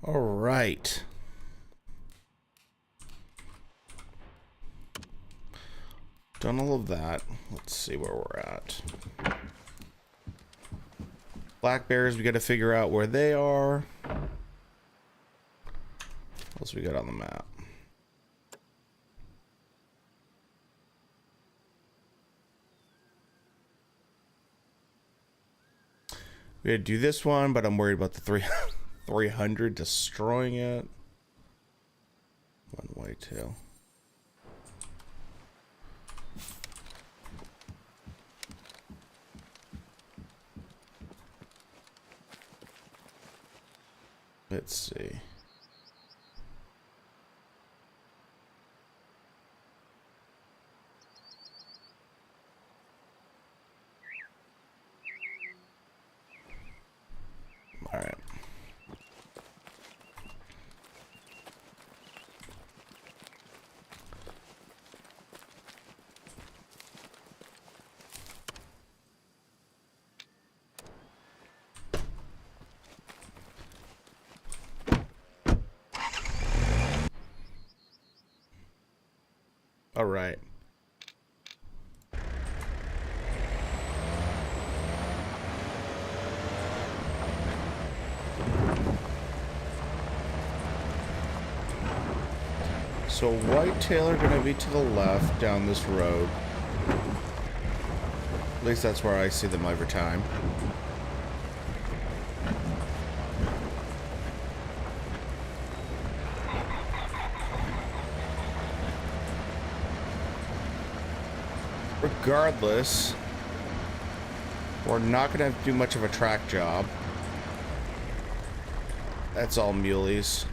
All right. Done all of that. Let's see where we're at. Black bears, we got to figure out where they are. What else we got on the map? We gotta do this one, but I'm worried about the 300 destroying it. One whitetail. Let's see. All right. All right. So whitetail are gonna be to the left down this road. At least that's where I see them every time. Regardless, we're not gonna have to do much of a track job. That's all muleys.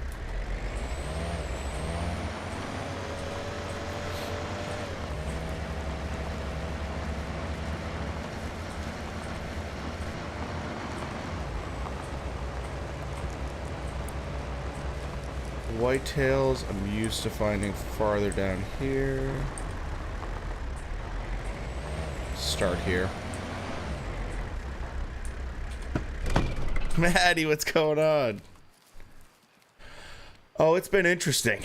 Whitetails, I'm used to finding farther down here. Start here. Maddie, what's going on? Oh, it's been interesting.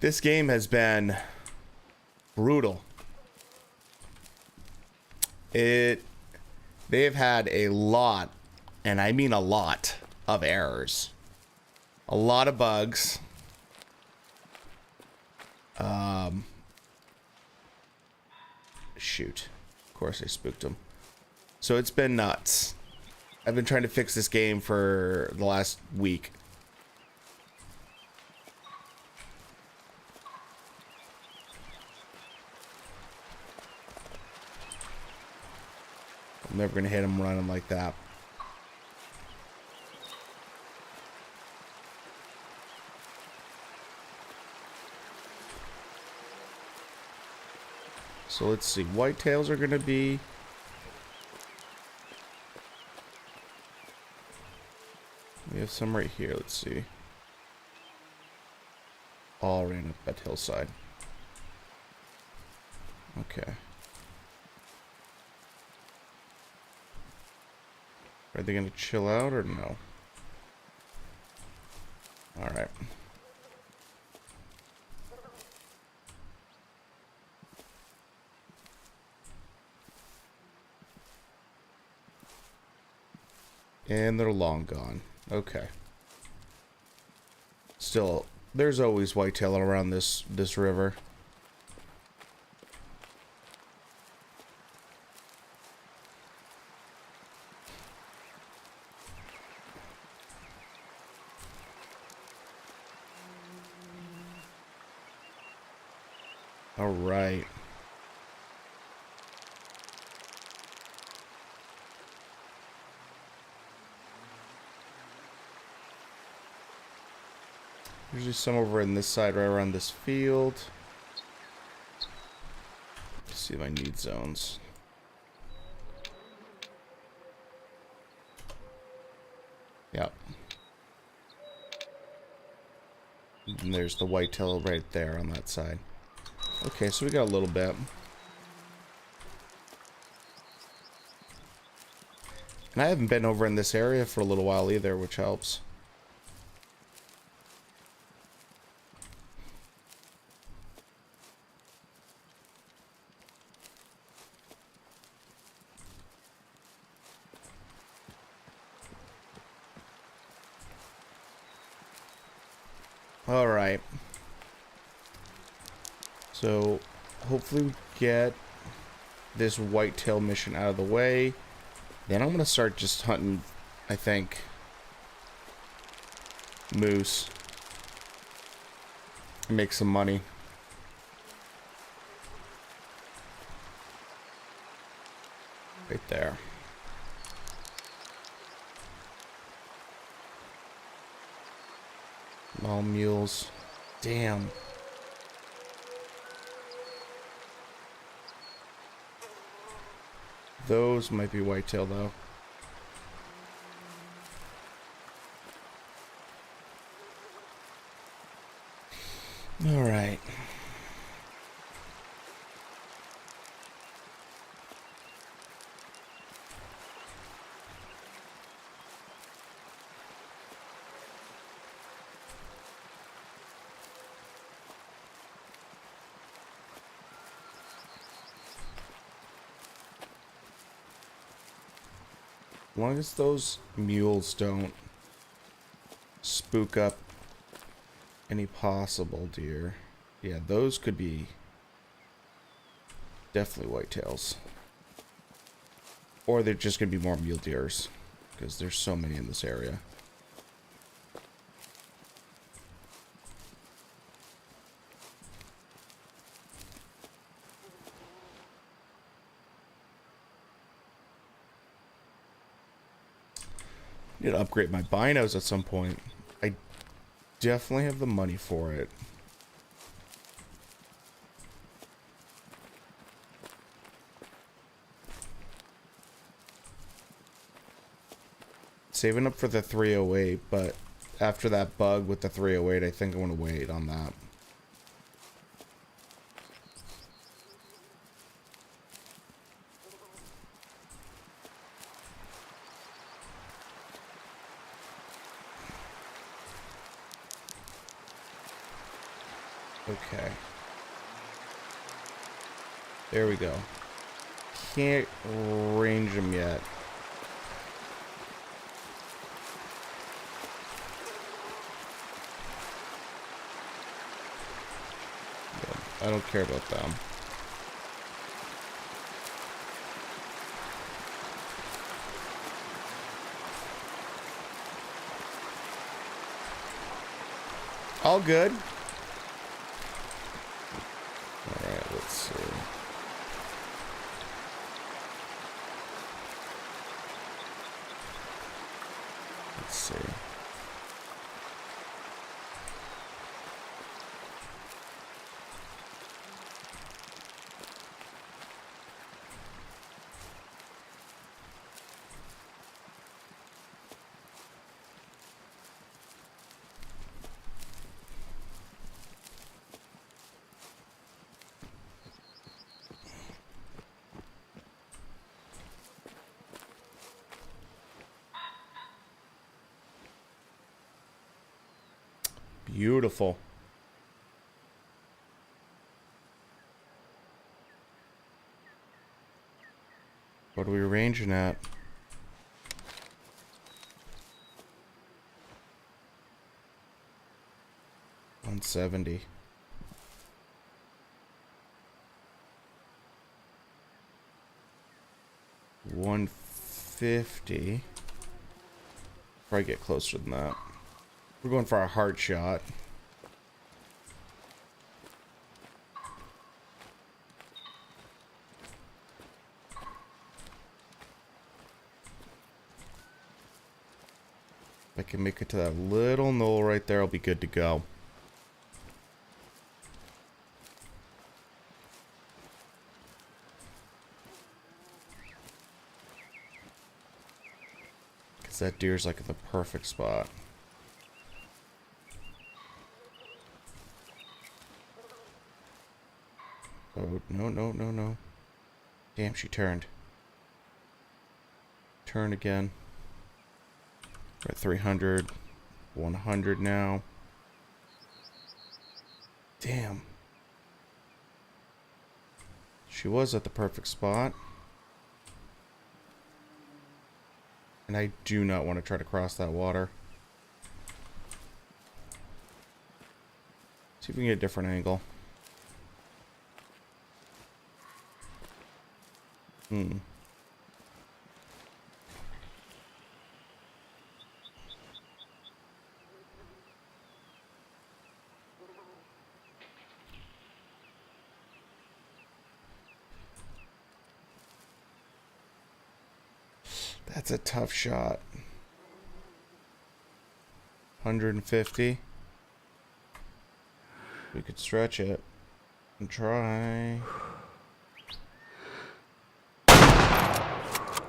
This game has been brutal. They've had a lot, and I mean a lot, of errors. A lot of bugs. Shoot. Of course I spooked him. So it's been nuts. I've been trying to fix this game for the last week. I'm never gonna hit him running like that. So let's see. Whitetails are gonna be... We have some right here. Let's see. All ran up that hillside. Okay. Are they gonna chill out or no? Alright. And they're long gone. Okay. Still, there's always whitetail around this river. All right. Usually some over in this side, right around this field. Let's see if I need zones. Yep. And there's the whitetail right there on that side. Okay, so we got a little bit. And I haven't been over in this area for a little while either, which helps. All right. So hopefully we get this whitetail mission out of the way. Then I'm gonna start just hunting, I think, moose. Make some money. Right there. All mules. Damn. Those might be whitetail though. All right. As long as those mules don't spook up any possible deer. Yeah, those could be definitely whitetails. Or they're just going to be more mule deers, because there's so many in this area. Need to upgrade my binos at some point. I definitely have the money for it. Saving up for the 308, but after that bug with the 308, I think I want to wait on that. Okay. There we go. Can't range him yet. I don't care about them. All good. Alright, let's see. Let's see. Beautiful. What are we ranging at? $170. $150. Probably get closer than that. We're going for a hard shot. If I can make it to that little knoll right there, I'll be good to go. Because that deer's like at the perfect spot. Oh, no, no, no, no. Damn, she turned. Turn again. We're at 300. 100 now. Damn. She was at the perfect spot. And I do not want to try to cross that water. if we can get a different angle. That's a tough shot. 150. We could stretch it and try. I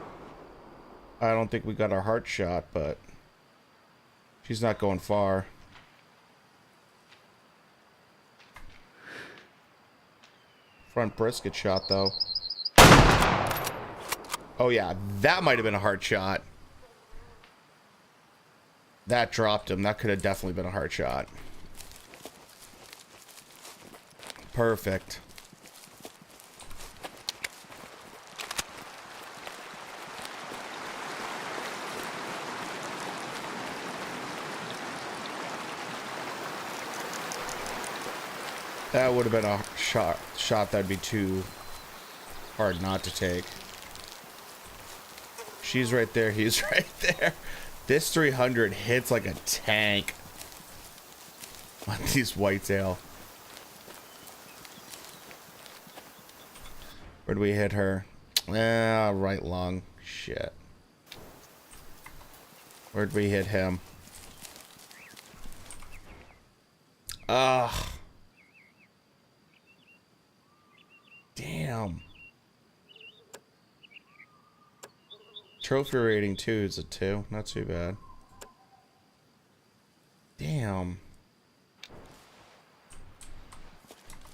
don't think we got our heart shot, but she's not going far. Front brisket shot, though. Oh, yeah, that might have been a heart shot. That dropped him. That could have definitely been a heart shot. Perfect. That would have been a shot that'd be too hard not to take. She's right there. He's right there. This 300 hits like a tank on these whitetail. Where'd we hit her? Right lung. Shit. Where'd we hit him? Ugh. Damn. Trophy rating 2 is a 2. Not too bad. Damn.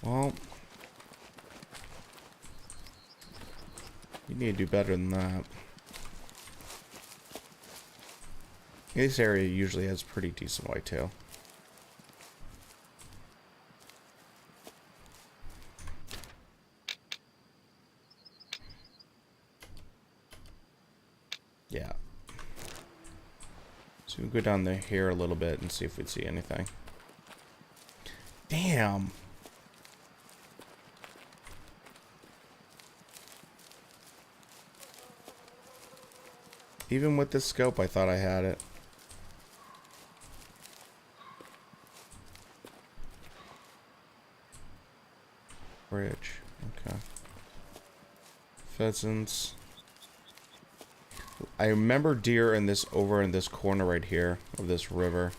Well, you need to do better than that. This area usually has pretty decent whitetail. Yeah. So we'll go down here a little bit and see if we see anything. Damn. Even with this scope, I thought I had it. Bridge. Okay. Pheasants. I remember deer in this over in this corner right here of this river.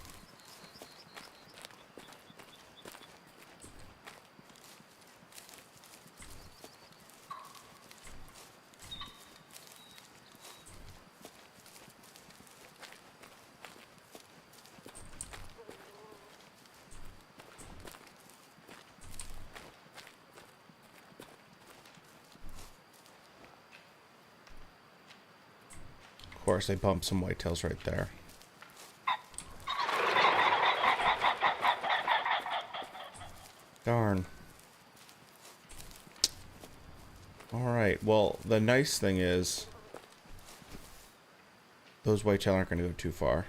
Of course, I bumped some whitetails right there. Darn. Alright, well, the nice thing is those whitetail aren't going to go too far.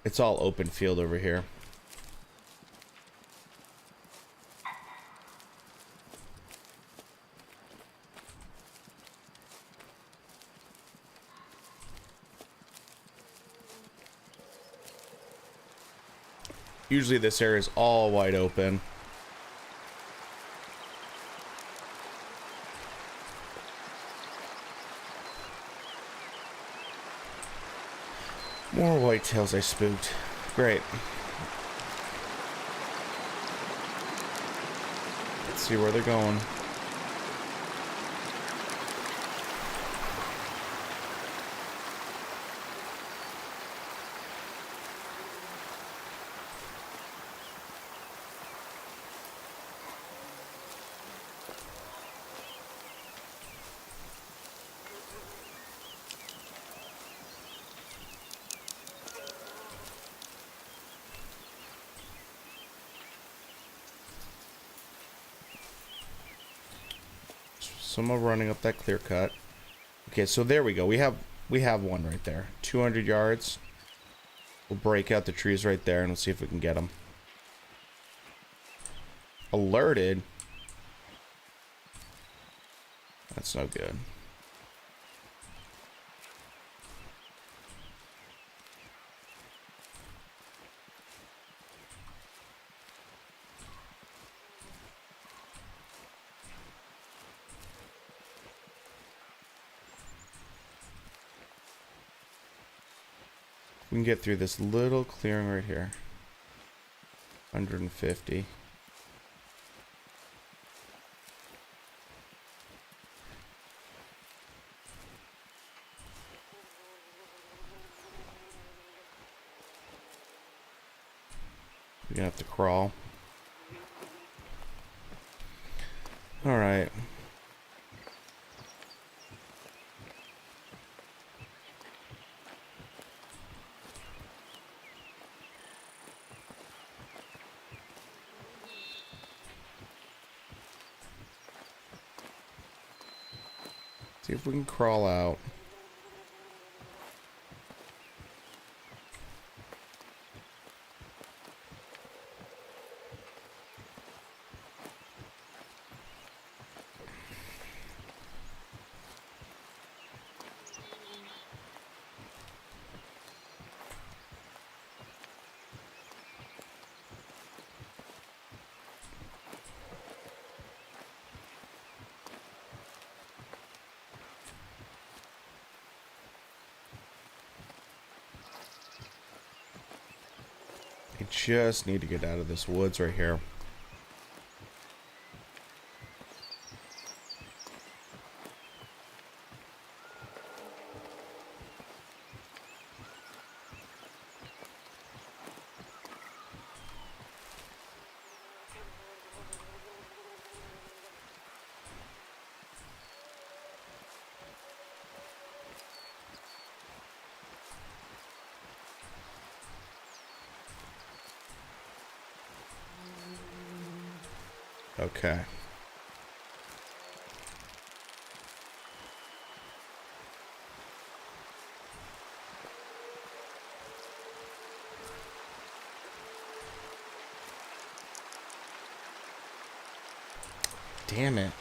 It's all open field over here. Usually this area is all wide open. More whitetails I spooked. Great. Let's see where they're going. Someone running up that clear cut. Okay, so there we go. We have one right there. 200 yards. We'll break out the trees right there and we'll see if we can get them. alerted. That's no good. We can get through this little clearing right here. 150. We're gonna have to crawl. Alright. See if we can crawl out. I just need to get out of this woods right here. Okay. Damn it.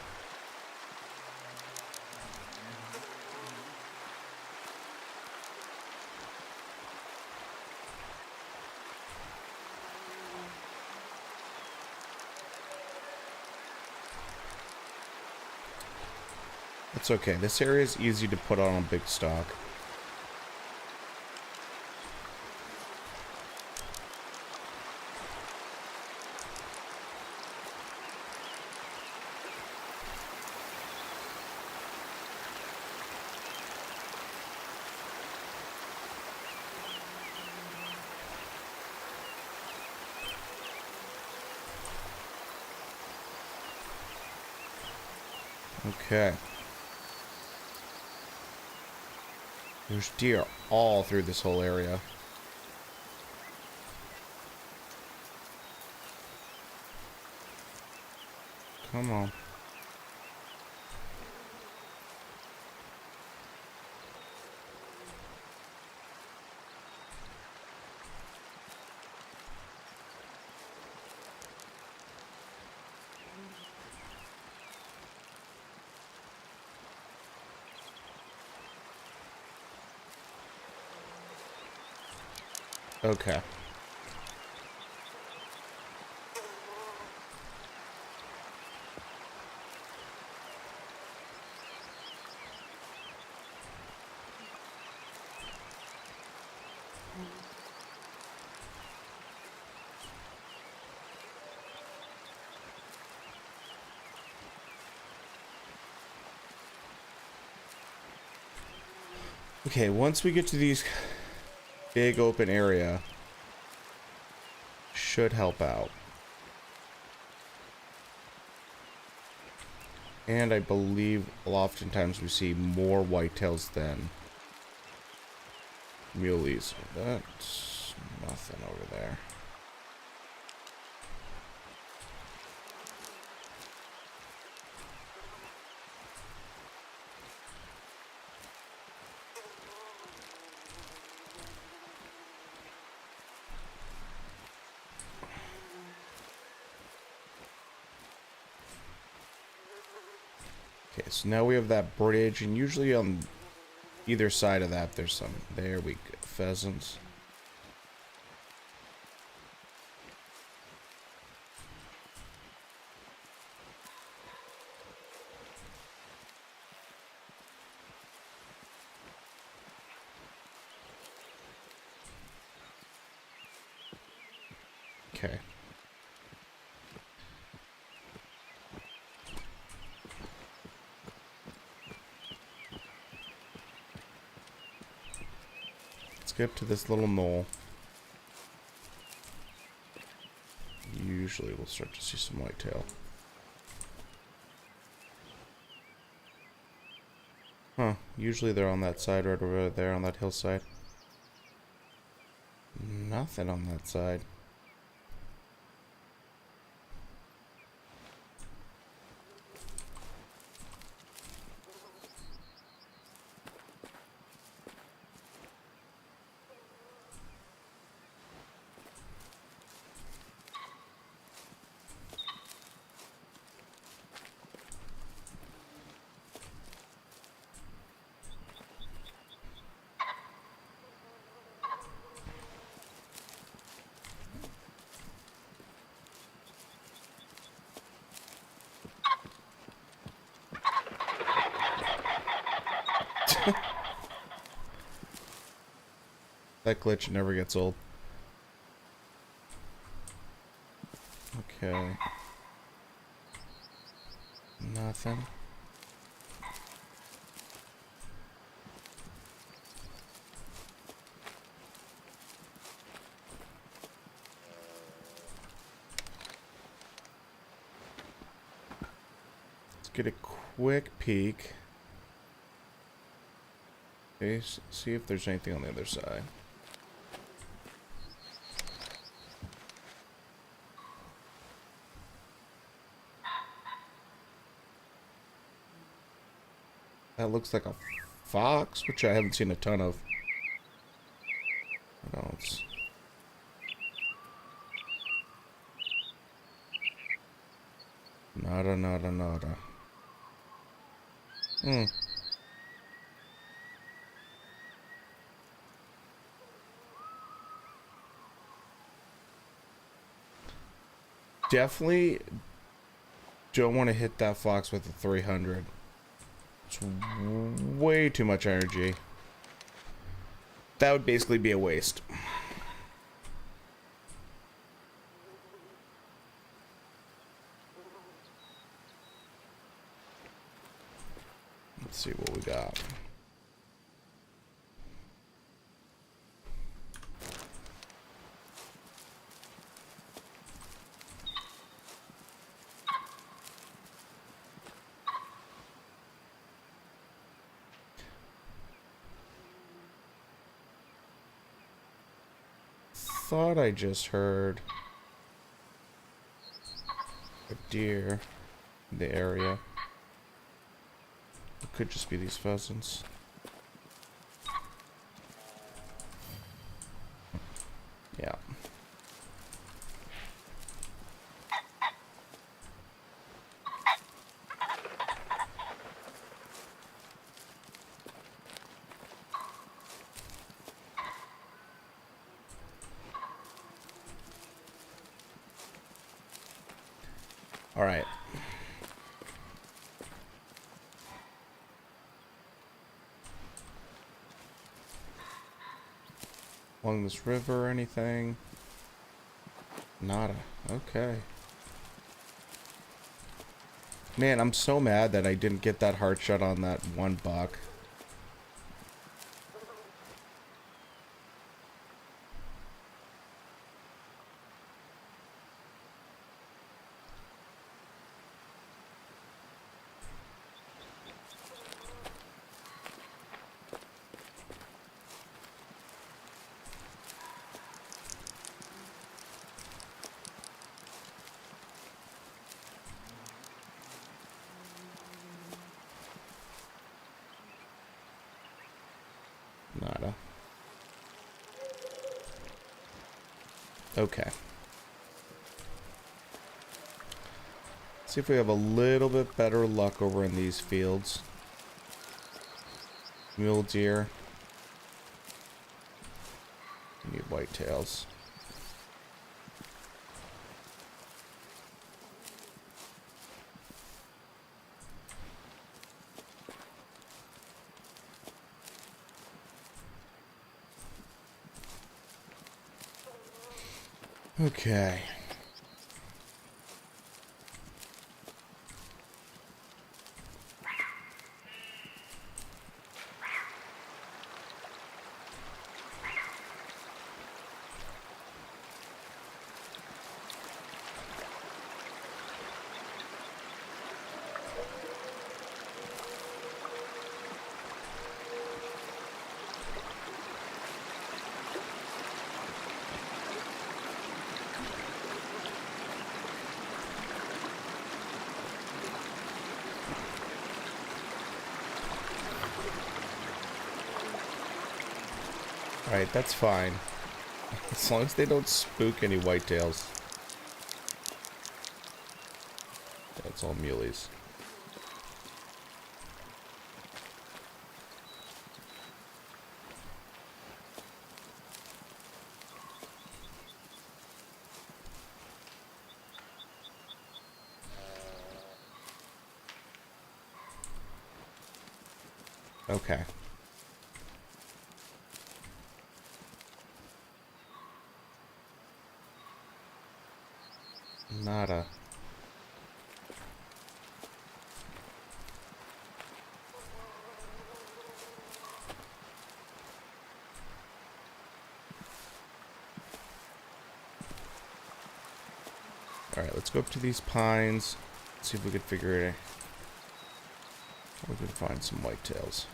It's okay. This area is easy to put on a big stock. Okay. There's deer all through this whole area. Come on. Okay. Okay, once we get to these big open area, should help out. And I believe oftentimes we see more whitetails than muleys. That's nothing over there. Okay, so now we have that bridge, and usually on either side of that, there's some. There we go. Pheasants. Okay. Let's get up to this little knoll. Usually we'll start to see some whitetail. Huh. Usually they're on that side right over there on that hillside. Nothing on that side. That glitch never gets old. Okay. Nothing. Let's get a quick peek. Okay, see if there's anything on the other side. That looks like a fox, which I haven't seen a ton of. What else? Nada, nada, nada. Hmm. Definitely don't want to hit that fox with a 300. It's way too much energy. That would basically be a waste. Let's see what we got. Thought I just heard a deer in the area. It could just be these pheasants. Yeah. All right. Along this river or anything? Nada. Okay. Man, I'm so mad that I didn't get that heart shot on that one buck. Nada. Okay. See if we have a little bit better luck over in these fields. Mule deer. We need whitetails. Okay. Alright, that's fine. As long as they don't spook any whitetails. That's all muleys. Okay. Nada. Alright, let's go up to these pines. See if we can figure it out. We can find some whitetails.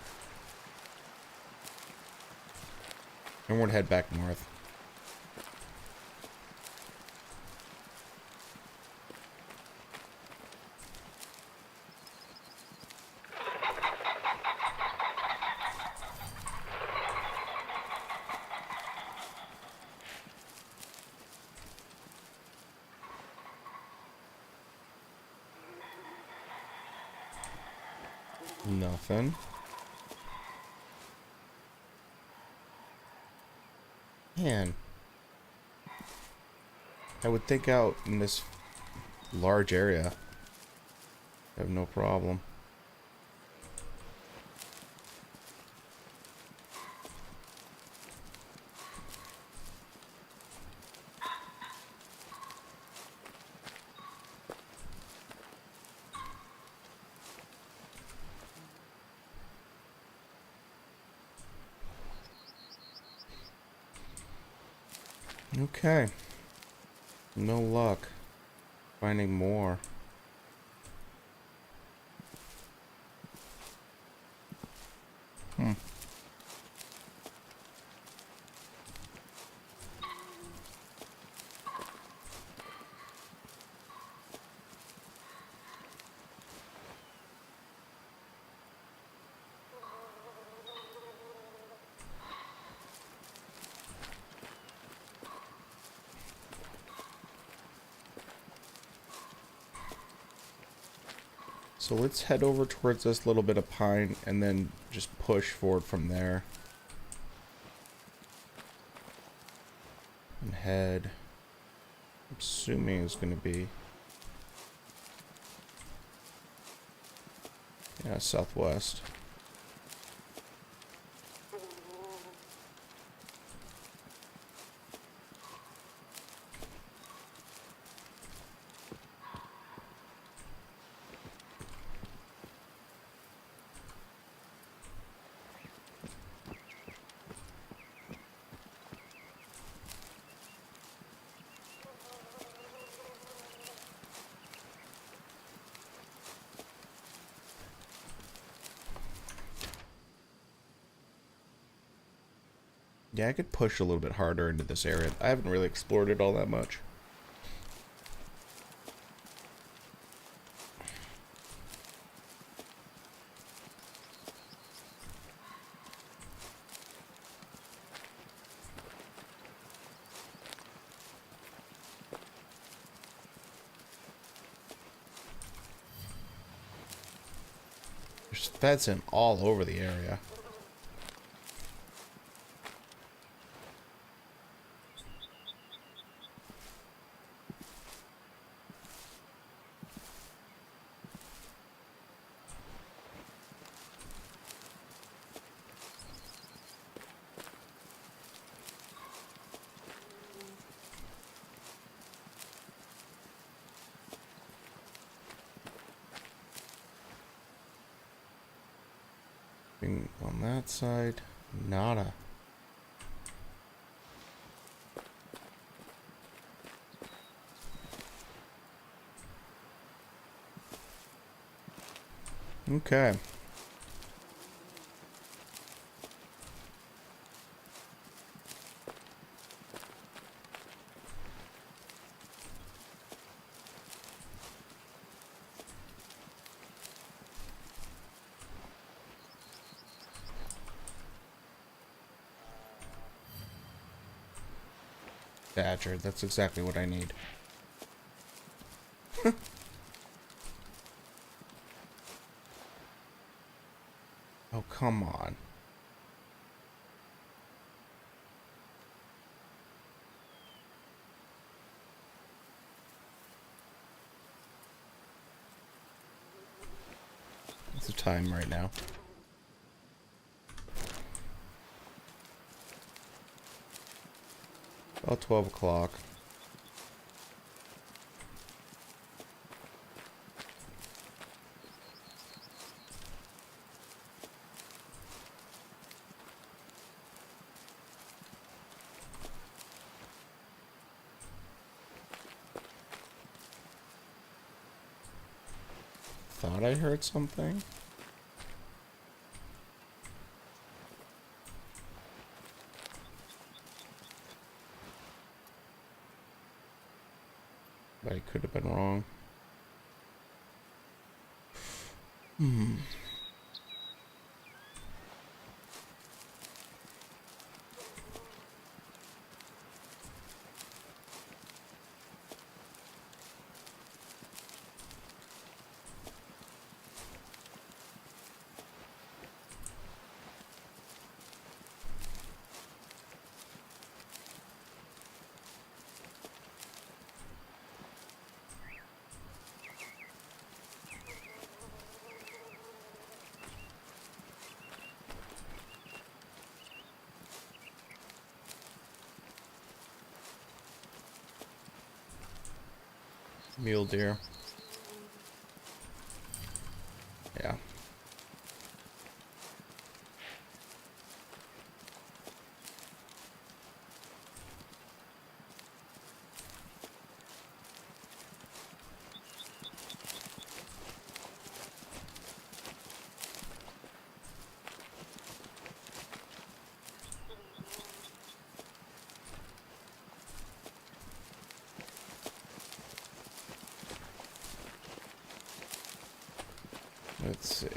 And we're gonna head back north. Nothing. Man. I would think out in this large area, I have no problem. Okay. No luck finding more. So let's head over towards this little bit of pine and then just push forward from there. And head, I'm assuming is going to be, yeah, southwest. Yeah, I could push a little bit harder into this area. I haven't really explored it all that much. There's fencing all over the area. On that side, nada. Okay. Badger, that's exactly what I need. Oh, come on. What's the time right now? About 12 o'clock. Thought I heard something. But I could have been wrong. Mule deer. Yeah. Let's see.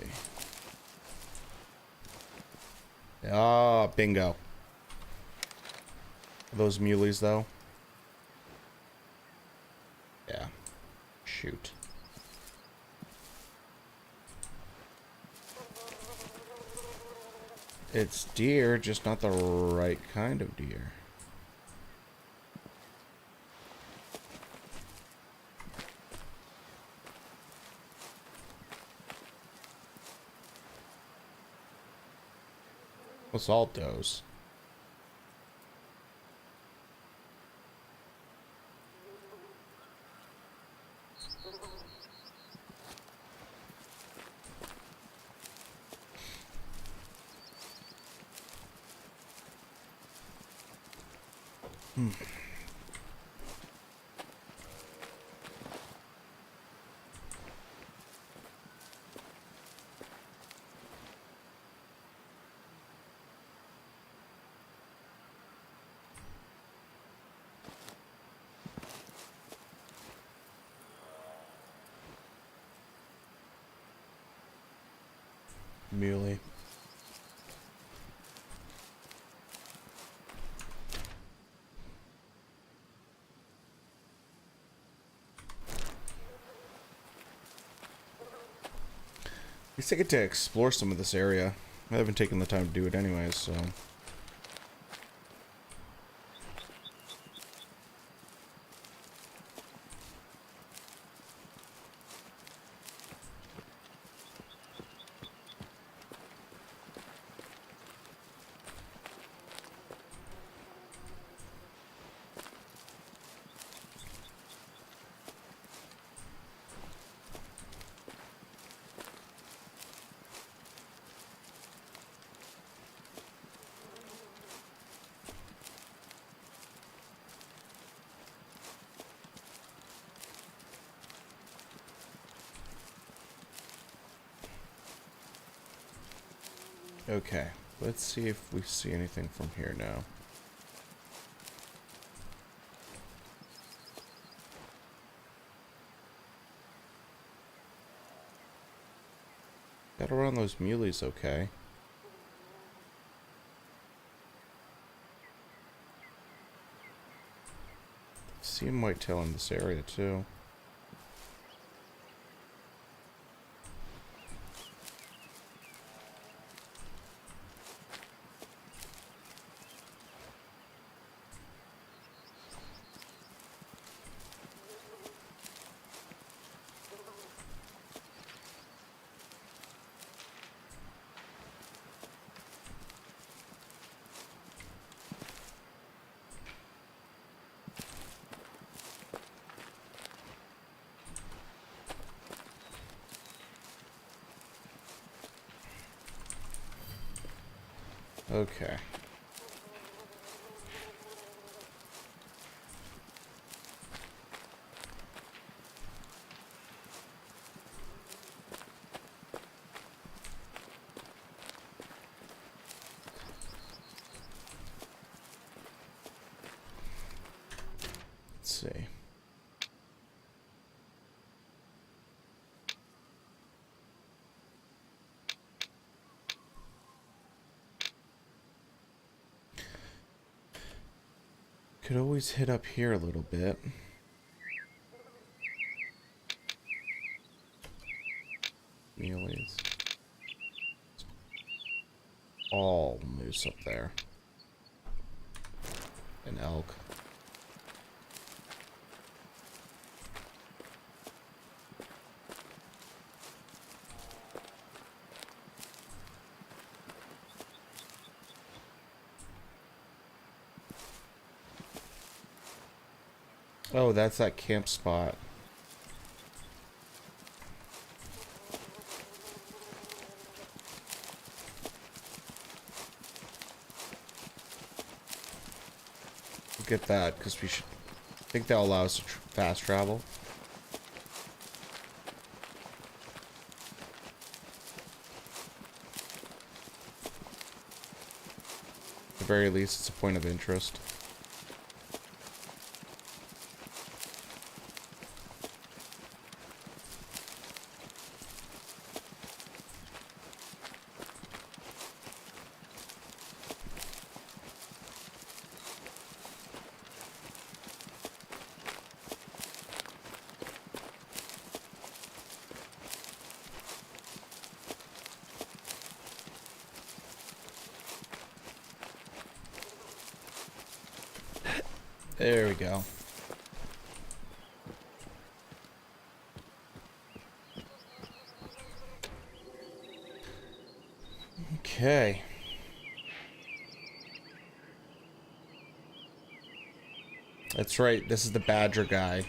Ah, bingo. Those muleys, though? Yeah. Shoot. It's deer, just not the right kind of deer. Assault does. Muley. least I get to explore some of this area. I haven't taken the time to do it anyways, so... Okay, let's see if we see anything from here now. Got around those muleys okay. See a whitetail in this area too. Okay. Let's see. Could always hit up here a little bit. Muleys. All moose up there. An elk. Oh, that's that camp spot. We'll get that, because we should... I think that'll allow us to fast travel. At the very least, it's a point of interest. There we go. Okay. That's right, this is the badger guy.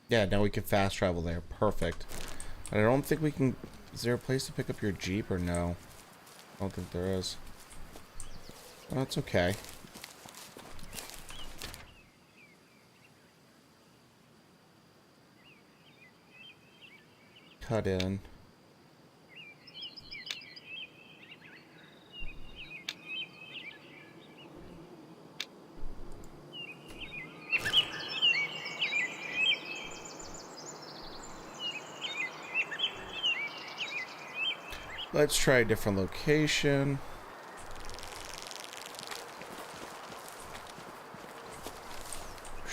Yeah, now we can fast travel there. Perfect. I don't think we can... Is there a place to pick up your Jeep or no? I don't think there is. Oh, it's okay. Cut in. Let's try a different location.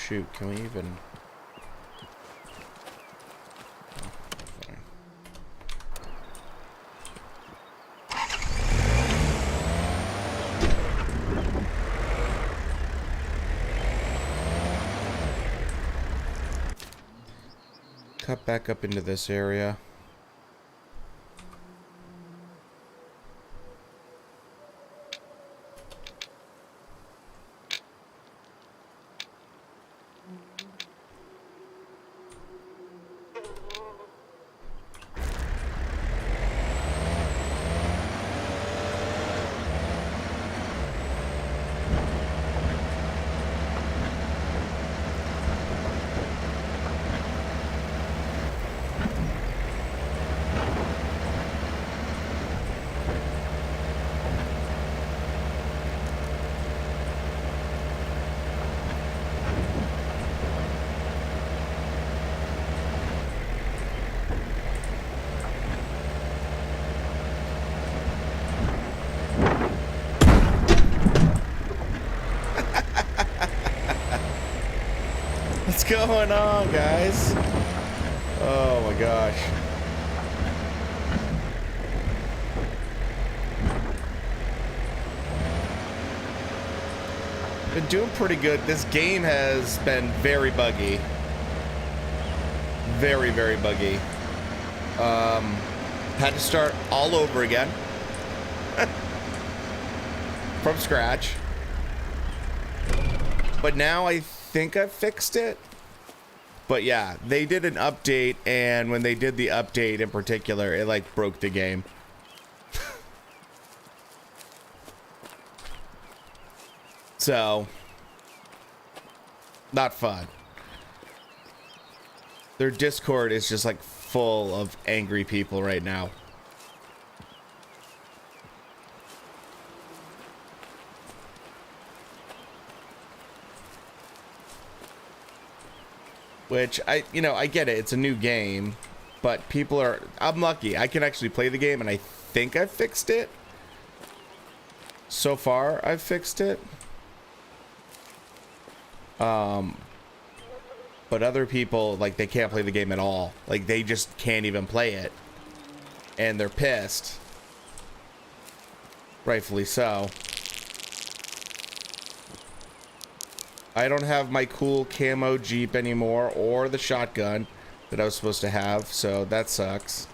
shoot, can we even... Cut back up into this area. What's going on, guys? Oh my gosh. Been doing pretty good. This game has been very buggy. Very, very buggy. Had to start all over again. From scratch. But now I think I fixed it. But yeah, they did an update, and when they did the update in particular, it like broke the game. So, not fun. Their Discord is just like full of angry people right now. Which, I get it. It's a new game. But people are... I'm lucky. I can actually play the game, and I think I've fixed it. So far, I've fixed it. But other people, like, they can't play the game at all. Like, they just can't even play it. And they're pissed. Rightfully so. I don't have my cool camo Jeep anymore, or the shotgun that I was supposed to have, so that sucks.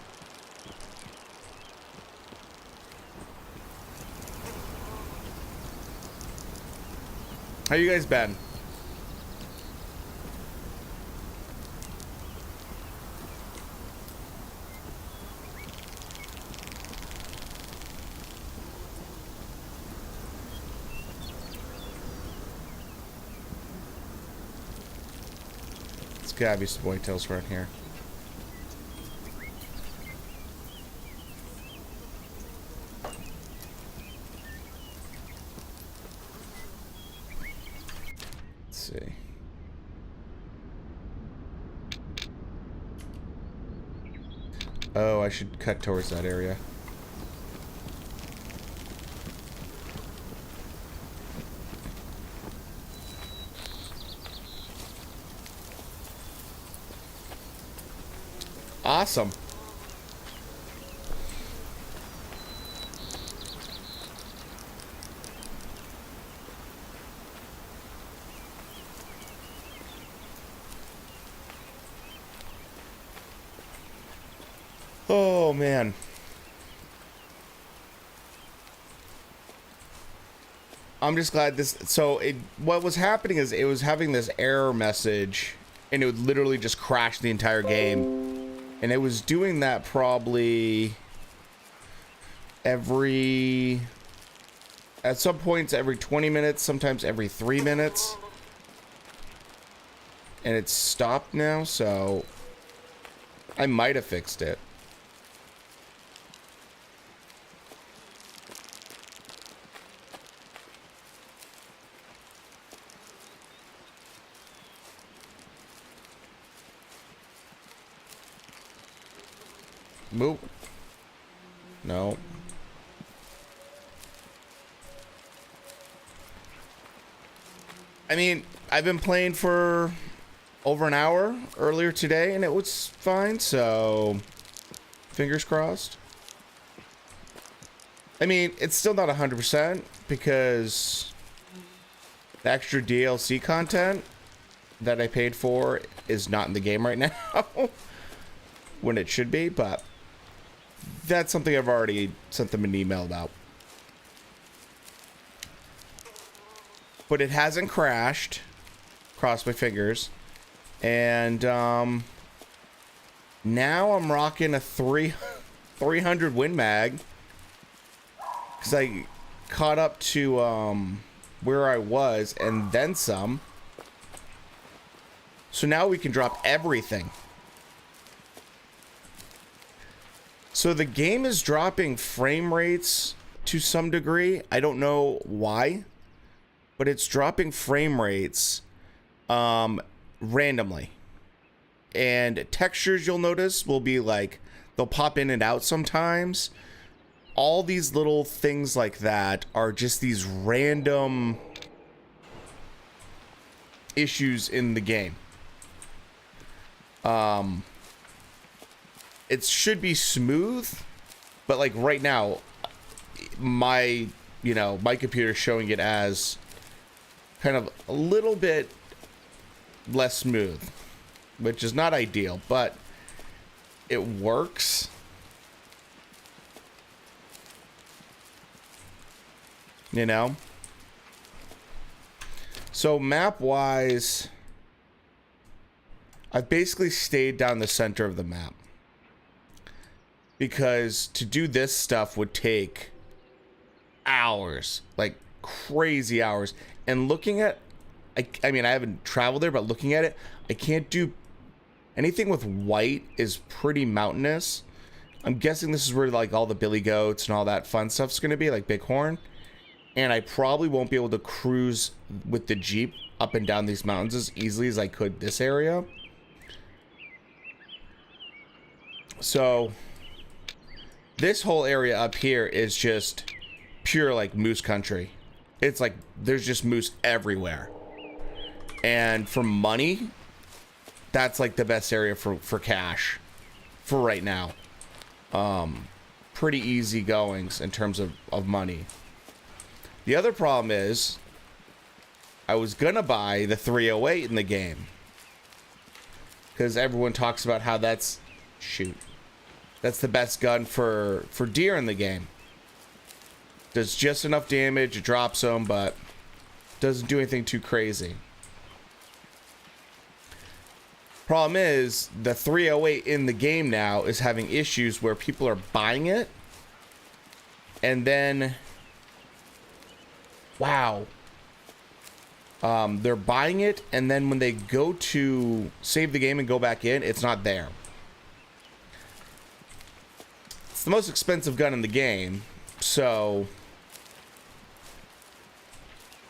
How you guys been? Gotta be some whitetails around here. Let's see. Oh, I should cut towards that area. Awesome. Oh, man. I'm just glad this... So, what was happening is it was having this error message, and it would literally just crash the entire game. And it was doing that probably every... At some points, every 20 minutes, sometimes every 3 minutes. And it's stopped now, so... I might have fixed it. Boop. No. I mean, I've been playing for over an hour earlier today, and it was fine, so fingers crossed. I mean, it's still not 100% because the extra DLC content that I paid for is not in the game right now when it should be, but that's something I've already sent them an email about. But it hasn't crashed. Cross my fingers. And now I'm rocking a 300 Win Mag. Because I caught up to where I was and then some. So now we can drop everything. So the game is dropping frame rates to some degree. I don't know why, but it's dropping frame rates randomly. And textures, you'll notice, will be like, they'll pop in and out sometimes. All these little things like that are just these random issues in the game. It should be smooth, but like right now, my computer is showing it as kind of a little bit less smooth, which is not ideal, but it works. You know? So map wise, I've basically stayed down the center of the map. Because to do this stuff would take hours, like crazy hours. And looking at, I mean, I haven't traveled there, but looking at it, I can't do anything with white is pretty mountainous. I'm guessing this is where like all the billy goats and all that fun stuff's going to be, like Bighorn. And I probably won't be able to cruise with the Jeep up and down these mountains as easily as I could this area. So this whole area up here is just pure like moose country. It's like there's just moose everywhere. And for money, that's like the best area for cash for right now. Pretty easy goings in terms of money. The other problem is I was gonna buy the 308 in the game because everyone talks about how that's the best gun for deer in the game. Does just enough damage, it drops them, but doesn't do anything too crazy. Problem is, the 308 in the game now is having issues where people are buying it, and then, wow, they're buying it, and then when they go to save the game and go back in, it's not there. It's the most expensive gun in the game, so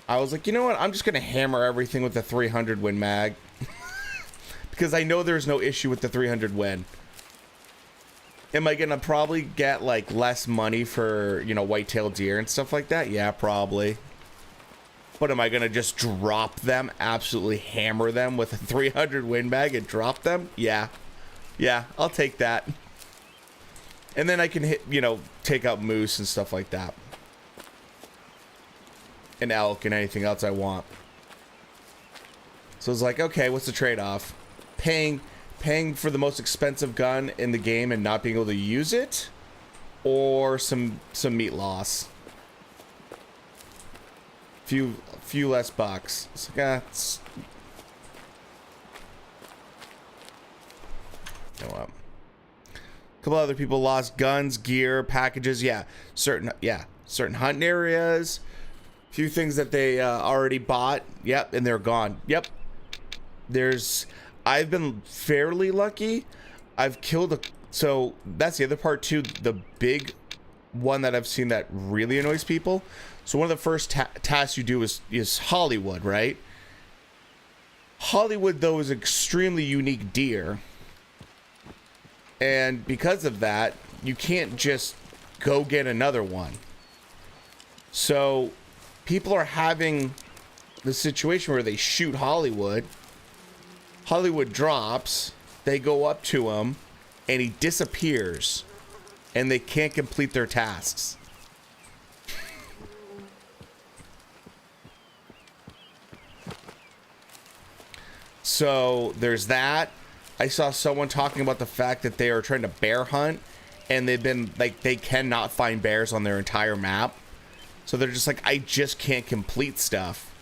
I was like, you know what? I'm just gonna hammer everything with the 300 Win Mag because I know there's no issue with the 300 Win. Am I gonna probably get like less money for, you know, white-tailed deer and stuff like that? Yeah, probably. But am I gonna just drop them, absolutely hammer them with a 300 Win Mag and drop them? Yeah, I'll take that. And then I can hit, you know, take out moose and stuff like that. And elk and anything else I want. So it's like, okay, what's the trade-off? Paying for the most expensive gun in the game and not being able to use it? Or some meat loss? Few less bucks. It's like, you know what? A couple other people lost guns, gear, packages. Yeah, certain hunting areas. A few things that they already bought. Yep, and they're gone. Yep. I've been fairly lucky. I've killed so that's the other part too. The big one that I've seen that really annoys people. So one of the first tasks you do is Hollywood, right? Hollywood though is extremely unique deer. And because of that, you can't just go get another one. So people are having the situation where they shoot Hollywood. Hollywood drops, they go up to him, and he disappears, and they can't complete their tasks. So there's that. I saw someone talking about the fact that they are trying to bear hunt, and they've been like, they cannot find bears on their entire map. So they're just like, I just can't complete stuff.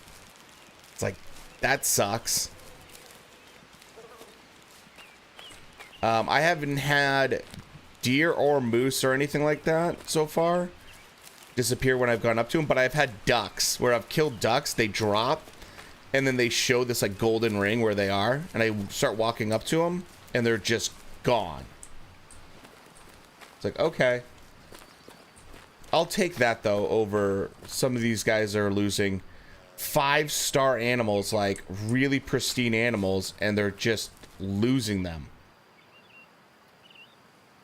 It's like, that sucks. I haven't had deer or moose or anything like that so far disappear when I've gone up to them, but I've had ducks where I've killed ducks, they drop, and then they show this like golden ring where they are, and I start walking up to them, and they're just gone. It's like, okay. I'll take that, though, over some of these guys that are losing 5-star animals, like really pristine animals, and they're just losing them.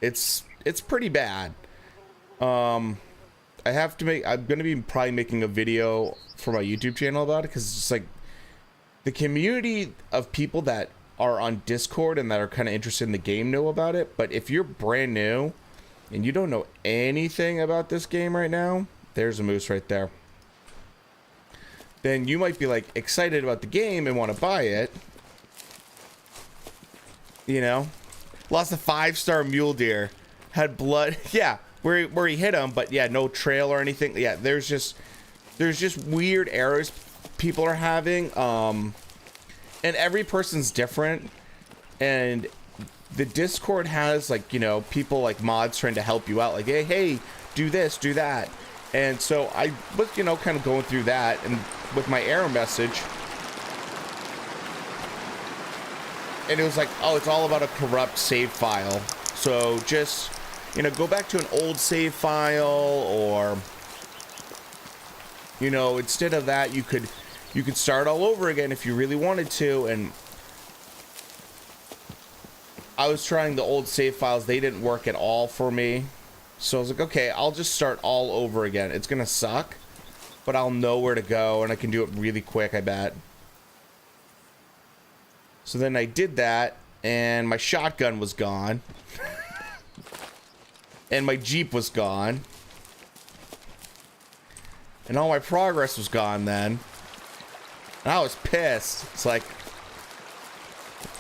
It's pretty bad. I'm gonna be probably making a video for my YouTube channel about it, because it's just like the community of people that are on Discord and that are kind of interested in the game know about it. But if you're brand new and you don't know anything about this game right now, there's a moose right there, then you might be like excited about the game and want to buy it. You know, lost a 5-star mule deer, had blood. Yeah, where he hit him, but yeah, no trail or anything. Yeah, there's just weird errors people are having. And every person's different, and the Discord has, like, you know, people like mods trying to help you out, like, hey, do this, do that. And so I was, you know, kind of going through that, and with my error message, and it was like, oh, it's all about a corrupt save file. So just, you know, go back to an old save file, or, you know, instead of that, you could start all over again if you really wanted to. And I was trying the old save files. They didn't work at all for me. So I was like, okay, I'll just start all over again. It's going to suck, but I'll know where to go, and I can do it really quick, I bet. So then I did that, and my shotgun was gone. And my Jeep was gone. And all my progress was gone then. And I was pissed. It's like,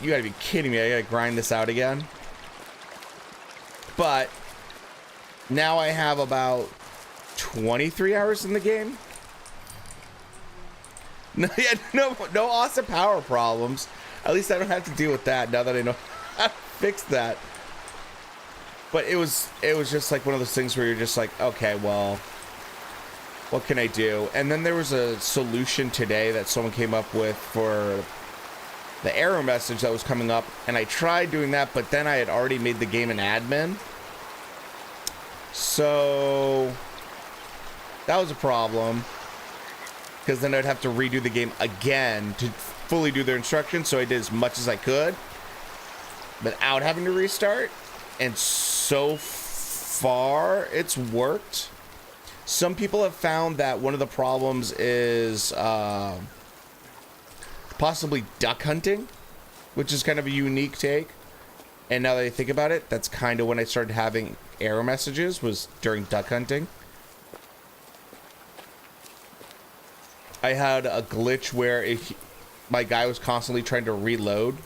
you gotta be kidding me. I gotta grind this out again. But now I have about 23 hours in the game. No, yeah, no awesome power problems. At least I don't have to deal with that now that I know how to fix that. But it was just like one of those things where you're just like, okay, well, what can I do? And then there was a solution today that someone came up with for the error message that was coming up, and I tried doing that, but then I had already made the game an admin. So that was a problem, because then I'd have to redo the game again to fully do their instructions. So I did as much as I could without having to restart, and so far it's worked. Some people have found that one of the problems is possibly duck hunting, which is kind of a unique take. And now that I think about it, that's kind of when I started having error messages, was during duck hunting. I had a glitch where my guy was constantly trying to reload.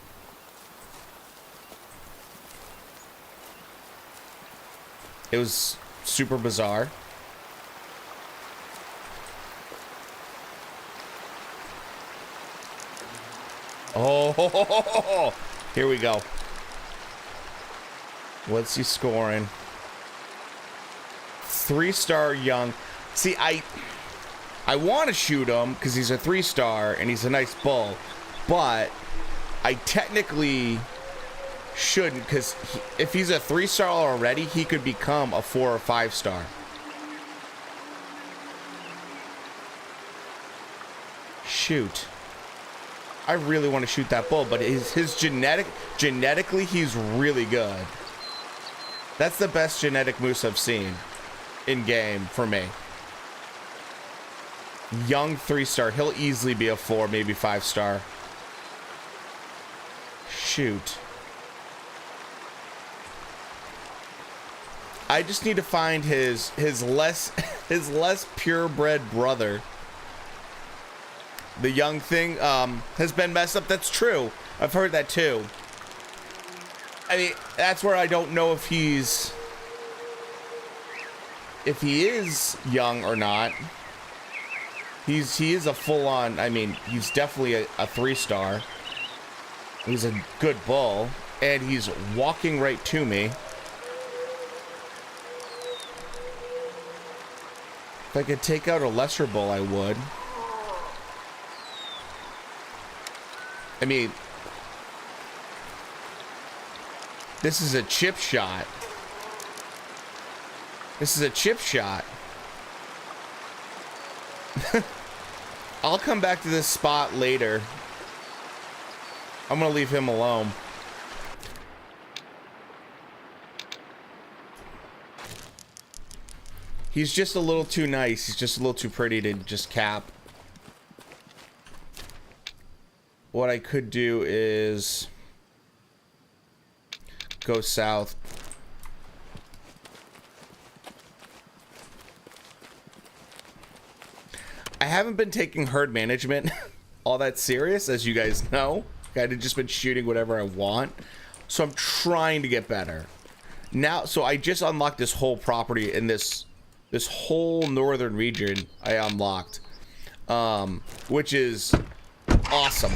It was super bizarre. Oh, here we go. What's he scoring? 3-star young. See, I want to shoot him because he's a 3-star and he's a nice bull, but I technically shouldn't, because if he's a 3-star already, he could become a 4 or 5-star. Shoot. I really want to shoot that bull, but his genetically, he's really good. That's the best genetic moose I've seen in game for me. Young 3-star. He'll easily be a 4, maybe 5-star. Shoot. I just need to find his less his less purebred brother. The young thing has been messed up. That's true. I've heard that too. I mean, that's where I don't know if he is young or not. He is a full-on, I mean, he's definitely a 3-star. He's a good bull, and he's walking right to me. If I could take out a lesser bull, I would. I mean, this is a chip shot. This is a chip shot. I'll come back to this spot later. I'm gonna leave him alone. He's just a little too nice. He's just a little too pretty to just cap. What I could do is go south. I haven't been taking herd management all that serious, as you guys know. I've just been shooting whatever I want. So I'm trying to get better. Now, so I just unlocked this whole property in this whole northern region I unlocked. Which is awesome.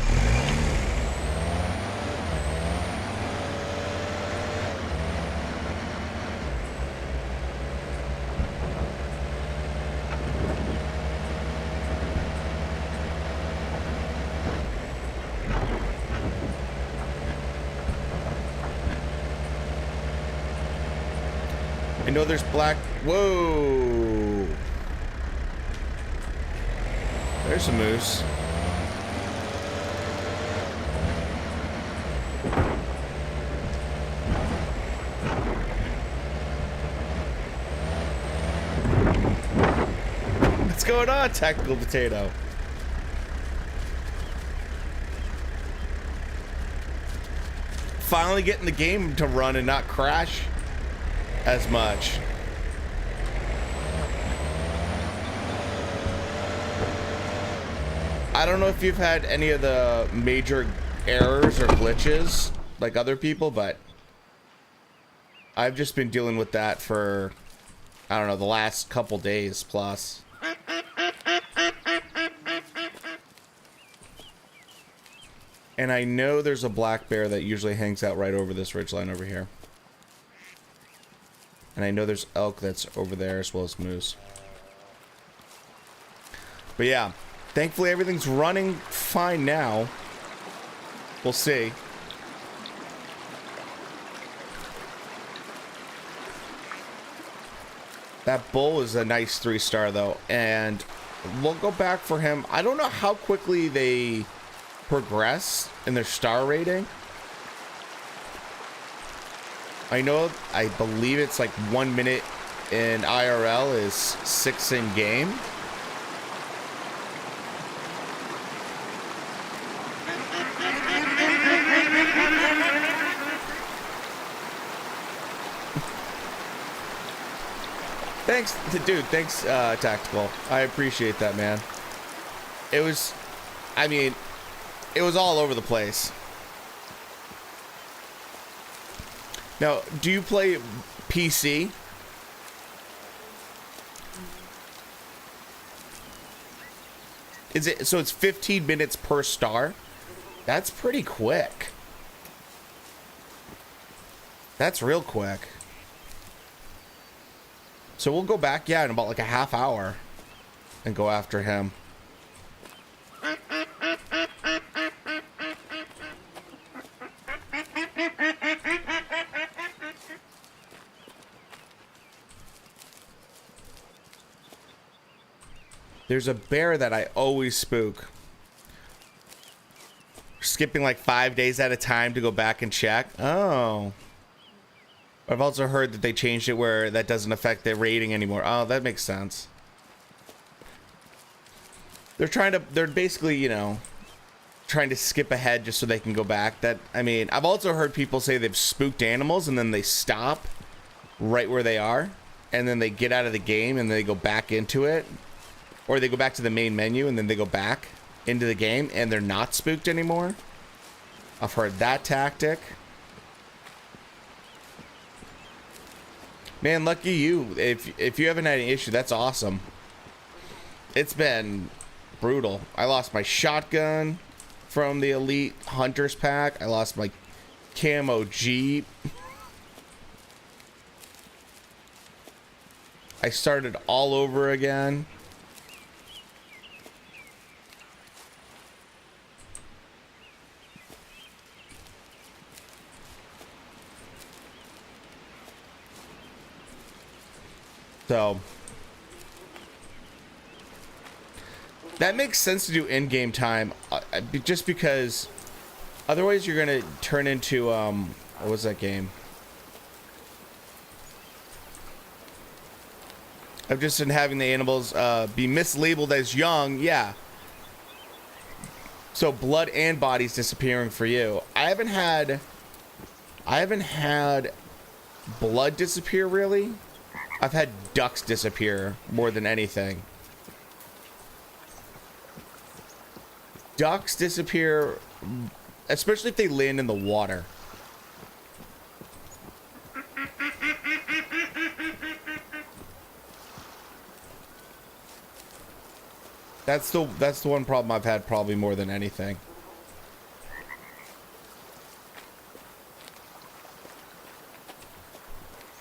I know there's black. Whoa. There's a moose. What's going on, Tactical Potato? Finally getting the game to run and not crash as much. I don't know if you've had any of the major errors or glitches like other people, but I've just been dealing with that for, I don't know, the last couple days plus. And I know there's a black bear that usually hangs out right over this ridgeline over here. And I know there's elk that's over there as well as moose. But yeah, thankfully everything's running fine now. We'll see. That bull is a nice 3-star though, and we'll go back for him. I don't know how quickly they progress in their star rating. I believe it's like 1 minute in IRL is 6 in game. Thanks, dude. Thanks, Tactical. I appreciate that, man. It was, I mean, it was all over the place. Now, do you play PC? Is it so? It's 15 minutes per star. That's pretty quick. That's real quick. So we'll go back, yeah, in about like a half hour, and go after him. There's a bear that I always spook. Skipping like 5 days at a time to go back and check. Oh. I've also heard that they changed it where that doesn't affect the rating anymore. Oh, that makes sense. they're basically, you know, trying to skip ahead just so they can go back. That, I mean, I've also heard people say they've spooked animals and then they stop right where they are and then they get out of the game and they go back into it, or they go back to the main menu and then they go back into the game and they're not spooked anymore. I've heard that tactic. Man, lucky you. If you haven't had any issue, that's awesome. It's been brutal. I lost my shotgun from the Elite Hunters pack. I lost my camo Jeep. I started all over again. So that makes sense to do in-game time, just because otherwise you're gonna turn into what was that game? I've just been having the animals be mislabeled as young. Yeah. So blood and bodies disappearing for you. I haven't had blood disappear really. I've had ducks disappear more than anything. Ducks disappear, especially if they land in the water. That's the one problem I've had probably more than anything.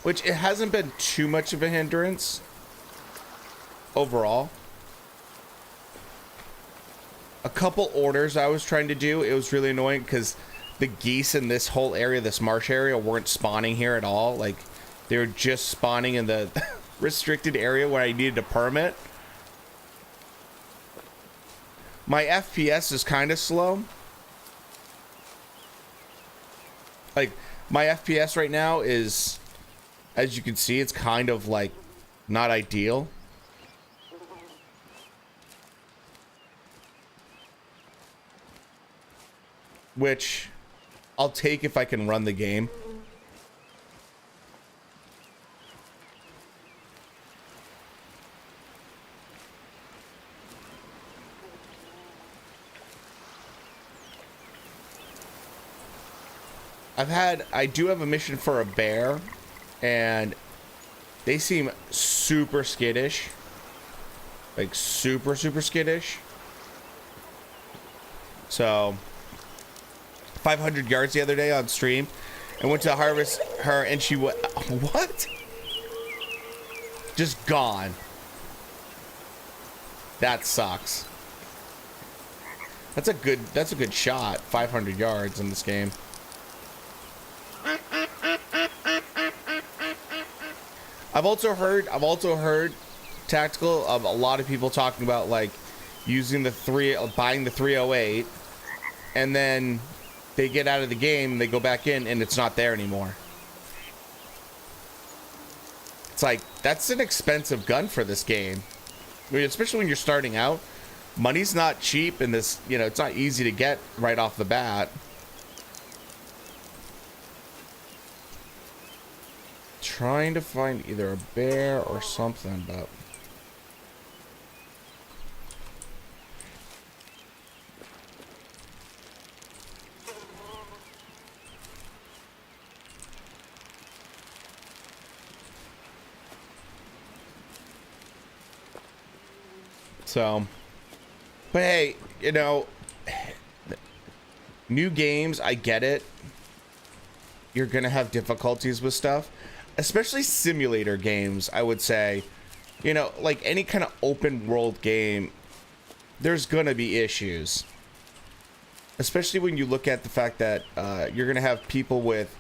Which it hasn't been too much of a hindrance overall. A couple orders I was trying to do, it was really annoying because the geese in this whole area, this marsh area, weren't spawning here at all. Like, they were just spawning in the restricted area where I needed a permit. My FPS is kind of slow. Like, my FPS right now is, as you can see, it's kind of like not ideal. Which I'll take if I can run the game. I do have a mission for a bear, and they seem super skittish. Like super skittish. So 500 yards the other day on stream and went to harvest her and she what? Just gone. That sucks. That's a good shot. 500 yards in this game. I've also heard tactical of a lot of people talking about like using buying the 308 and then they get out of the game, they go back in, and it's not there anymore. It's like, that's an expensive gun for this game. I mean, especially when you're starting out. Money's not cheap in this, you know, it's not easy to get right off the bat. Trying to find either a bear or something, but... So, but hey, you know, new games, I get it. You're gonna have difficulties with stuff, especially simulator games, I would say. You know, like any kind of open world game, there's gonna be issues. Especially when you look at the fact that you're gonna have people with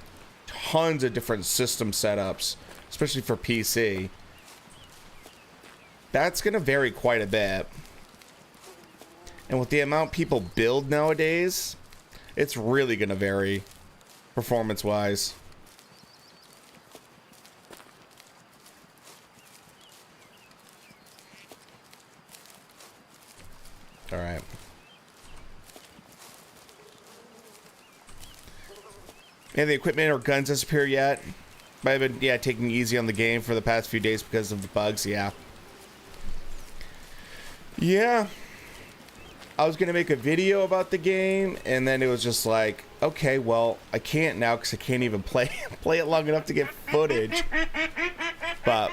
tons of different system setups, especially for PC. That's going to vary quite a bit. And with the amount people build nowadays, it's really going to vary performance-wise. And the equipment or guns disappear yet? But I've been, yeah, taking it easy on the game for the past few days because of the bugs, yeah. Yeah. I was going to make a video about the game, and then it was just like, okay, well, I can't now because I can't even play it long enough to get footage. But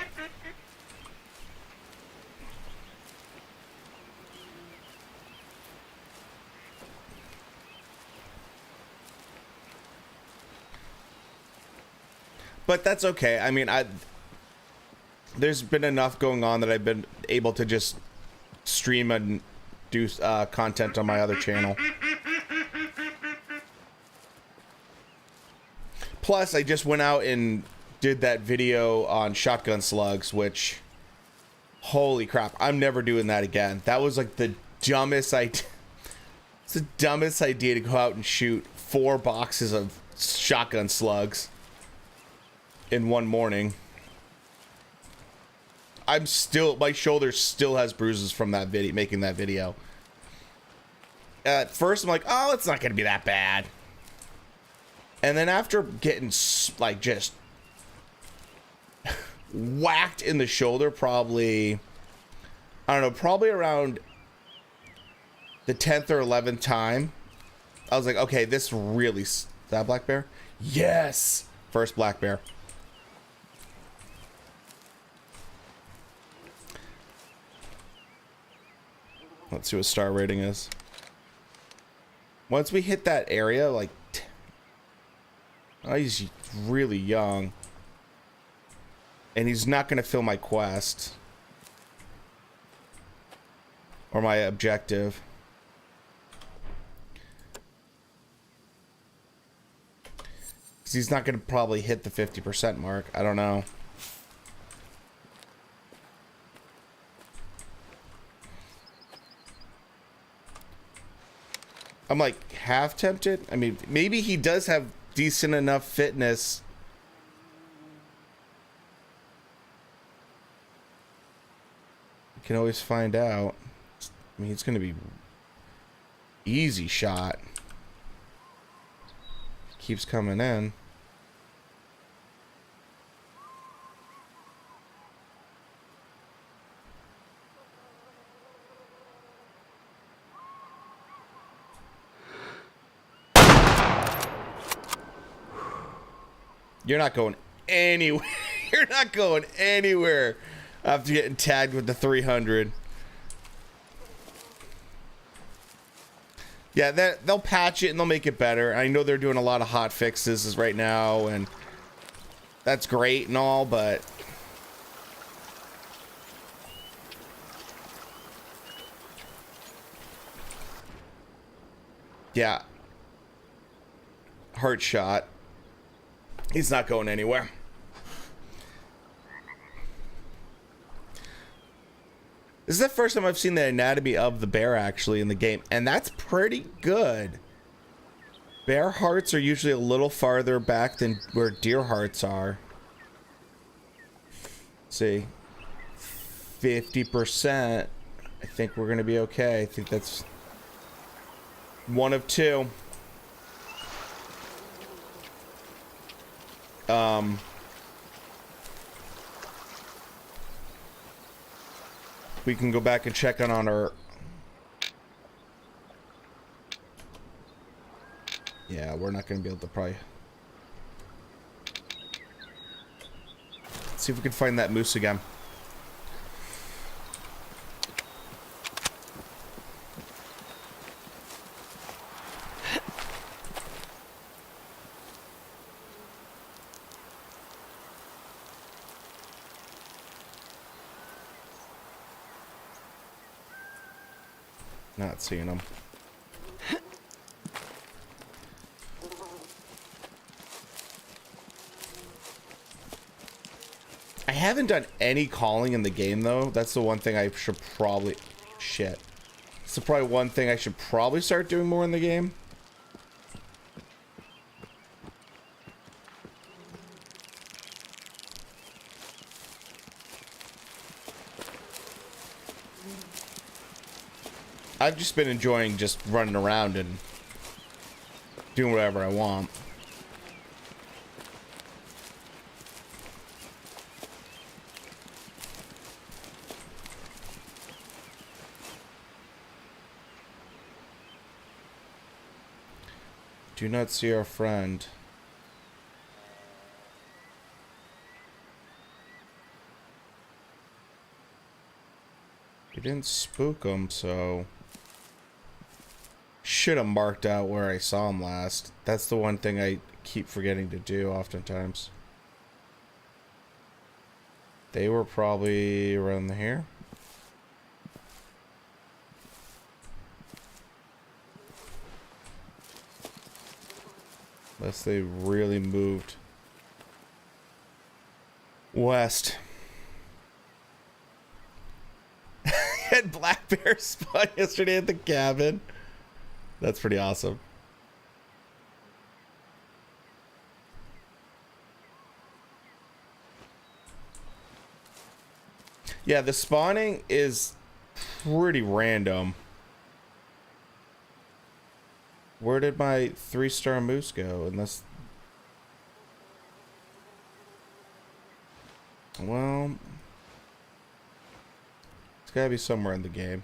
that's okay. I mean, there's been enough going on that I've been able to just stream and do content on my other channel. Plus, I just went out and did that video on shotgun slugs, which, holy crap, I'm never doing that again. That was like the dumbest idea. It's the dumbest idea to go out and shoot 4 boxes of shotgun slugs in one morning. My shoulder still has bruises from that video, making that video. At first I'm like, oh, it's not gonna be that bad. And then after getting like just whacked in the shoulder, probably, I don't know, probably around the 10th or 11th time, I was like, okay, this really, is that black bear? Yes, first black bear. Let's see what star rating is. Once we hit that area, like, oh, he's really young. And he's not going to fill my quest. Or my objective. Because he's not going to probably hit the 50% mark. I don't know. I'm like half tempted. I mean, maybe he does have decent enough fitness. You can always find out. I mean, it's going to be easy shot. Keeps coming in. You're not going anywhere. You're not going anywhere after getting tagged with the 300. Yeah, they'll patch it and they'll make it better. I know they're doing a lot of hot fixes right now, and that's great and all, but yeah, heart shot. He's not going anywhere. This is the first time I've seen the anatomy of the bear actually in the game, and that's pretty good. Bear hearts are usually a little farther back than where deer hearts are. Let's see, 50%. I think we're gonna be okay. I think that's one of two. We can go back and check on our... Yeah, we're not going to be able to probably... Let's see if we can find that moose again. Not seeing them. I haven't done any calling in the game though. That's the one thing I should probably... Shit. It's probably one thing I should probably start doing more in the game. I've just been enjoying just running around and doing whatever I want. Do not see our friend. We didn't spook him, so... Should have marked out where I saw him last. That's the one thing I keep forgetting to do oftentimes. They were probably around here. Unless they really moved west. Had black bear spawn yesterday at the cabin. That's pretty awesome. Yeah, the spawning is pretty random. Where did my 3-star moose go? Unless... Well... It's gotta be somewhere in the game.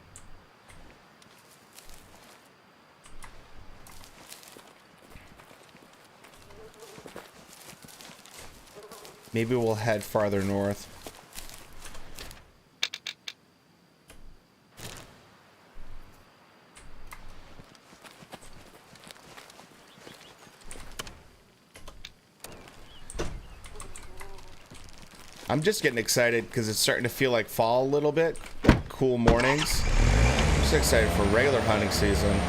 Maybe we'll head farther north. I'm just getting excited because it's starting to feel like fall a little bit. Cool mornings. I'm just excited for regular hunting season.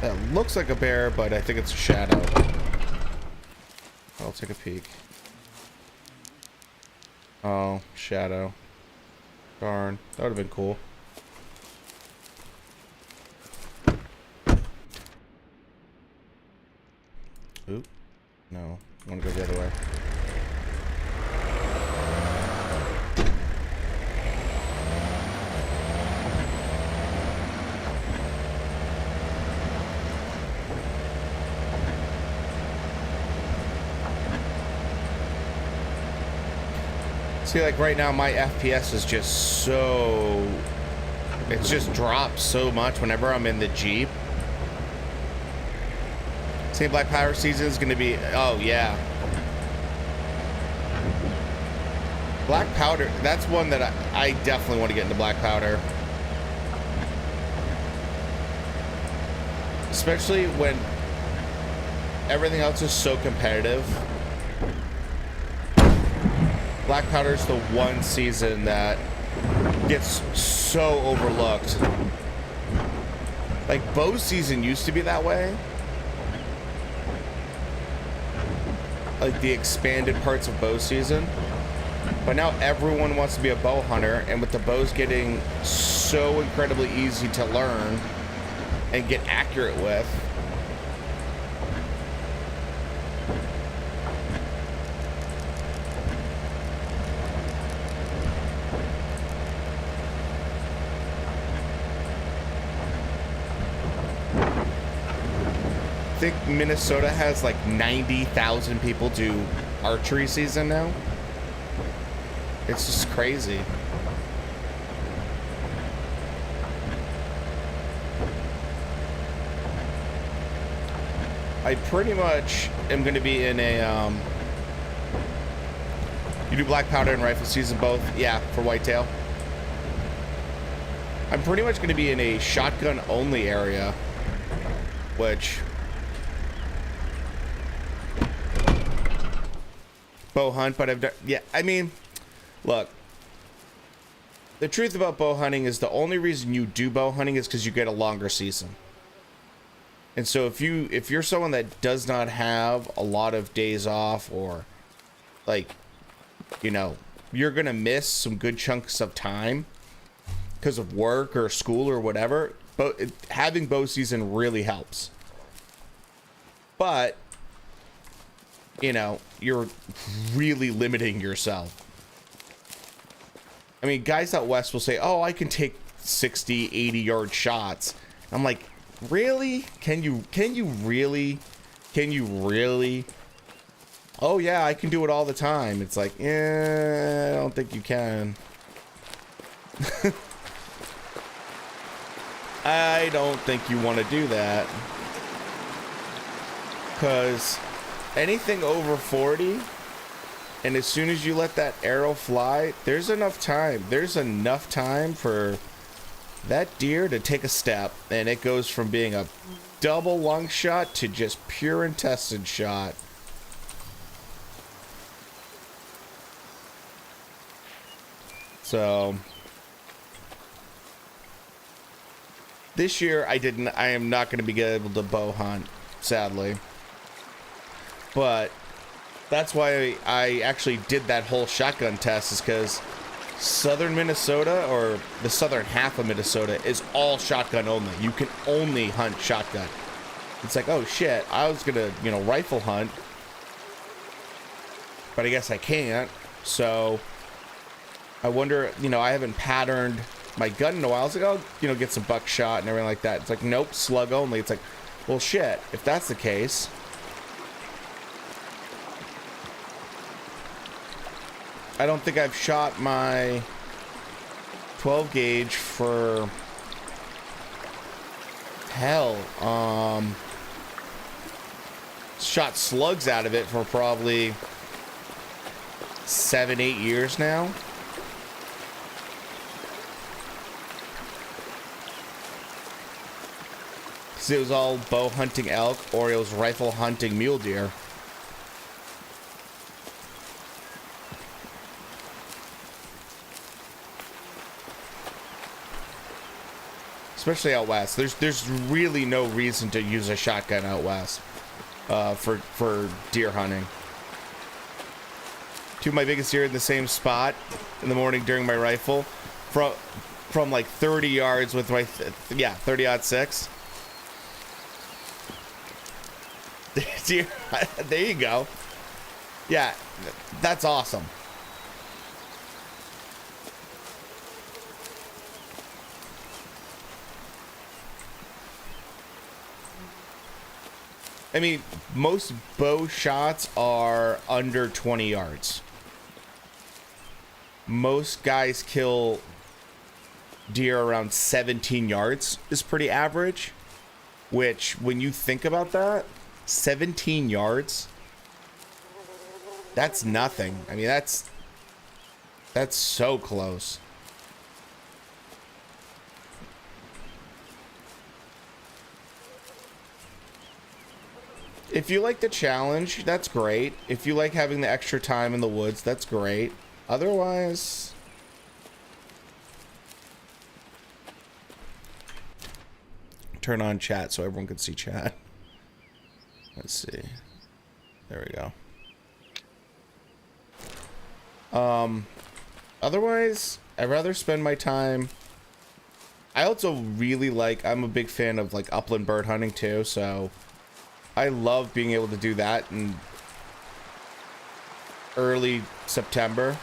That looks like a bear, but I think it's a shadow. I'll take a peek. Oh, shadow. Darn. That would have been cool. Oop. No. I want to go the other way. See, like right now, my FPS is just so... It's just dropped so much whenever I'm in the Jeep. See, Black Powder season is going to be... Oh, yeah. Black Powder, that's one that I definitely want to get into Black Powder. Especially when everything else is so competitive. Black Powder is the one season that gets so overlooked. Like, bow season used to be that way. Like, the expanded parts of bow season. But now everyone wants to be a bow hunter, and with the bows getting so incredibly easy to learn and get accurate with, I think Minnesota has like 90,000 people do archery season now. It's just crazy. I pretty much am going to be in a, you do Black Powder and rifle season both? Yeah, for whitetail. I'm pretty much going to be in a shotgun only area, which... bow hunt, but I've done, yeah, I mean, look, the truth about bow hunting is the only reason you do bow hunting is because you get a longer season. And so if you're someone that does not have a lot of days off, or like, you know, you're gonna miss some good chunks of time because of work or school or whatever, but having bow season really helps. But you know, you're really limiting yourself. I mean, guys out west will say, oh, I can take 60, 80-yard shots. I'm like, really? Can you really? Can you really? Oh yeah, I can do it all the time. It's like, I don't think you can. I don't think you want to do that. Because anything over 40, and as soon as you let that arrow fly, there's enough time. There's enough time for that deer to take a step, and it goes from being a double lung shot to just pure intestine shot. So this year I am not going to be able to bow hunt, sadly. But that's why I actually did that whole shotgun test, is because southern Minnesota, or the southern half of Minnesota, is all shotgun only. You can only hunt shotgun. It's like, oh shit, I was gonna, you know, rifle hunt, but I guess I can't. So I wonder, you know, I haven't patterned my gun in a while. I was like, oh, you know, get some buckshot and everything like that. It's like, nope, slug only. It's like, well shit, if that's the case, I don't think I've shot my 12 gauge for hell. Shot slugs out of it for probably 7-8 years now. Because it was all bow hunting elk, or it was rifle hunting mule deer. Especially out west. There's really no reason to use a shotgun out west for deer hunting. Two of my biggest deer in the same spot in the morning during my rifle, from like 30 yards with my 30-06. Deer, there you go. Yeah, that's awesome. I mean, most bow shots are under 20 yards. Most guys kill deer around 17 yards is pretty average. Which, when you think about that, 17 yards, that's nothing. I mean, that's so close. If you like the challenge, that's great. If you like having the extra time in the woods, that's great. Otherwise, turn on chat so everyone can see chat. Let's see. There we go. Otherwise, I'd rather spend my time. I also really like, I'm a big fan of like upland bird hunting too, so I love being able to do that in early September.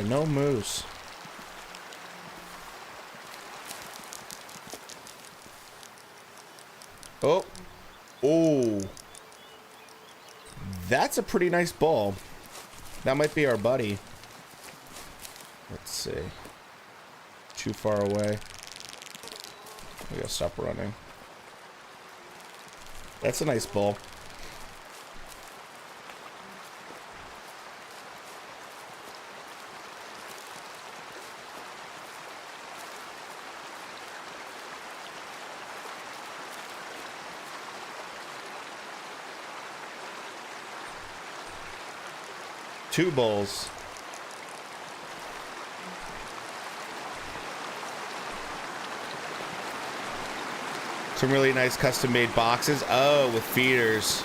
No moose. Oh, that's a pretty nice ball. That might be our buddy. Let's see. Too far away. We gotta stop running. That's a nice ball. 2 bulls. Some really nice custom made boxes. Oh, with feeders.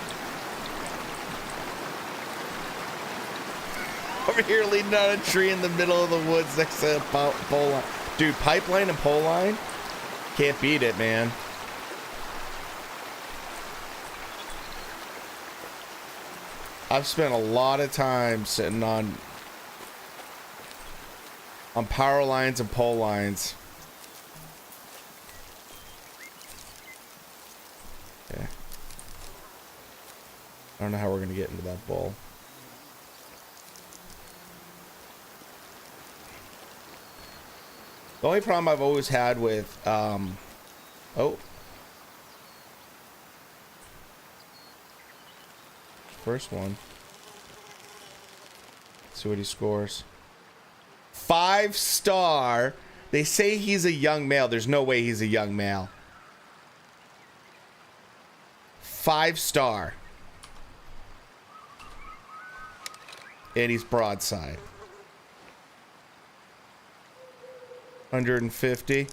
Over here leaning on a tree in the middle of the woods next to a pole line. Dude, pipeline and pole line? Can't beat it, man. I've spent a lot of time sitting on power lines and pole lines. Yeah. I don't know how we're gonna get into that bowl. The only problem I've always had with, oh. First one. Let's see what he scores. 5-star. They say he's a young male. There's no way he's a young male. 5-star. And he's broadside. 150.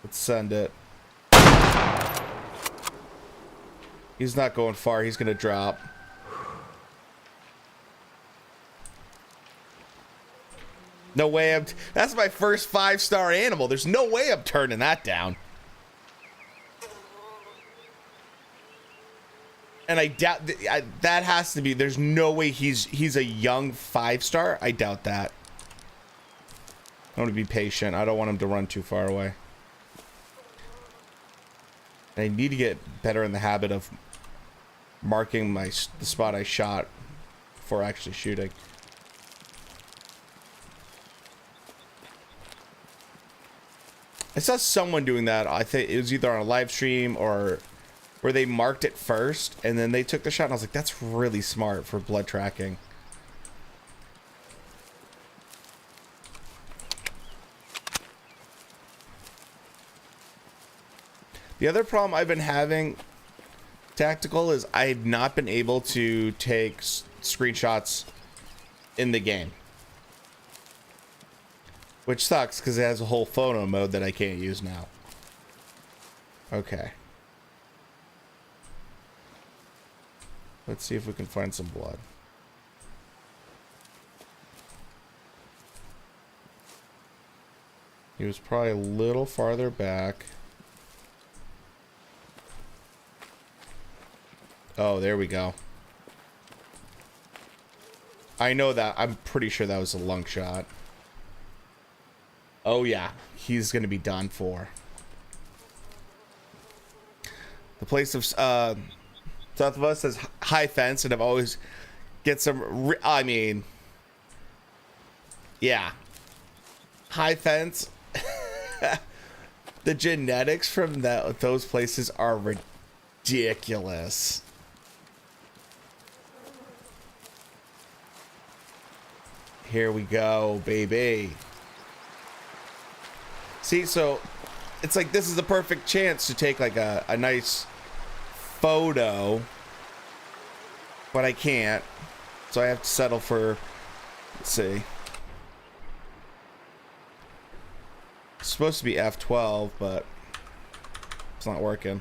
Let's send it. He's not going far. He's going to drop. No way I'm... That's my first 5-star animal. There's no way I'm turning that down. And I doubt... that has to be... There's no way he's a young 5-star. I doubt that. I want to be patient. I don't want him to run too far away. I need to get better in the habit of marking the spot I shot before actually shooting. I saw someone doing that. I think it was either on a live stream or where they marked it first and then they took the shot, and I was like, that's really smart for blood tracking. The other problem I've been having, Tactical, is I've not been able to take screenshots in the game. Which sucks, because it has a whole photo mode that I can't use now. Okay. Let's see if we can find some blood. He was probably a little farther back. Oh, there we go. I know that. I'm pretty sure that was a lung shot. Oh, yeah. He's going to be done for. The place of south of us has high fence, and I've always get some... I mean... Yeah. High fence. The genetics from those places are ridiculous. Here we go, baby. See, so it's like this is the perfect chance to take like a nice photo, but I can't, so I have to settle for, let's see, it's supposed to be F12, but it's not working.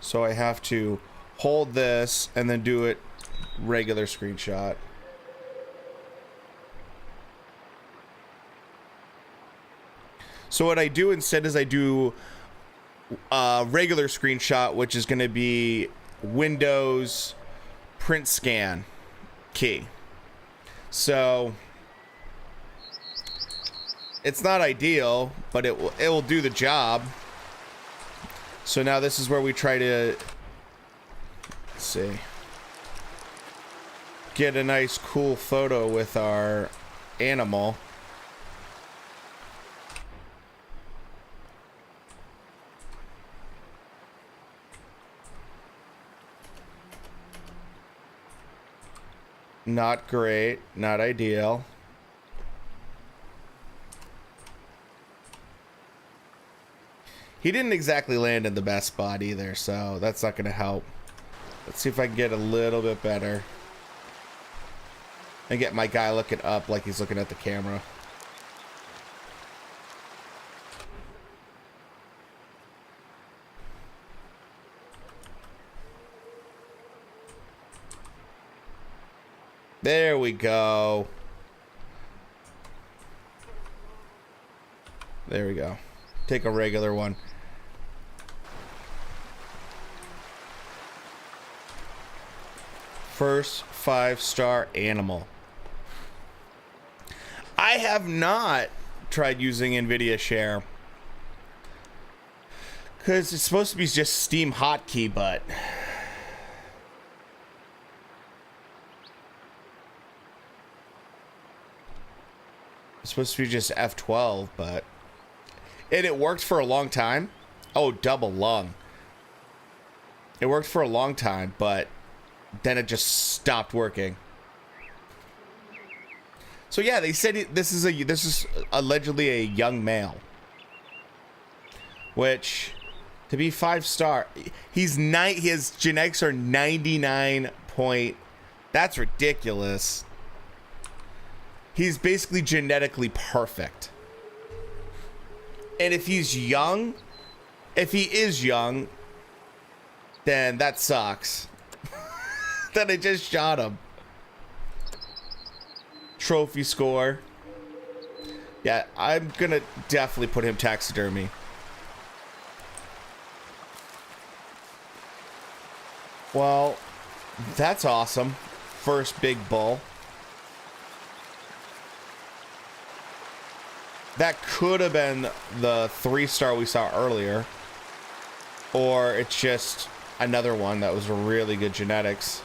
So I have to hold this and then do it regular screenshot. So what I do instead is I do a regular screenshot, which is going to be Windows print scan key. So it's not ideal, but it will do the job. So now this is where we try to, let's see, get a nice cool photo with our animal. Not great, not ideal. He didn't exactly land in the best spot either, so that's not going to help. Let's see if I can get a little bit better. And get my guy looking up like he's looking at the camera. There we go. There we go. Take a regular one. First 5-star animal. I have not tried using NVIDIA Share. Because it's supposed to be just Steam Hotkey, but... it's supposed to be just F12, but... and it worked for a long time. Oh, double lung. It worked for a long time, but... then it just stopped working. So yeah, they said this is allegedly a young male, which to be 5-star, his genetics are 99 point. That's ridiculous. He's basically genetically perfect. And if he's young, if he is young, then that sucks. That I just shot him. Trophy score. Yeah, I'm gonna definitely put him taxidermy. Well, that's awesome. First big bull. That could have been the 3-star we saw earlier. Or it's just another one that was really good genetics.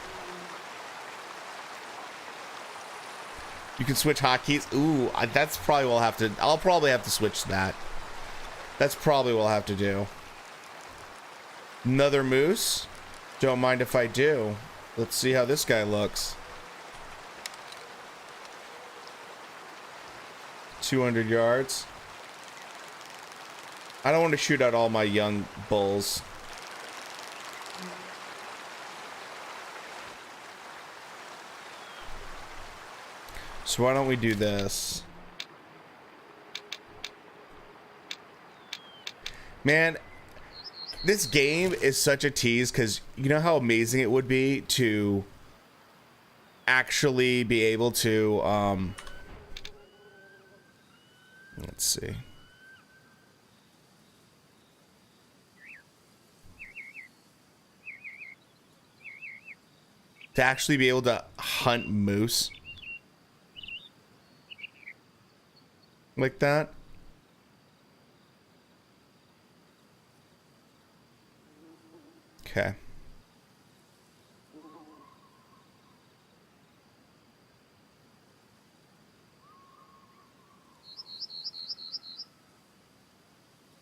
You can switch hotkeys. Ooh, that's probably what I'll probably have to switch that. That's probably what I'll have to do. Another moose. Don't mind if I do. Let's see how this guy looks. 200 yards. I don't want to shoot out all my young bulls. So why don't we do this? Man, this game is such a tease because you know how amazing it would be to actually be able to, let's see. To actually be able to hunt moose. Like that. Okay.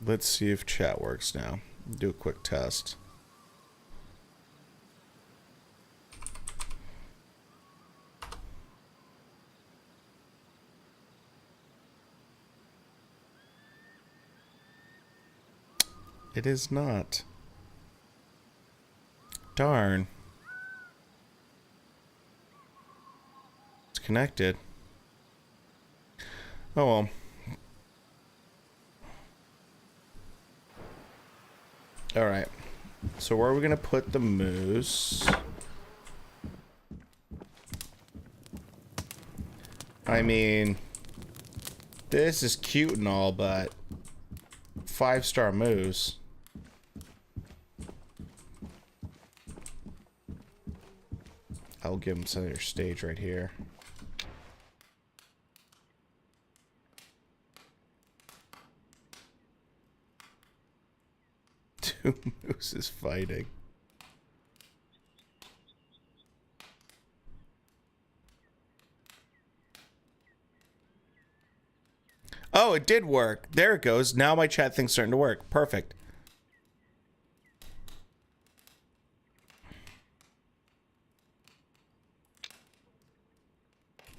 Let's see if chat works now. Do a quick test. It is not. Darn. It's connected. Oh well. Alright. So where are we gonna put the moose? I mean, this is cute and all, but 5-star moose. I'll give him center stage right here. Two mooses fighting. Oh, it did work. There it goes. Now my chat thing's starting to work. Perfect.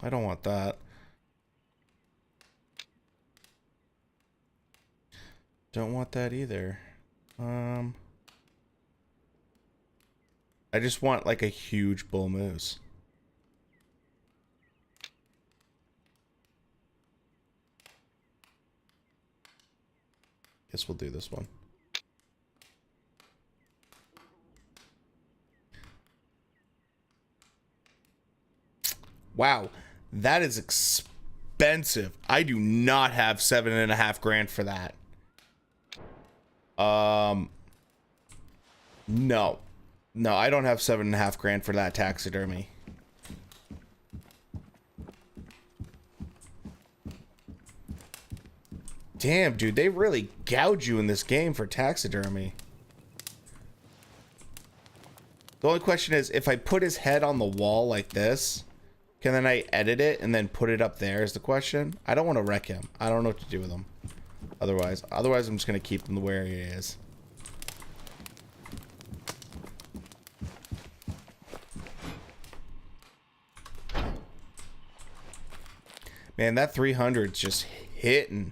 I don't want that. Don't want that either. I just want like a huge bull moose. Guess we'll do this one. Wow, that is expensive. I do not have $7.5 grand for that. No, I don't have $7.5 grand for that taxidermy. Damn, dude, they really gouge you in this game for taxidermy. The only question is, if I put his head on the wall like this, can then I edit it and then put it up there is the question. I don't want to wreck him. I don't know what to do with him. Otherwise, I'm just going to keep him where he is. Man, that 300's just hitting.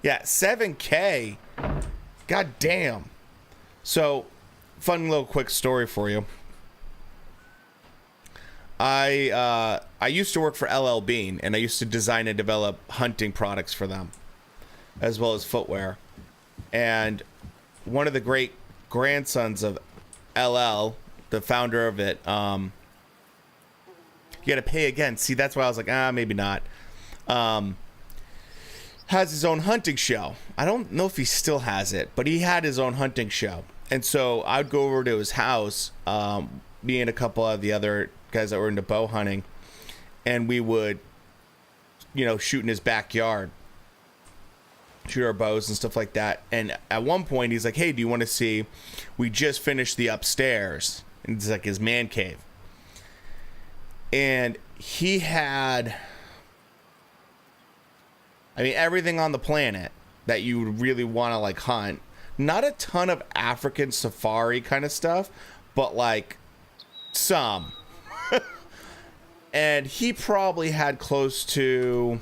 Yeah, 7K. God damn. So, fun little quick story for you. I used to work for LL Bean, and I used to design and develop hunting products for them, as well as footwear. And one of the great grandsons of LL, the founder of it, you gotta pay again. See, that's why I was like, maybe not. Has his own hunting show. I don't know if he still has it, but he had his own hunting show. And so I'd go over to his house, me and a couple of the other guys that were into bow hunting, and we would, shoot in his backyard, shoot our bows and stuff like that. And at one point he's like, hey, do you want to see, we just finished the upstairs, and it's like his man cave. And he had, everything on the planet that you would really want to like hunt. Not a ton of African safari kind of stuff, but like some. And he probably had close to,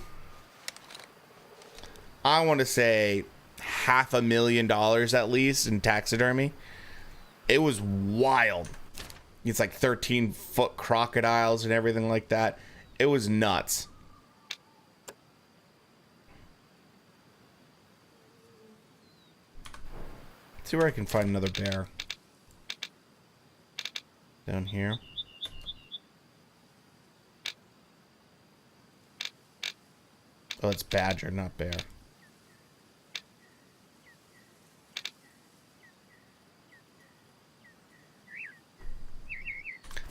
I want to say, $500,000 at least in taxidermy. It was wild. It's like 13-foot crocodiles and everything like that. It was nuts. Let's see where I can find another bear. Down here. Oh, it's badger, not bear.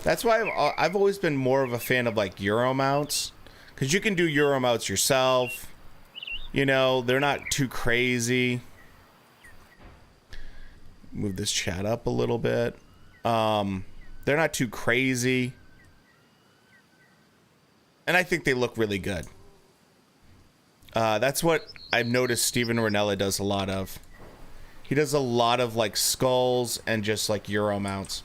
That's why I've always been more of a fan of like Euro mounts, because you can do Euro mounts yourself. They're not too crazy. Move this chat up a little bit. They're not too crazy, and I think they look really good. That's what I've noticed Steven Ranella does a lot of. He does a lot of like skulls and just like Euro mounts.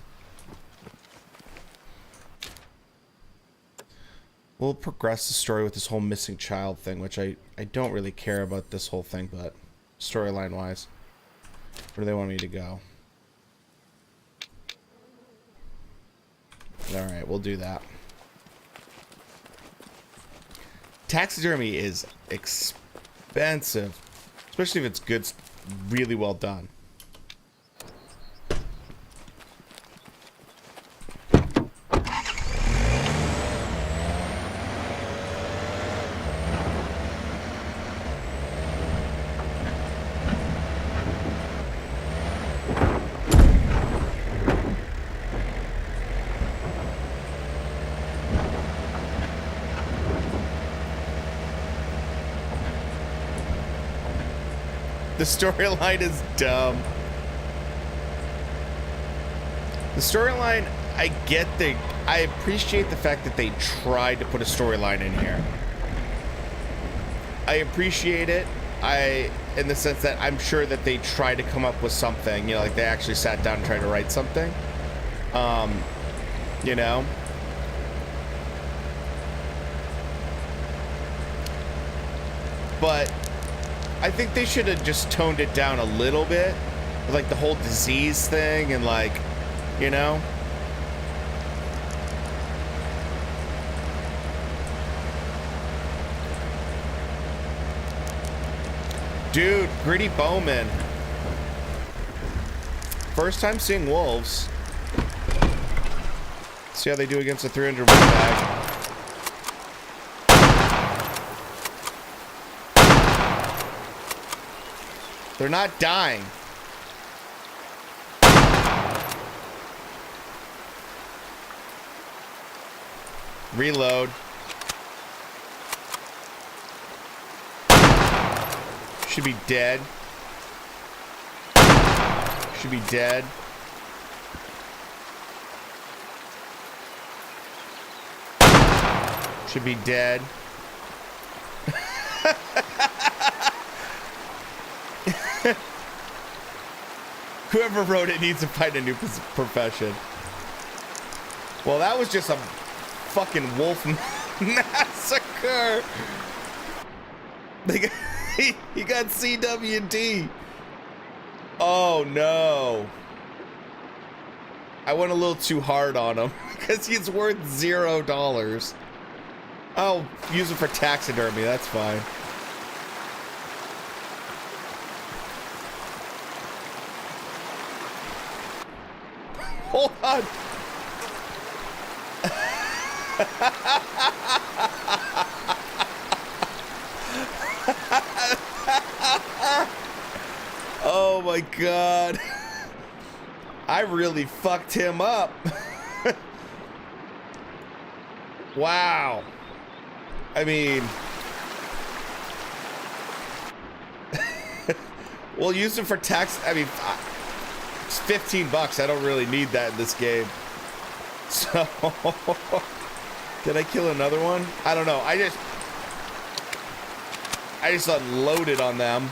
We'll progress the story with this whole missing child thing, which I don't really care about this whole thing, but storyline wise, where do they want me to go? Alright, we'll do that. Taxidermy is expensive, especially if it's good, really well done. The storyline is dumb. The storyline, I appreciate the fact that they tried to put a storyline in here. I appreciate it. In the sense that I'm sure that they tried to come up with something, like they actually sat down and tried to write something. But I think they should have just toned it down a little bit. Like the whole disease thing and like, you know? Dude, Gritty Bowman. First time seeing wolves. See how they do against a 300 win bag. They're not dying. Reload. Should be dead. Should be dead. Should be dead. Whoever wrote it needs to find a new profession. Well, that was just a fucking wolf massacre. He got CWD. Oh no. I went a little too hard on him because he's worth $0. I'll use it for taxidermy, that's fine. Hold on. Oh my god. I really fucked him up. Wow. I mean, we'll use it for tax. I mean, it's $15. I don't really need that in this game. So, did I kill another one? I don't know. I just unloaded on them.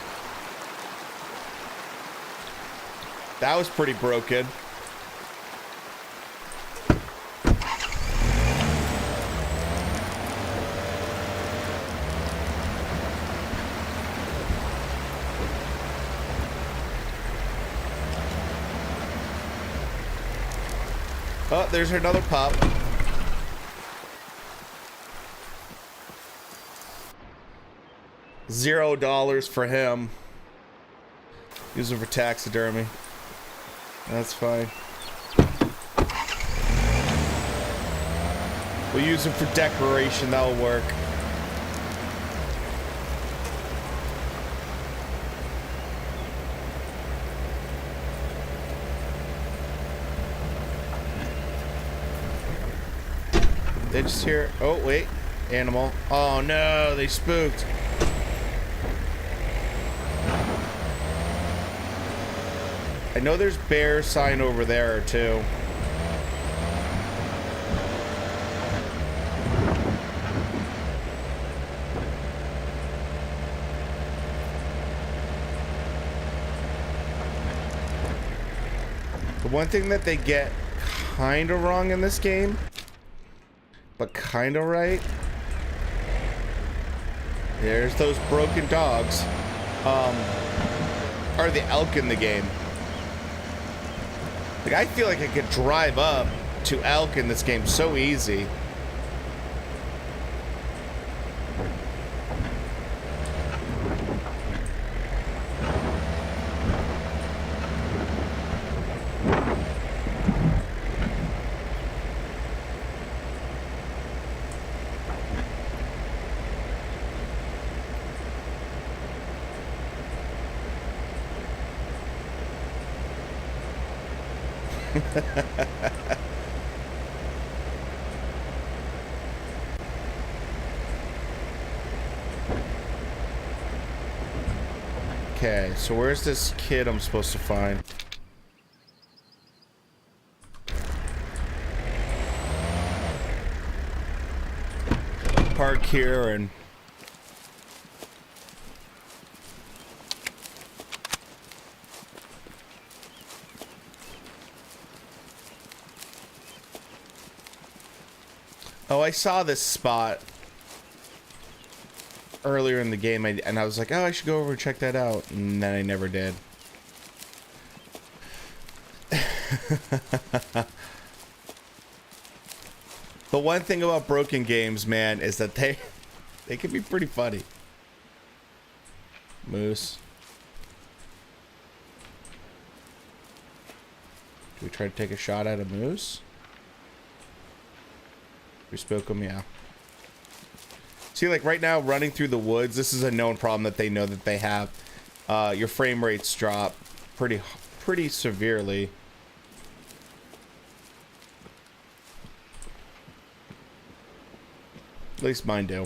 That was pretty broken. Oh, there's another pup. $0 for him. Use it for taxidermy. That's fine. We'll use it for decoration. That'll work. They just hear. Oh, wait. Animal. Oh, no. They spooked. I know there's bear sign over there, too. The one thing that they get kind of wrong in this game, but kind of right. There's those broken dogs. Are the elk in the game? Like, I feel like I could drive up to elk in this game so easy. Okay, so where's this kid I'm supposed to find? Park here and... Oh, I saw this spot. earlier in the game, and I was like, oh, I should go over and check that out, and then I never did. The one thing about broken games, man, is that they can be pretty funny. Moose. Do we try to take a shot at a moose? We spoke him, yeah. See, like right now, running through the woods, this is a known problem that they know that they have. Your frame rates drop pretty severely. At least mine do.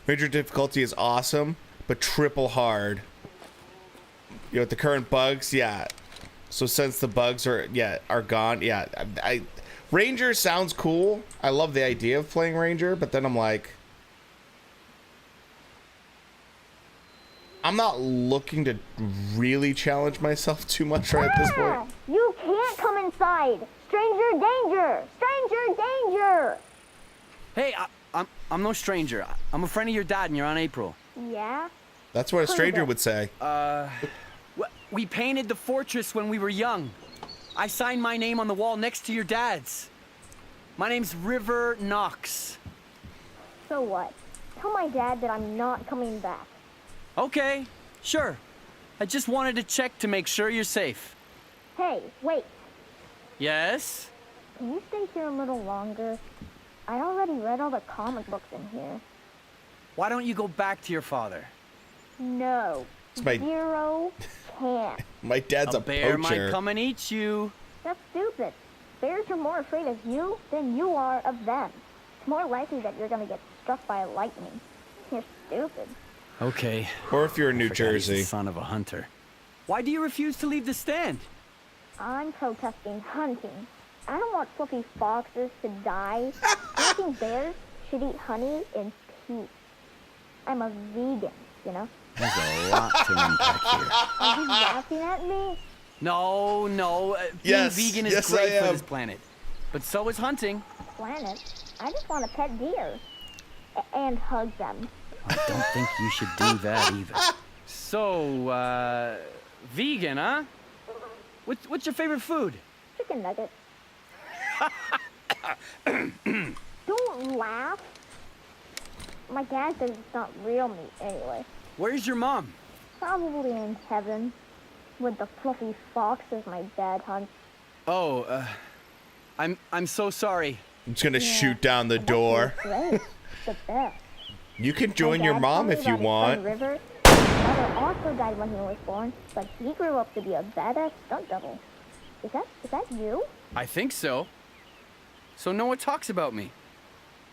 Major difficulty is awesome, but triple hard. You know, with the current bugs, yeah. So since the bugs are gone, yeah. Ranger sounds cool. I love the idea of playing Ranger, but then I'm like, I'm not looking to really challenge myself too much right at this point. You can't come inside. Stranger danger! Stranger danger! Hey, I'm no stranger. I'm a friend of your dad and you're on April. Yeah? That's what a stranger would say. We painted the fortress when we were young. I signed my name on the wall next to your dad's. My name's River Knox. So what? Tell my dad that I'm not coming back. Okay, sure. I just wanted to check to make sure you're safe. Hey, wait. Yes? Can you stay here a little longer? I already read all the comic books in here. Why don't you go back to your father? No. It's my- Zero can't. My dad's a bear poacher. might come and eat you. That's stupid. Bears are more afraid of you than you are of them. It's more likely that you're gonna get struck by lightning. You're stupid. Okay. Or if you're in New Forgot he's the Jersey. son of a hunter. Why do you refuse to leave the stand? I'm protesting hunting. I don't want fluffy foxes to die. I think bears should eat honey in peace. I'm a vegan, you know? There's a lot to unpack here. Are you laughing at me? No. Yes, Being vegan is yes, great I for am. this planet. But so is hunting. Planet? I just want to pet deer. And hug them. I don't think you should do that either. So, vegan, huh? What's your favorite food? Chicken nuggets. Don't laugh. My dad says it's not real meat anyway. Where's your mom? Probably in heaven. With the fluffy foxes my dad hunts. Oh, I'm so sorry. I'm just gonna shoot down the That door. tastes great. The best. You can My join your dad mom told me if you about his want. friend River. His mother also died when he was born, but he grew up to be a badass stunt double. Is that you? I think so. So Noah talks about me.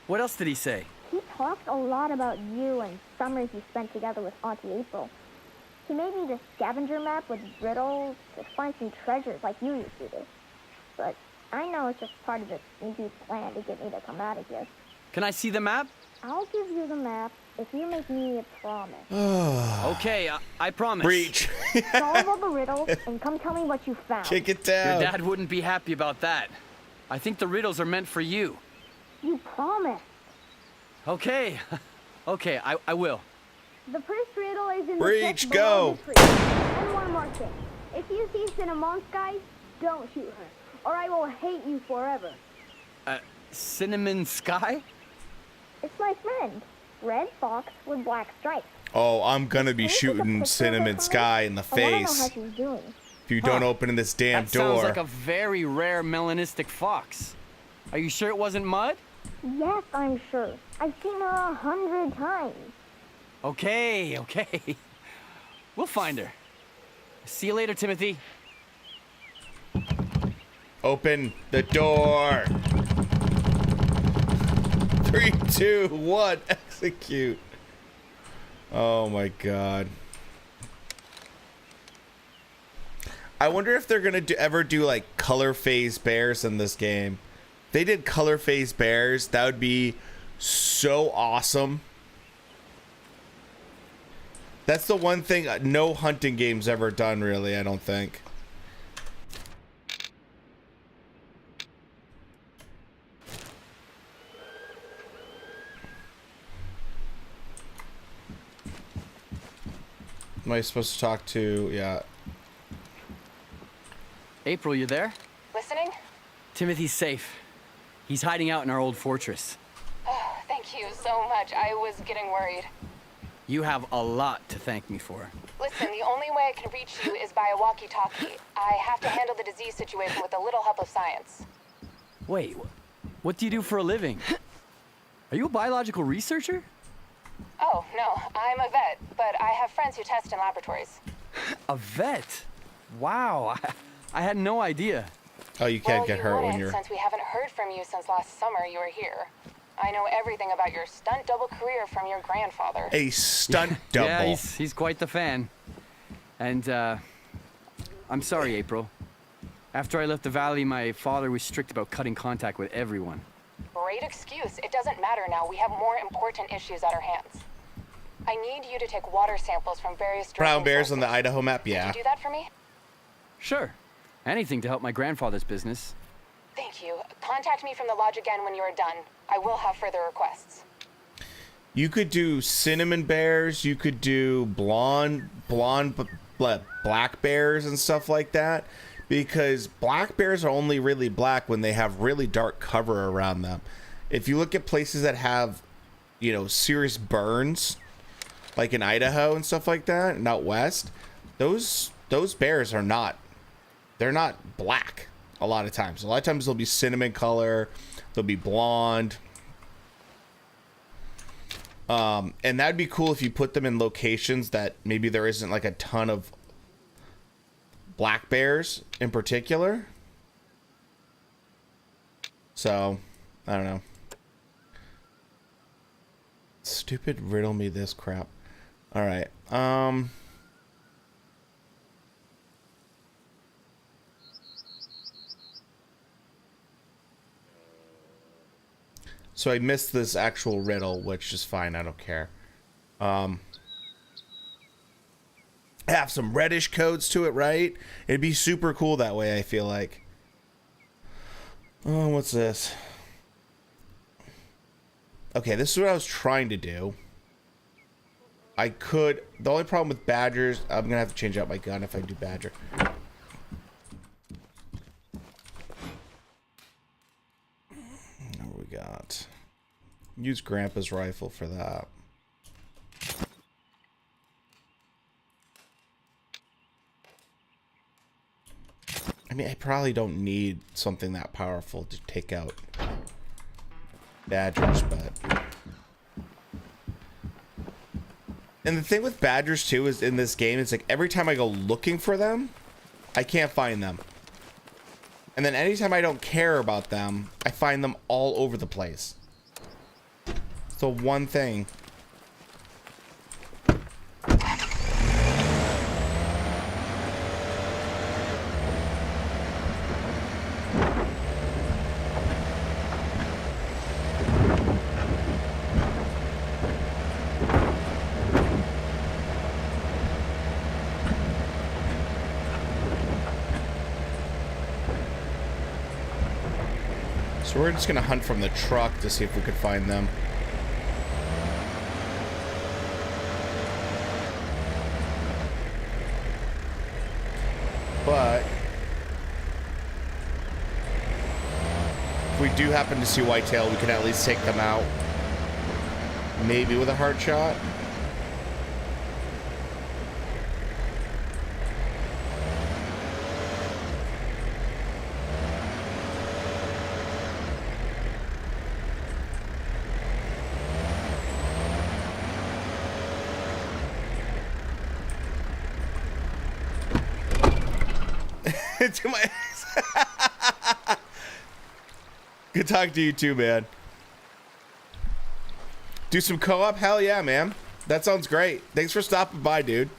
What else did he say? He talked a lot about you and summers you spent together with Auntie April. He made me this scavenger map with riddles to find some treasures like you used to do. But I know it's just part of this sneaky plan to get me to come out of here. Can I see the map? I'll give you the map if you make me a promise. Okay, I promise. Breach. Solve all the riddles and come tell me what you found. Kick it Your down. dad wouldn't be happy about that. I think the riddles are meant for you. You promised. Okay. Okay, I will. The first riddle is in Breach, the below go. the tree. And one more thing. If you see Cinnamon Sky, don't shoot her, or I will hate you forever. Cinnamon Sky? It's my friend, Red Fox with black stripes. Oh, I'm gonna be Can you take a shooting picture of Cinnamon her Sky in the for me? I wanna know how face she's doing. if you don't Huh. open this damn That sounds door. like a very rare melanistic fox. Are you sure it wasn't mud? Yes, I'm sure. I've seen her 100 times. Okay. We'll find her. See you later, Timothy. Open the door. 3, 2, 1, execute. Oh my god. I wonder if they're gonna ever do like color phase bears in this game. If they did color phase bears, that would be so awesome. That's the one thing no hunting game's ever done, really, I don't think. Am I supposed to talk to? Yeah. April, you there? Listening? Timothy's safe. He's hiding out in our old fortress. Oh, thank you so much. I was getting worried. You have a lot to thank me for. Listen, the only way I can reach you is by a walkie-talkie. I have to handle the disease situation with a little help of science. Wait, what do you do for a living? Are you a biological researcher? Oh, no, I'm a vet, but I have friends who test in laboratories. A vet? Wow, I had no idea. Oh, you can't get hurt when wouldn't, you're. since we haven't heard from you since last summer you were here. I know everything about your stunt double career from your grandfather. A stunt double. Yeah, he's quite the fan. And, I'm sorry, April. After I left the valley, my father was strict about cutting contact with everyone. Great excuse. It doesn't matter now. We have more important issues at our hands. I need you to take water samples from various Brown drinking bears on the sources. Idaho map. Could Yeah. you do that for me? Sure. Anything to help my grandfather's business. Thank you. Contact me from the lodge again when you are done. I will have further requests. You could do cinnamon bears. You could do black bears and stuff like that. Because black bears are only really black when they have really dark cover around them. If you look at places that have, you know, serious burns, like in Idaho and stuff like that, and out west, those bears are not. They're not black a lot of times. A lot of times they'll be cinnamon color. They'll be blonde. And that'd be cool if you put them in locations that maybe there isn't like a ton of black bears in particular. So, I don't know. Stupid riddle me this crap. All right. So I missed this actual riddle, which is fine. I don't care. Have some reddish codes to it, right? It'd be super cool that way, I feel like. Oh, what's this? Okay, this is what I was trying to do. I could... The only problem with badgers... I'm going to have to change out my gun if I do badger. What we got? Use Grandpa's rifle for that. I mean, I probably don't need something that powerful to take out badgers, but... And the thing with badgers, too, is in this game, it's like every time I go looking for them, I can't find them. And then anytime I don't care about them, I find them all over the place. It's the one thing. So we're just gonna hunt from the truck to see if we could find them. But if we do happen to see whitetail, we can at least take them out. Maybe with a hard shot. To my good talking to you too, man. Do some co-op? Hell yeah, man. That sounds great. Thanks for stopping by, dude.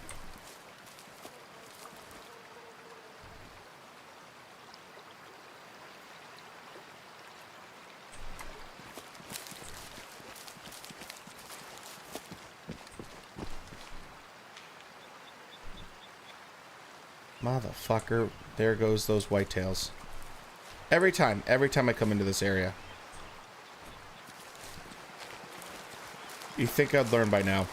Motherfucker. There goes those whitetails. Every time I come into this area. You think I'd learn by now.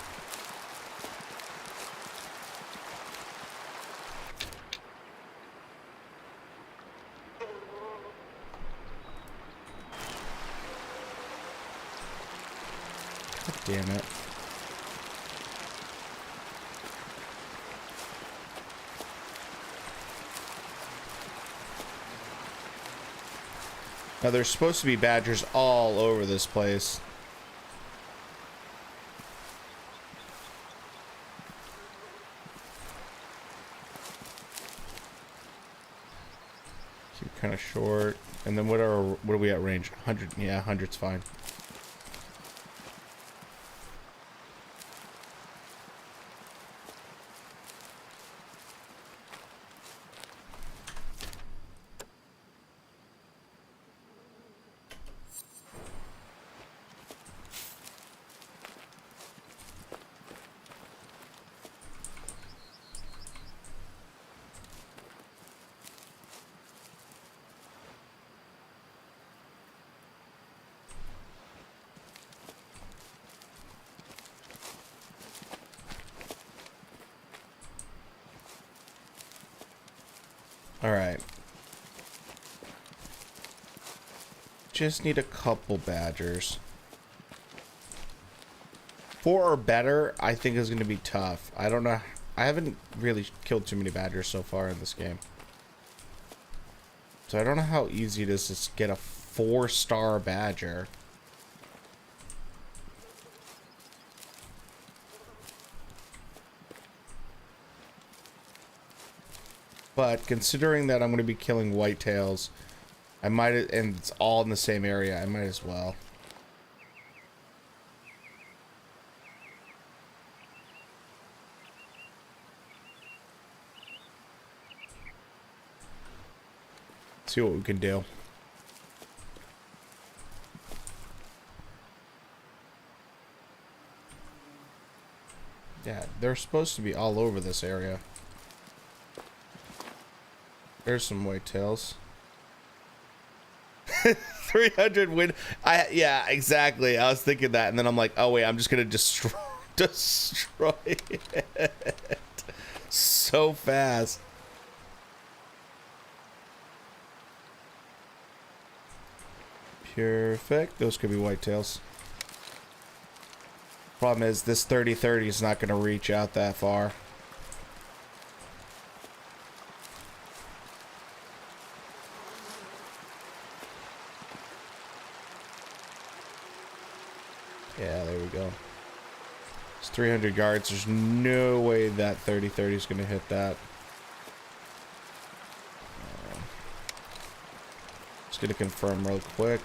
Damn it. Now there's supposed to be badgers all over this place. Keep kind of short. And then what are we at range? 100. Yeah, 100's fine. All right. Just need a couple badgers. 4 or better, I think is going to be tough. I don't know. I haven't really killed too many badgers so far in this game. So I don't know how easy it is to get a 4-star badger. But considering that I'm going to be killing whitetails, I might, and it's all in the same area, I might as well. See what we can do. Yeah, they're supposed to be all over this area. There's some whitetails. 300 win. Yeah, exactly. I was thinking that, and then I'm like, oh wait, I'm just gonna destroy it so fast. Perfect. Those could be whitetails. Problem is, this 30-30 is not gonna reach out that far. Yeah, there we go. It's 300 yards. There's no way that 30-30 is going to hit that. Just going to confirm real quick.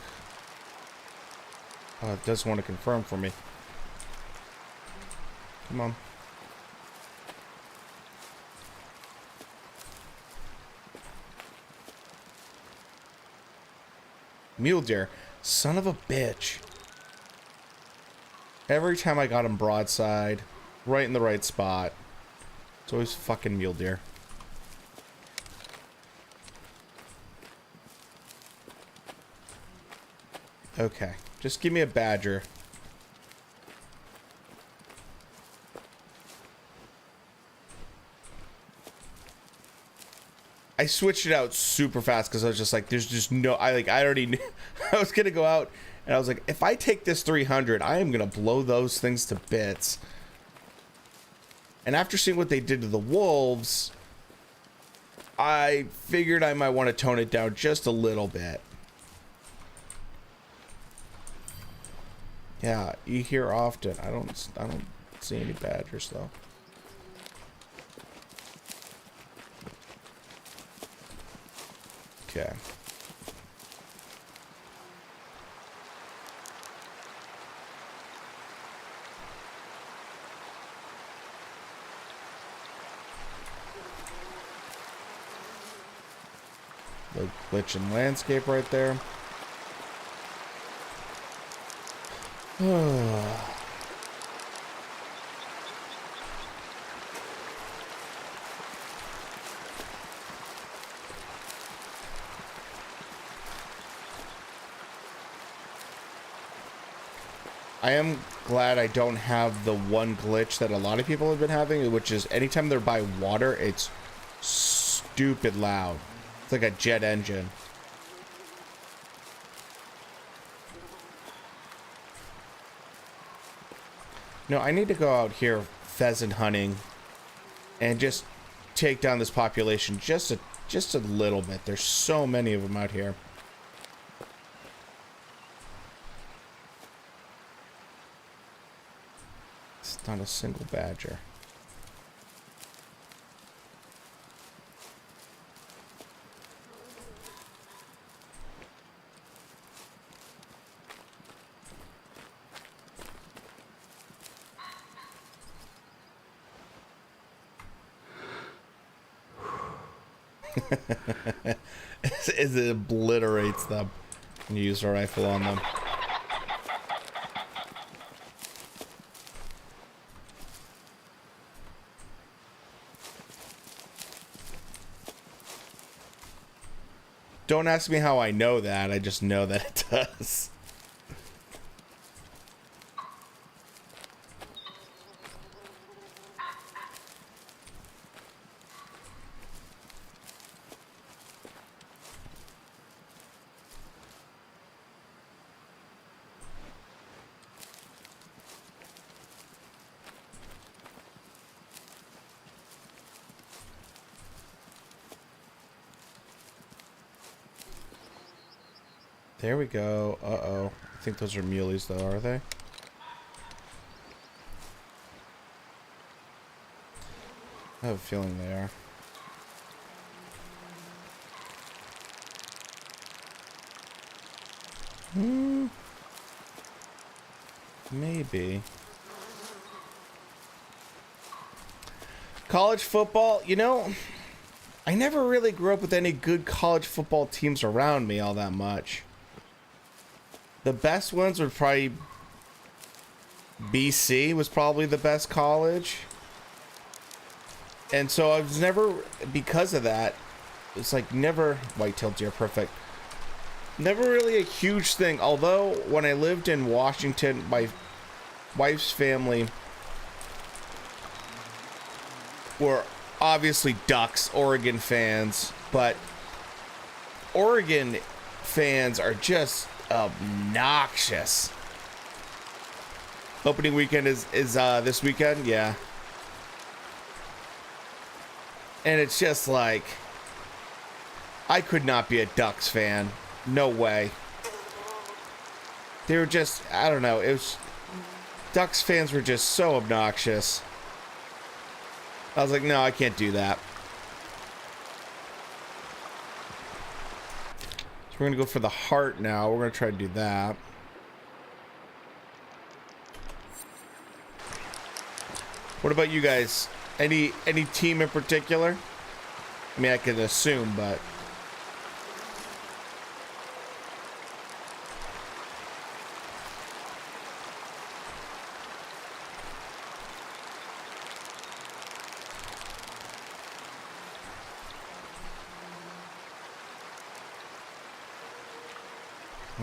Oh, it does want to confirm for me. Come on. Mule deer. Son of a bitch. Every time I got him broadside, right in the right spot. It's always fucking mule deer. Okay, just give me a badger. I switched it out super fast because I was just like, there's just no, I already knew I was gonna go out. And I was like, if I take this 300, I am going to blow those things to bits. And after seeing what they did to the wolves, I figured I might want to tone it down just a little bit. Yeah, you hear often. I don't see any badgers though. Okay. The glitch in landscape right there. I am glad I don't have the one glitch that a lot of people have been having, which is anytime they're by water, it's stupid loud. It's like a jet engine. No, I need to go out here pheasant hunting and just take down this population just a little bit. There's so many of them out here. It's not a single badger. As it obliterates them when you use a rifle on them. Don't ask me how I know that. I just know that it does. There we go. Uh-oh. I think those are muleys, though, are they? I have a feeling they are. Maybe. College football, you know, I never really grew up with any good college football teams around me all that much. The best ones were probably BC was probably the best college. And so I was never, because of that, it's like never, white-tailed deer, perfect. Never really a huge thing. Although when I lived in Washington, my wife's family were obviously Ducks, Oregon fans, but Oregon fans are just obnoxious. Opening weekend is this weekend, yeah. And it's just like, I could not be a Ducks fan. No way. They were just, I don't know, it was, Ducks fans were just so obnoxious. I was like, no, I can't do that. So we're gonna go for the heart now. We're gonna try to do that. What about you guys? Any team in particular? I mean, I can assume, but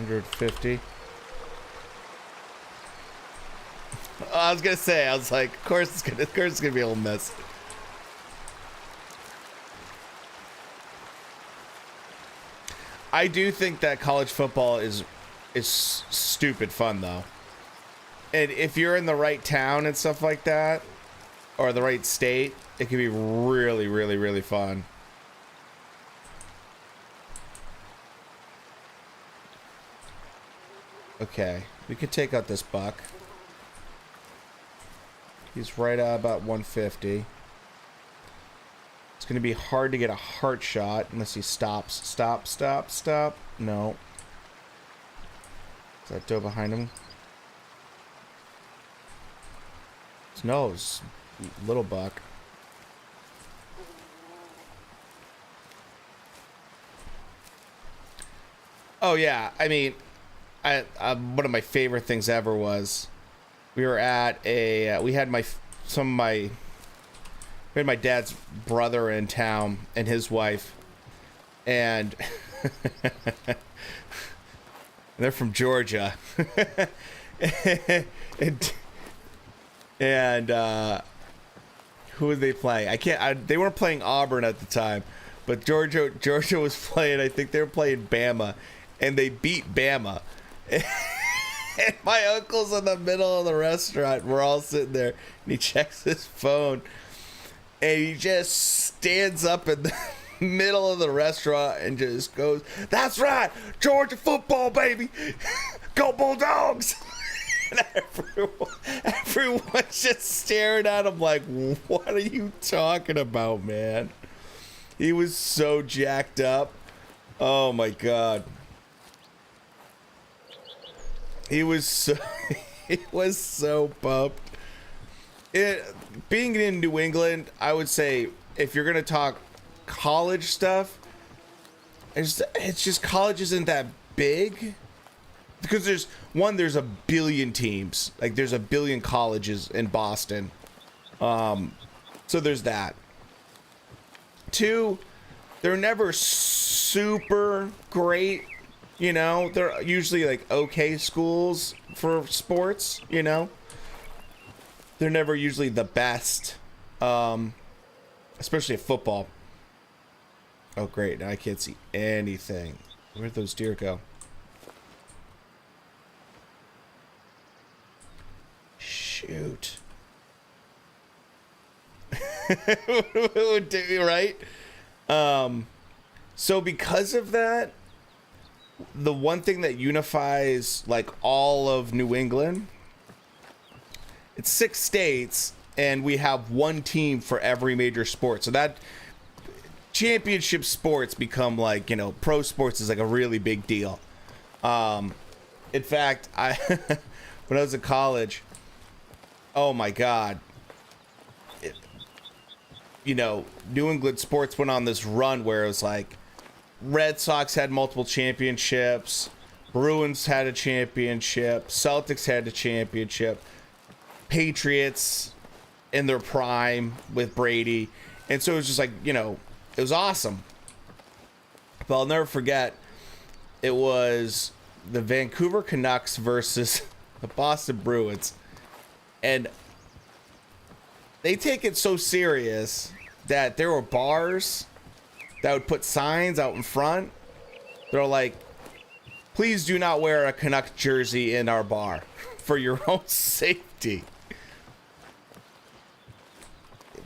$150. I was gonna say, I was like, of course it's gonna be Ole Miss. I do think that college football is stupid fun though, and if you're in the right town and stuff like that, or the right state, it can be really, really, really fun. Okay, we could take out this buck. He's right at about 150. It's going to be hard to get a heart shot unless he stops. Stop. No. Is that doe behind him? No, it's little buck. Oh yeah, I mean, one of my favorite things ever was we were at a we had my dad's brother in town and his wife, and they're from Georgia. and who would they play? They weren't playing Auburn at the time, but Georgia was playing, I think they were playing Bama, and they beat Bama. And my uncle's in the middle of the restaurant. We're all sitting there, and he checks his phone, and he just stands up in the middle of the restaurant and just goes, "That's right, Georgia football, baby, go Bulldogs!" And everyone's just staring at him like, "What are you talking about, man?" He was so jacked up. Oh my god. He was so pumped. Being in New England, I would say if you're gonna talk college stuff, it's just college isn't that big because there's a billion teams. Like there's a billion colleges in Boston. So there's that. Two, they're never super great. You know, they're usually like okay schools for sports, you know. They're never usually the best, especially at football. Oh, great. Now I can't see anything. Where'd those deer go? Shoot. Right? So because of that, the one thing that unifies like all of New England, it's 6 states, and we have one team for every major sport. So that championship sports become like, you know, pro sports is like a really big deal. In fact, I when I was in college, oh my god, you know, New England sports went on this run where it was like Red Sox had multiple championships, Bruins had a championship, Celtics had a championship, Patriots in their prime with Brady. And so it was just like, you know, it was awesome. But I'll never forget, it was the Vancouver Canucks versus the Boston Bruins. And they take it so serious that there were bars that would put signs out in front. They're like, "Please do not wear a Canuck jersey in our bar for your own safety."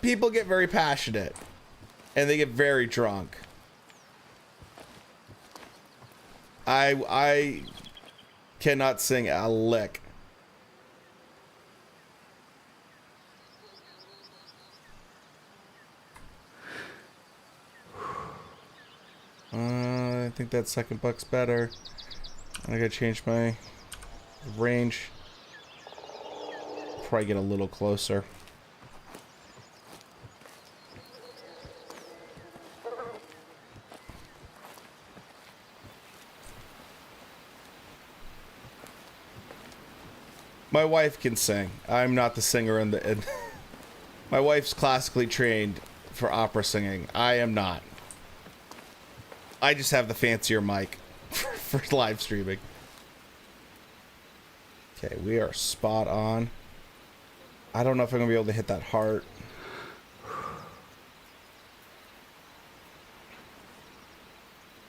People get very passionate and they get very drunk. I cannot sing a lick. I think that second buck's better. I gotta change my range. Probably get a little closer. My wife can sing. I'm not the singer in the. My wife's classically trained for opera singing. I am not. I just have the fancier mic for live streaming. Okay, we are spot on. I don't know if I'm gonna be able to hit that heart.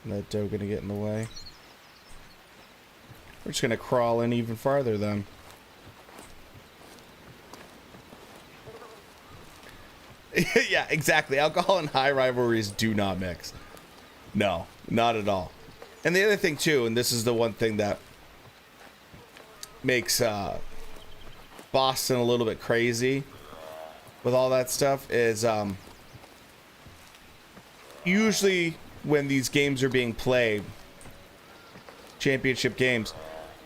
That doe gonna get in the way. We're just gonna crawl in even farther then. Yeah, exactly. Alcohol and high rivalries do not mix. No, not at all. And the other thing too, and this is the one thing that makes Boston a little bit crazy with all that stuff, is usually when these games are being played, championship games,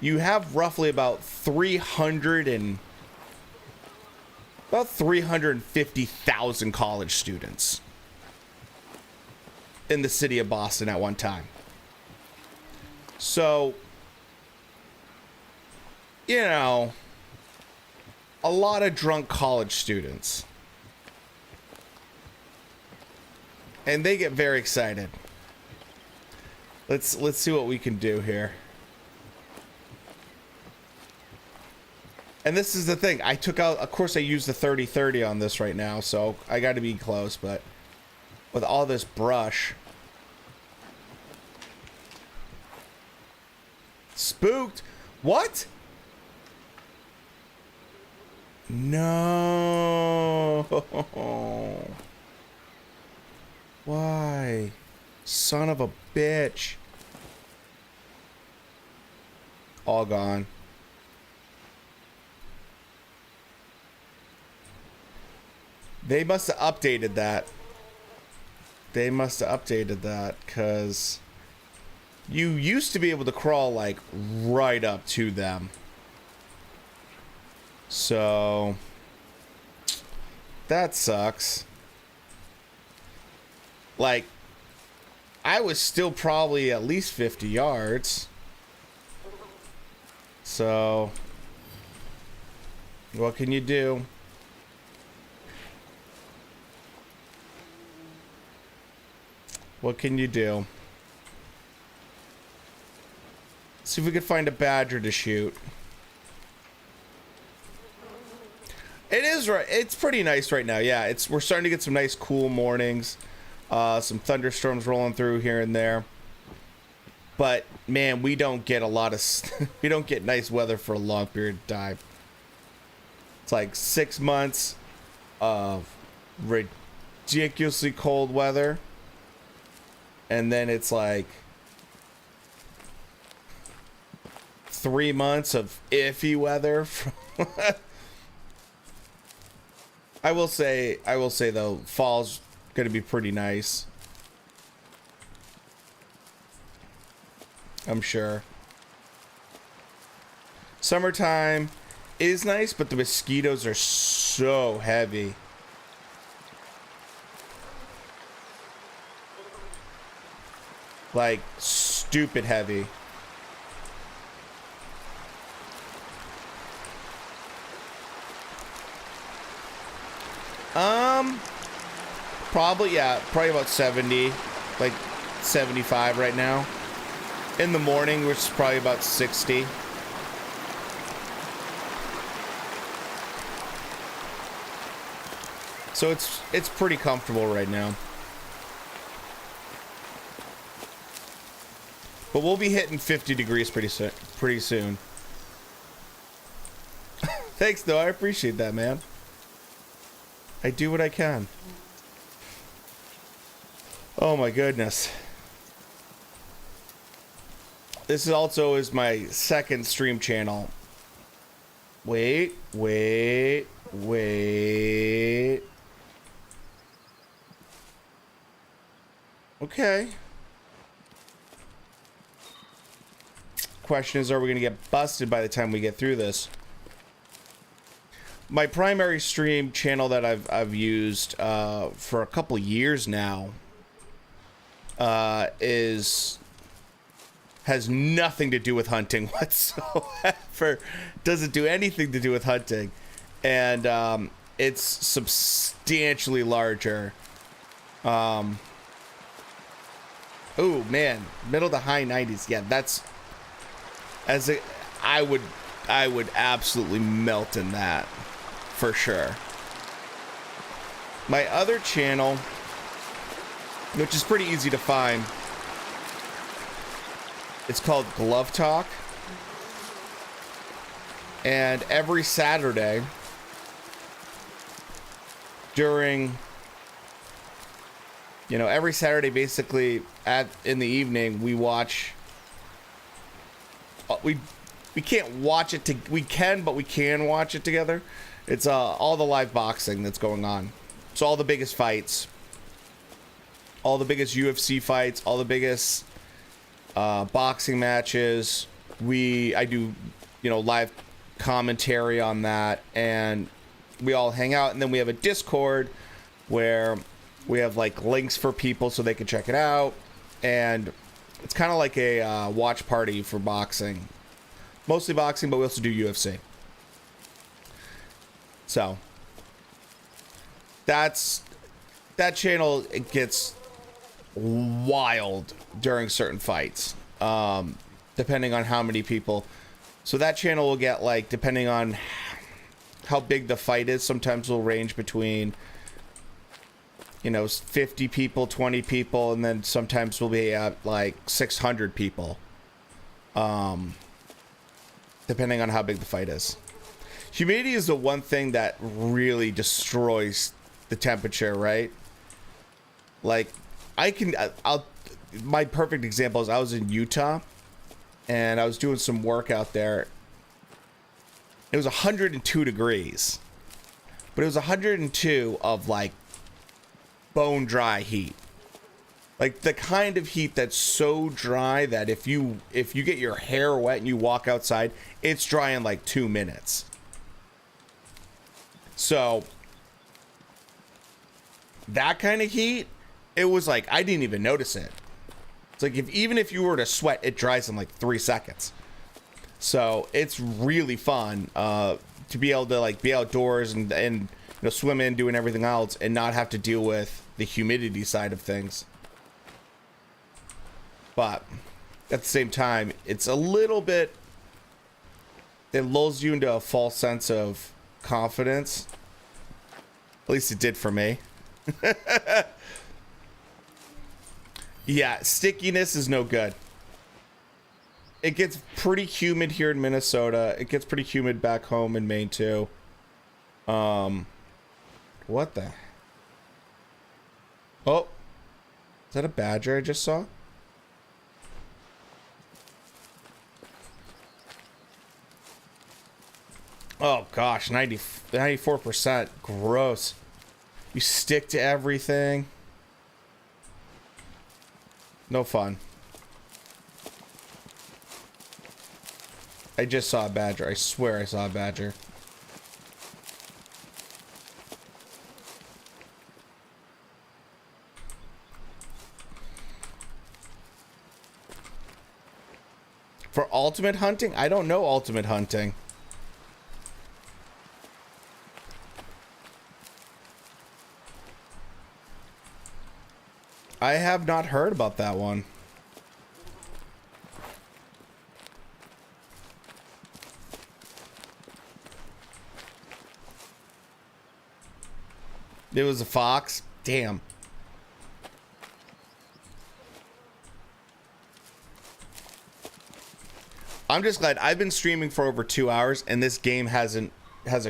you have roughly about 350,000 college students in the city of Boston at one time. So, you know, a lot of drunk college students. And they get very excited. Let's see what we can do here. And this is the thing. I took out, of course I used the 30-30 on this right now, so I got to be close, but with all this brush. Spooked? What? No. Why? Son of a bitch. All gone. They must have updated that. They must have updated that, because you used to be able to crawl, like, right up to them. So that sucks. Like, I was still probably at least 50 yards. So what can you do? What can you do? See if we could find a badger to shoot. It is right. It's pretty nice right now. Yeah, we're starting to get some nice cool mornings. Some thunderstorms rolling through here and there. But man, we don't get a lot of we don't get nice weather for a long period of time. It's like 6 months of ridiculously cold weather. And then it's like 3 months of iffy weather. I will say though, fall's gonna be pretty nice. I'm sure. Summertime is nice, but the mosquitoes are so heavy. Like, stupid heavy. Probably, yeah, probably about 70, like 75 right now. In the morning, which is probably about 60. So it's pretty comfortable right now. But we'll be hitting 50 degrees pretty soon. Thanks, though. I appreciate that, man. I do what I can. Oh my goodness. This is also my second stream channel. Wait. Okay. Question is, are we going to get busted by the time we get through this? My primary stream channel that I've used for a couple years now has nothing to do with hunting whatsoever. Doesn't do anything to do with hunting, and it's substantially larger. Oh man, middle to high 90s. Yeah, that's I would absolutely melt in that for sure. My other channel, which is pretty easy to find, it's called Glove Talk, and every Saturday basically in the evening, we watch. We can't watch it. We can watch it together. It's all the live boxing that's going on. So all the biggest fights, all the biggest UFC fights, all the biggest boxing matches. I do, live commentary on that, and we all hang out. And then we have a Discord where we have like links for people so they can check it out, and it's kind of like a watch party for boxing. Mostly boxing, but we also do UFC. So that channel, it gets wild during certain fights, depending on how many people. So that channel will get, like, depending on how big the fight is, sometimes will range between 50 people, 20 people, and then sometimes we'll be at like 600 people, depending on how big the fight is. Humidity is the one thing that really destroys the temperature, right? Like, my perfect example is I was in Utah and I was doing some work out there. It was 102 degrees, but it was 102 of like bone dry heat. Like the kind of heat that's so dry that if you get your hair wet and you walk outside, it's dry in like 2 minutes. So that kind of heat, it was like I didn't even notice it. It's like even if you were to sweat, it dries in like 3 seconds. So it's really fun to be able to like be outdoors and you know, swim in, doing everything else, and not have to deal with the humidity side of things. But at the same time, it's a little bit, it lulls you into a false sense of confidence. At least it did for me. Yeah, stickiness is no good. It gets pretty humid here in Minnesota. It gets pretty humid back home in Maine too. What the? Oh, is that a badger I just saw? Oh gosh, 94%. Gross. You stick to everything. No fun. I just saw a badger. I swear I saw a badger. For ultimate hunting? I don't know ultimate hunting. I have not heard about that one. It was a fox? Damn. I'm just glad I've been streaming for over 2 hours and this game hasn't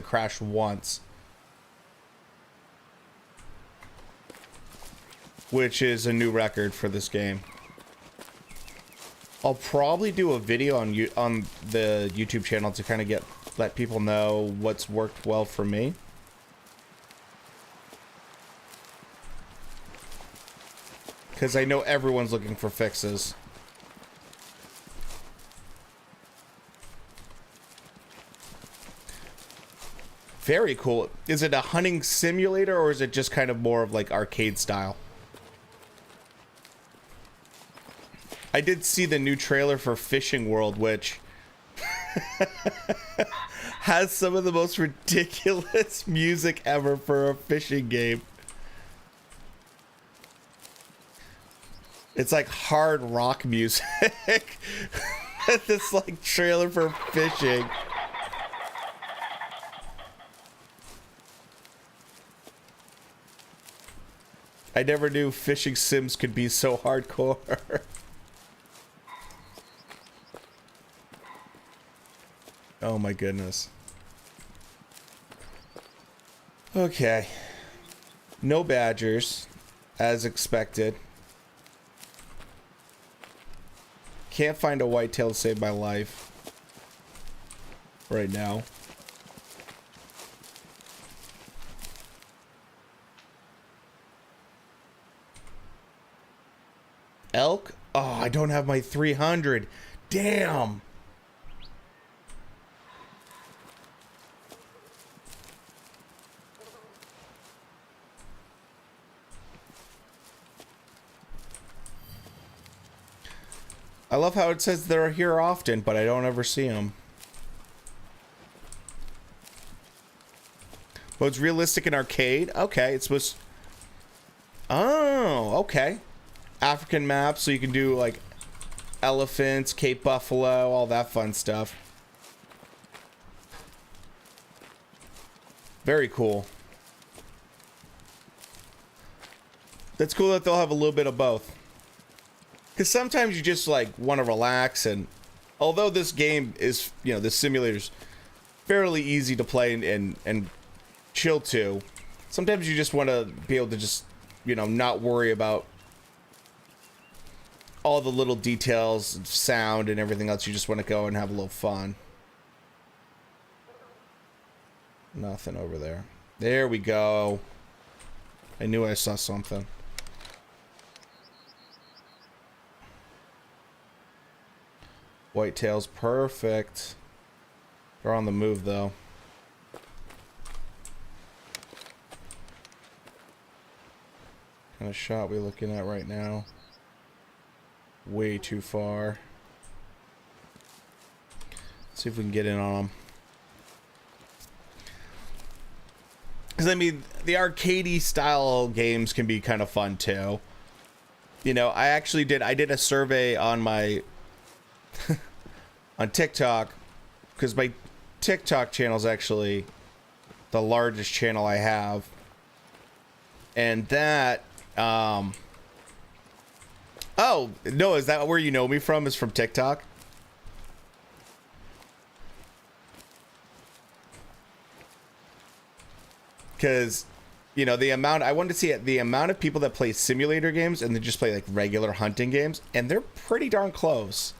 crashed once. Which is a new record for this game. I'll probably do a video on the YouTube channel to kind of let people know what's worked well for me. Because I know everyone's looking for fixes. Very cool. Is it a hunting simulator or is it just kind of more of like arcade style? I did see the new trailer for Fishing World, which has some of the most ridiculous music ever for a fishing game. It's like hard rock music. This like trailer for fishing. I never knew fishing sims could be so hardcore. Oh my goodness. Okay. No badgers, as expected. Can't find a whitetail to save my life right now. Elk? Oh, I don't have my 300. Damn. I love how it says they're here often, but I don't ever see them. Well, it's realistic in arcade. Okay, it's supposed. Oh, okay. African maps, so you can do like elephants, Cape Buffalo, all that fun stuff. Very cool. That's cool that they'll have a little bit of both. Because sometimes you just like want to relax, and although this game is, you know, this simulator's fairly easy to play and chill to. Sometimes you just want to be able to just, you know, not worry about all the little details, sound, and everything else. You just want to go and have a little fun. Nothing over there. There we go. I knew I saw something. Whitetails, perfect. They're on the move, though. What kind of shot we looking at right now? Way too far. See if we can get in on them. Because, I mean, the arcadey style games can be kind of fun, too. You know, I did a survey on my... on TikTok, because my TikTok channel is actually the largest channel I have. And that... Oh, no, is that where you know me from? Is from TikTok? Because, you know, I wanted to see the amount of people that play simulator games and then just play like regular hunting games, and they're pretty darn close.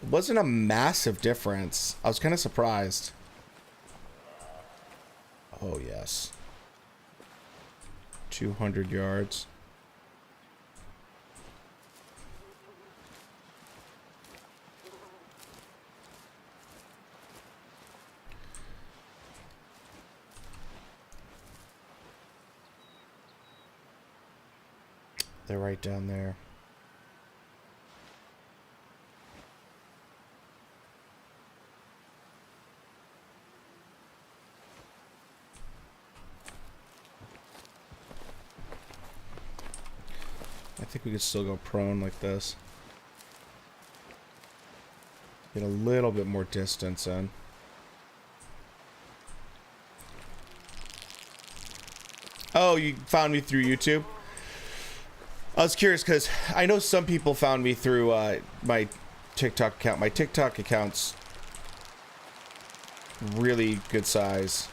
It wasn't a massive difference. I was kind of surprised. Oh, yes. 200 yards. They're right down there. I think we could still go prone like this. Get a little bit more distance in. Oh, you found me through YouTube? I was curious because I know some people found me through my TikTok account. My TikTok account's really good size.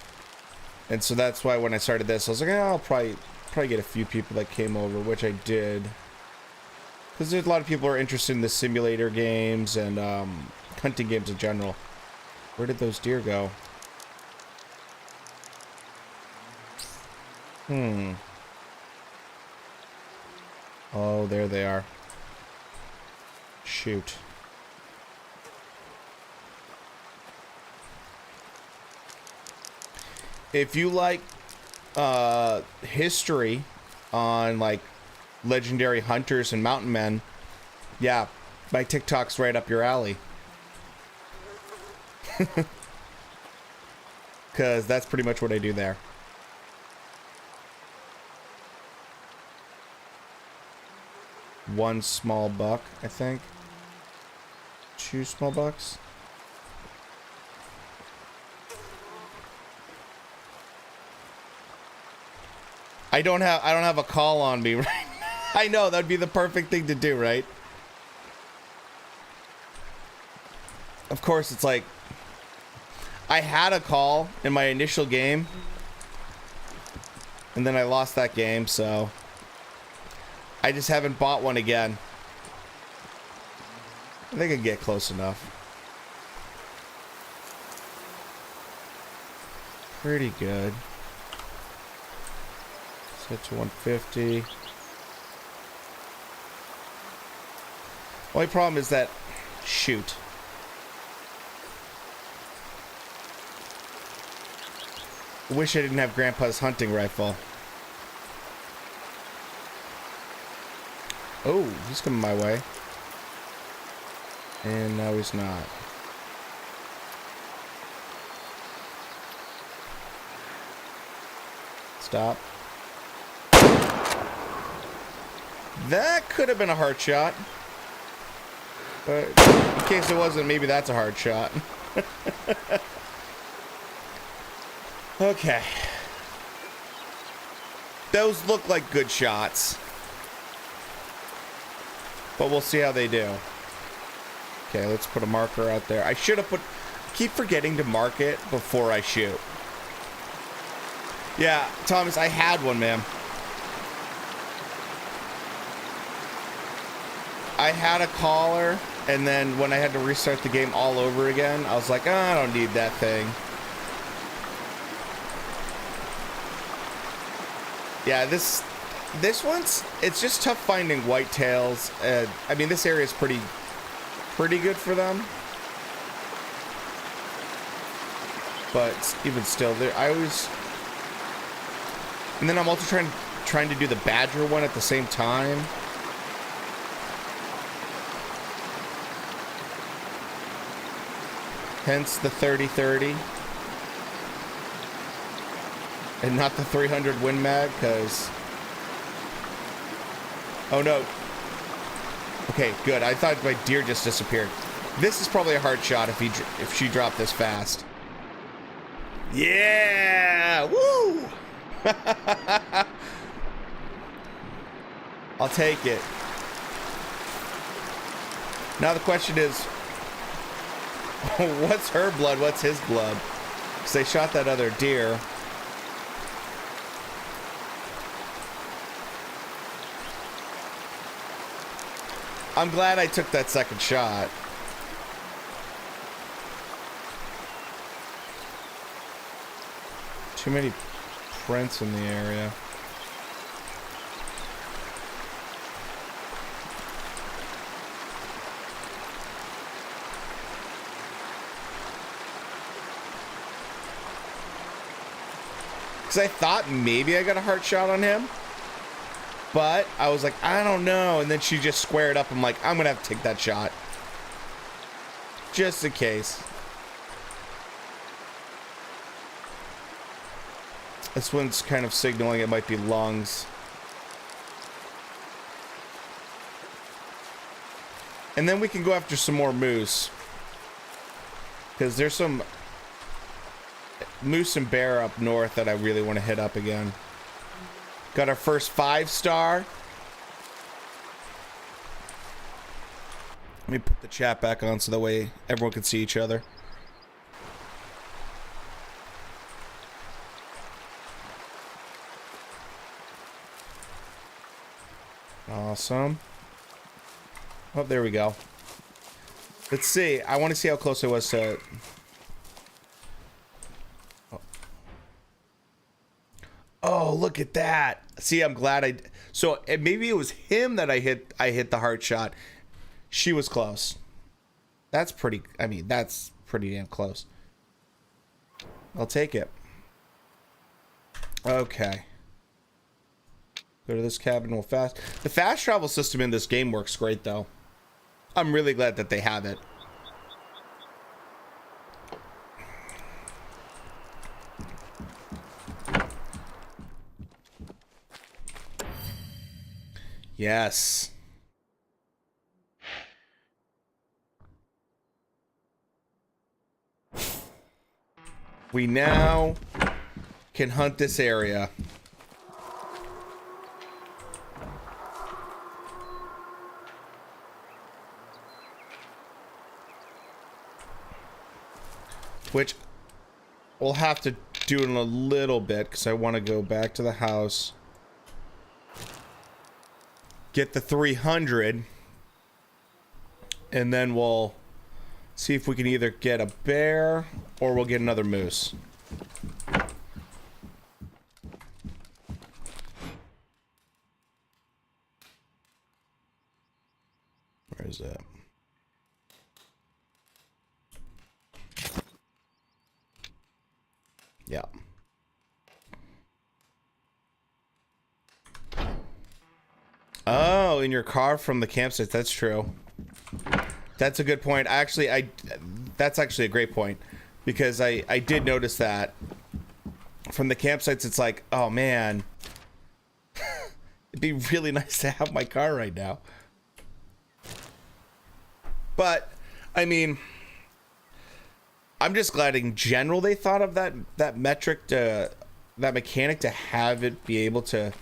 And so that's why when I started this, I was like, oh, I'll probably get a few people that came over, which I did. Because there's a lot of people who are interested in the simulator games and hunting games in general. Where did those deer go? Oh, there they are. Shoot. If you like history on like legendary hunters and mountain men, yeah, my TikTok's right up your alley. Because that's pretty much what I do there. One small buck, I think. 2 small bucks. I don't have a call on me right now. I know, that'd be the perfect thing to do, right? Of course, it's like I had a call in my initial game and then I lost that game, so I just haven't bought one again. I think I can get close enough. Pretty good. Set to 150. Only problem is that, shoot. I wish I didn't have Grandpa's hunting rifle. Oh, he's coming my way. And now he's not. Stop. That could have been a hard shot. But in case it wasn't, maybe that's a hard shot. Okay. Those look like good shots. But we'll see how they do. Okay, let's put a marker out there. I should have put... keep forgetting to mark it before I shoot. Yeah, Thomas, I had one, man. I had a collar, and then when I had to restart the game all over again, I was like, oh, I don't need that thing. Yeah, this one's, it's just tough finding whitetails. I mean, this area is pretty good for them. But even still, I always... And then I'm also trying to do the badger one at the same time. Hence the 30-30. And not the 300 Win Mag, because... Oh no. Okay, good. I thought my deer just disappeared. This is probably a hard shot if she dropped this fast. Yeah! Woo! I'll take it. Now the question is, what's her blood? What's his blood? Because they shot that other deer. I'm glad I took that second shot. Too many prints in the area. Because I thought maybe I got a heart shot on him. But I was like, I don't know. And then she just squared up. I'm like, I'm going to have to take that shot. Just in case. This one's kind of signaling it might be lungs. And then we can go after some more moose. Because there's some moose and bear up north that I really want to hit up again. Got our first 5-star. Let me put the chat back on so that way everyone can see each other. Awesome. Oh, there we go. Let's see. I want to see how close I was to... Oh, look at that. See, I'm glad so maybe it was him that I hit the heart shot. She was close. That's pretty, I mean, that's pretty damn close. I'll take it. Okay. Go to this cabin real fast. The fast travel system in this game works great, though. I'm really glad that they have it. Yes. We now can hunt this area. Which we'll have to do in a little bit because I want to go back to the house. Get the 300. And then we'll see if we can either get a bear or we'll get another moose. Where is that? Yeah. Oh, in your car from the campsite. That's true. That's a good point. That's actually a great point because I did notice that from the campsites. It's like, oh man, it'd be really nice to have my car right now. But I mean, I'm just glad in general they thought of that metric that mechanic to have it be able to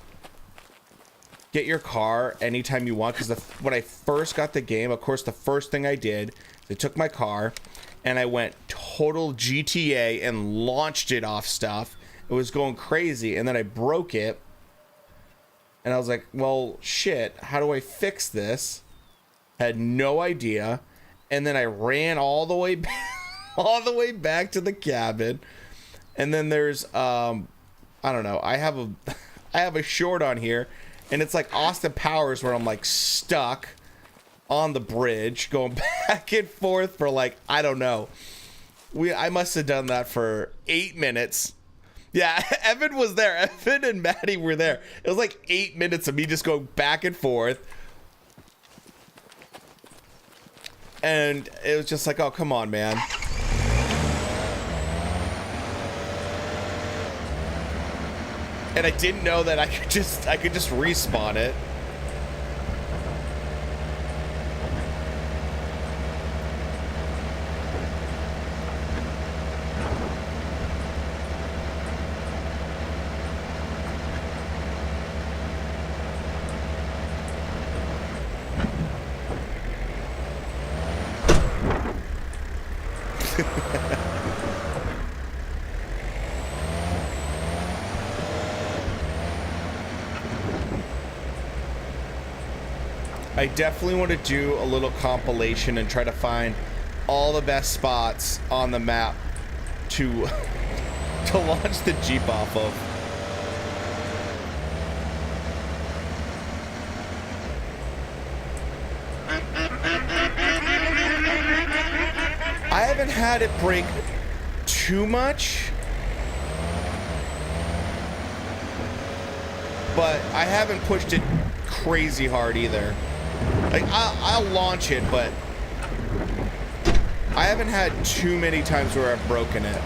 get your car anytime you want. Because when I first got the game, of course, the first thing I did, they took my car and I went total GTA and launched it off stuff. It was going crazy, and then I broke it. And I was like, well, shit, how do I fix this? Had no idea. And then I ran all the way back, all the way back to the cabin. And then there's I don't know, I have a short on here, and it's like Austin Powers where I'm like stuck on the bridge going back and forth for like, I don't know. I must have done that for 8 minutes. Yeah, Evan was there. Evan and Maddie were there. It was like 8 minutes of me just going back and forth. And it was just like, oh, come on, man. And I didn't know that I could just respawn it. I definitely want to do a little compilation and try to find all the best spots on the map to to launch the Jeep off of. I haven't had it break too much, but I haven't pushed it crazy hard either. Like, I'll launch it, but I haven't had too many times where I've broken it.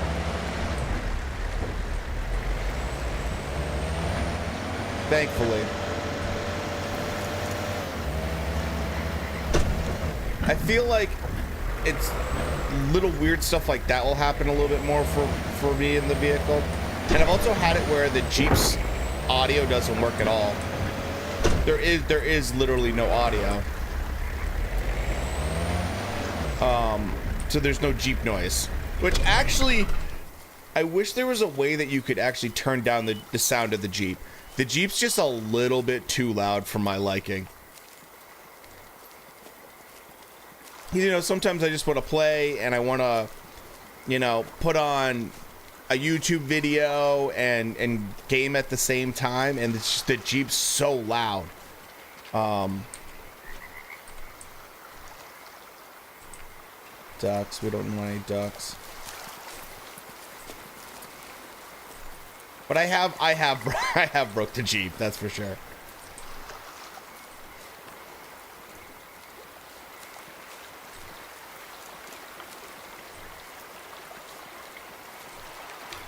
Thankfully. I feel like it's little weird stuff like that will happen a little bit more for me in the vehicle. And I've also had it where the Jeep's audio doesn't work at all. There is literally no audio. So there's no Jeep noise. Which actually, I wish there was a way that you could actually turn down the sound of the Jeep. The Jeep's just a little bit too loud for my liking. You know, sometimes I just want to play and I want to, you know, put on a YouTube video and game at the same time, and it's just the Jeep's so loud. Ducks, we don't want any ducks. But I have broke the Jeep, that's for sure.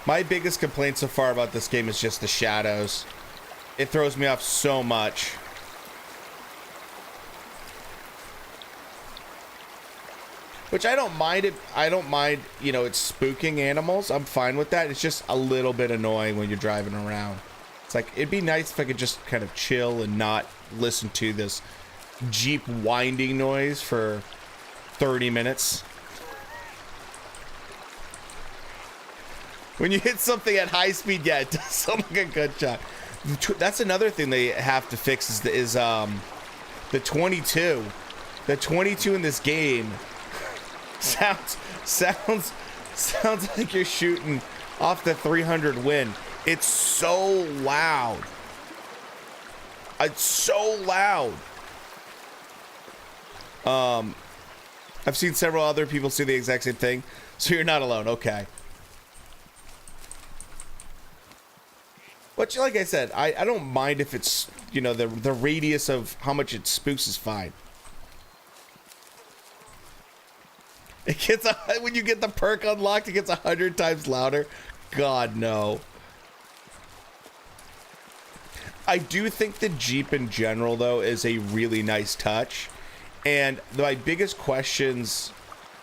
My biggest complaint so far about this game is just the shadows. It throws me off so much. Which I don't mind it. I don't mind, you know, it's spooking animals. I'm fine with that. It's just a little bit annoying when you're driving around. It's like, it'd be nice if I could just kind of chill and not listen to this Jeep winding noise for 30 minutes. When you hit something at high speed, yeah, it does sound like a good shot. That's another thing they have to fix is the 22. The 22 in this game sounds like you're shooting off the 300 Win. It's so loud. It's so loud. I've seen several other people say the exact same thing, so you're not alone. Okay. But like I said, I don't mind if it's, you know, the radius of how much it spooks is fine. It gets when you get the perk unlocked, it gets 100 times louder. God, no. I do think the Jeep in general, though, is a really nice touch. And my biggest questions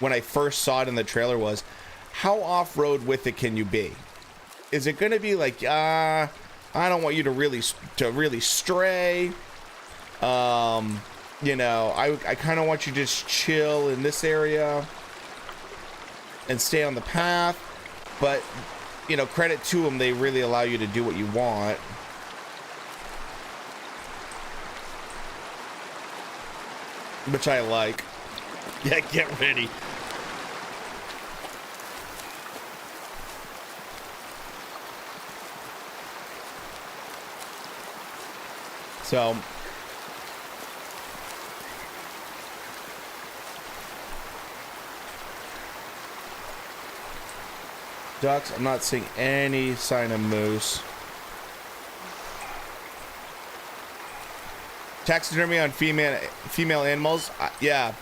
when I first saw it in the trailer was, how off-road with it can you be? Is it going to be like, I don't want you to really stray. You know, I kind of want you to just chill in this area. and stay on the path. But, you know, credit to them, they really allow you to do what you want. Which I like. Yeah, get ready. So, ducks, I'm not seeing any sign of moose. Taxidermy on female animals? Yeah.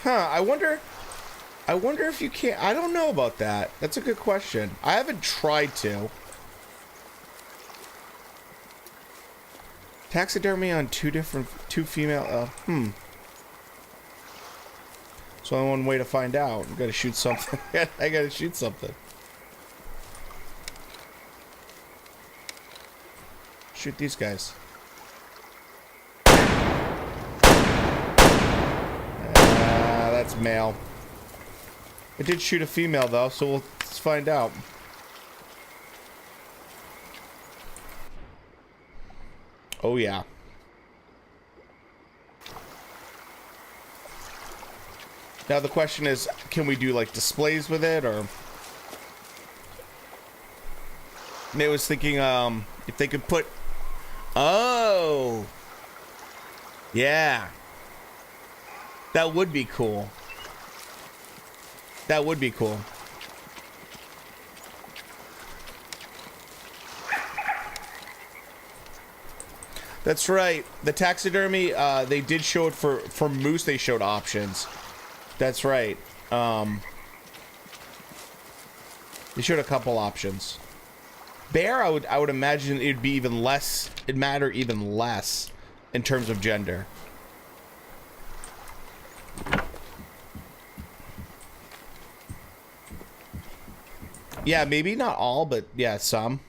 Huh, I wonder if you can't. I don't know about that. That's a good question. I haven't tried to. Taxidermy on two female, So only one way to find out. I gotta shoot something. I gotta shoot something. Shoot these guys. That's male. I did shoot a female though, so let's find out. Oh yeah. Now the question is, can we do like displays with it, or? I was thinking, if they could put. Oh. Yeah. That would be cool. That would be cool. That's right. The taxidermy, they did show it for moose. They showed options. That's right. They showed a couple options. Bear, I would imagine it'd be even less. It'd matter even less in terms of gender. Yeah, maybe not all, but yeah, some.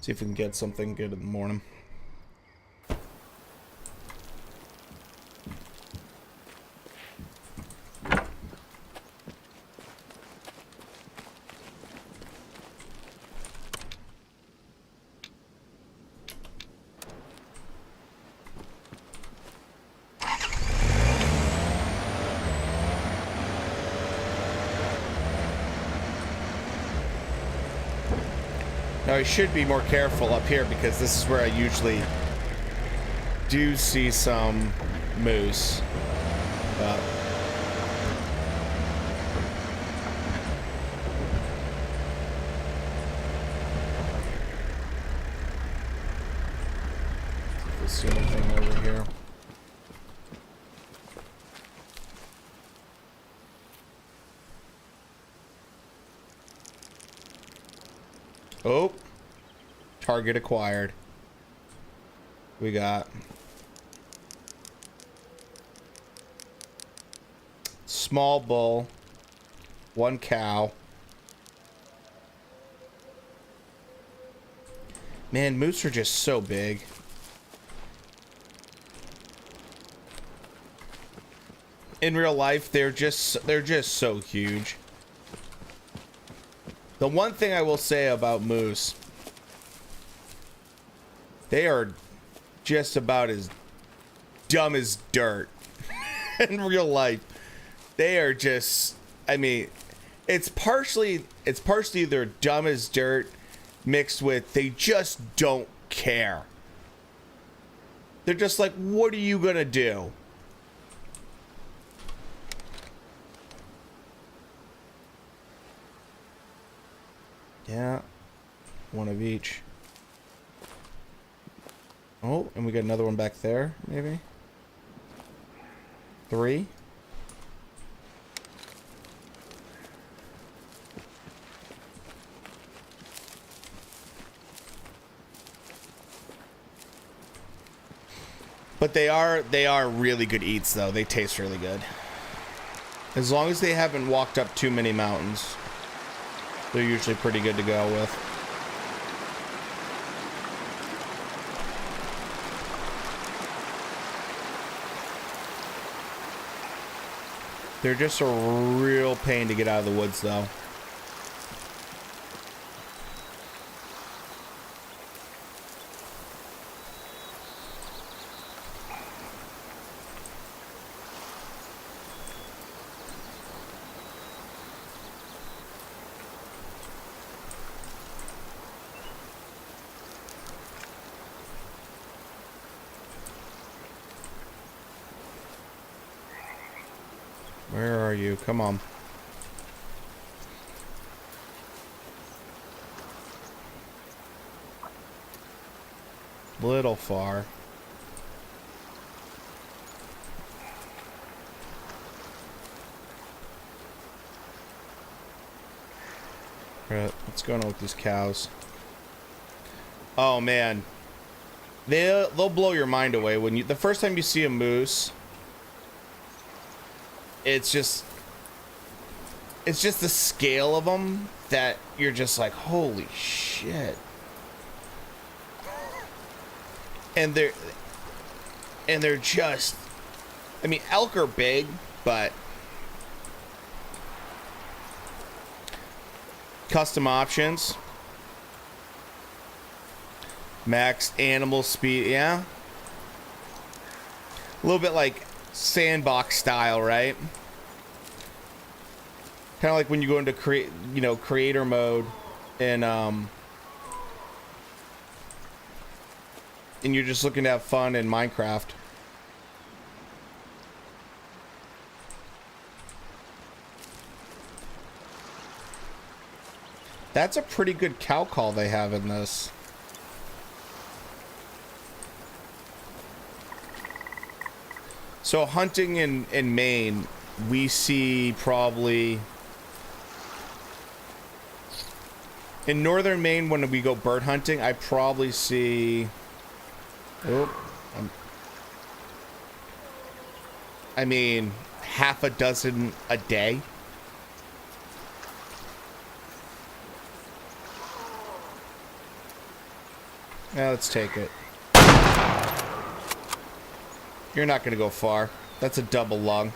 See if we can get something good in the morning. Now I should be more careful up here because this is where I usually do see some moose. Let's see anything over here. Oh, target acquired. We got small bull, one cow. Man, moose are just so big. In real life, they're just so huge. The one thing I will say about moose, they are just about as dumb as dirt. In real life, they are just, I mean, it's partially they're dumb as dirt mixed with they just don't care. They're just like, what are you gonna do? Yeah, one of each. Oh, and we got another one back there, maybe? 3. But they are really good eats though. They taste really good. As long as they haven't walked up too many mountains, they're usually pretty good to go with. They're just a real pain to get out of the woods, though. Where are you? Come on. Little far. Alright, what's going on with these cows? Oh man. They'll blow your mind away when you the first time you see a moose. It's just the scale of them that you're just like, holy shit. And they're just, I mean, elk are big, but custom options, max animal speed, yeah, a little bit like sandbox style, right? Kind of like when you go into creator mode and you're just looking to have fun in Minecraft. That's a pretty good cow call they have in this. So hunting in Maine, we see probably... In northern Maine, when we go bird hunting, I probably see... I mean, half a dozen a day. Yeah, let's take it. You're not gonna go far. That's a double lung.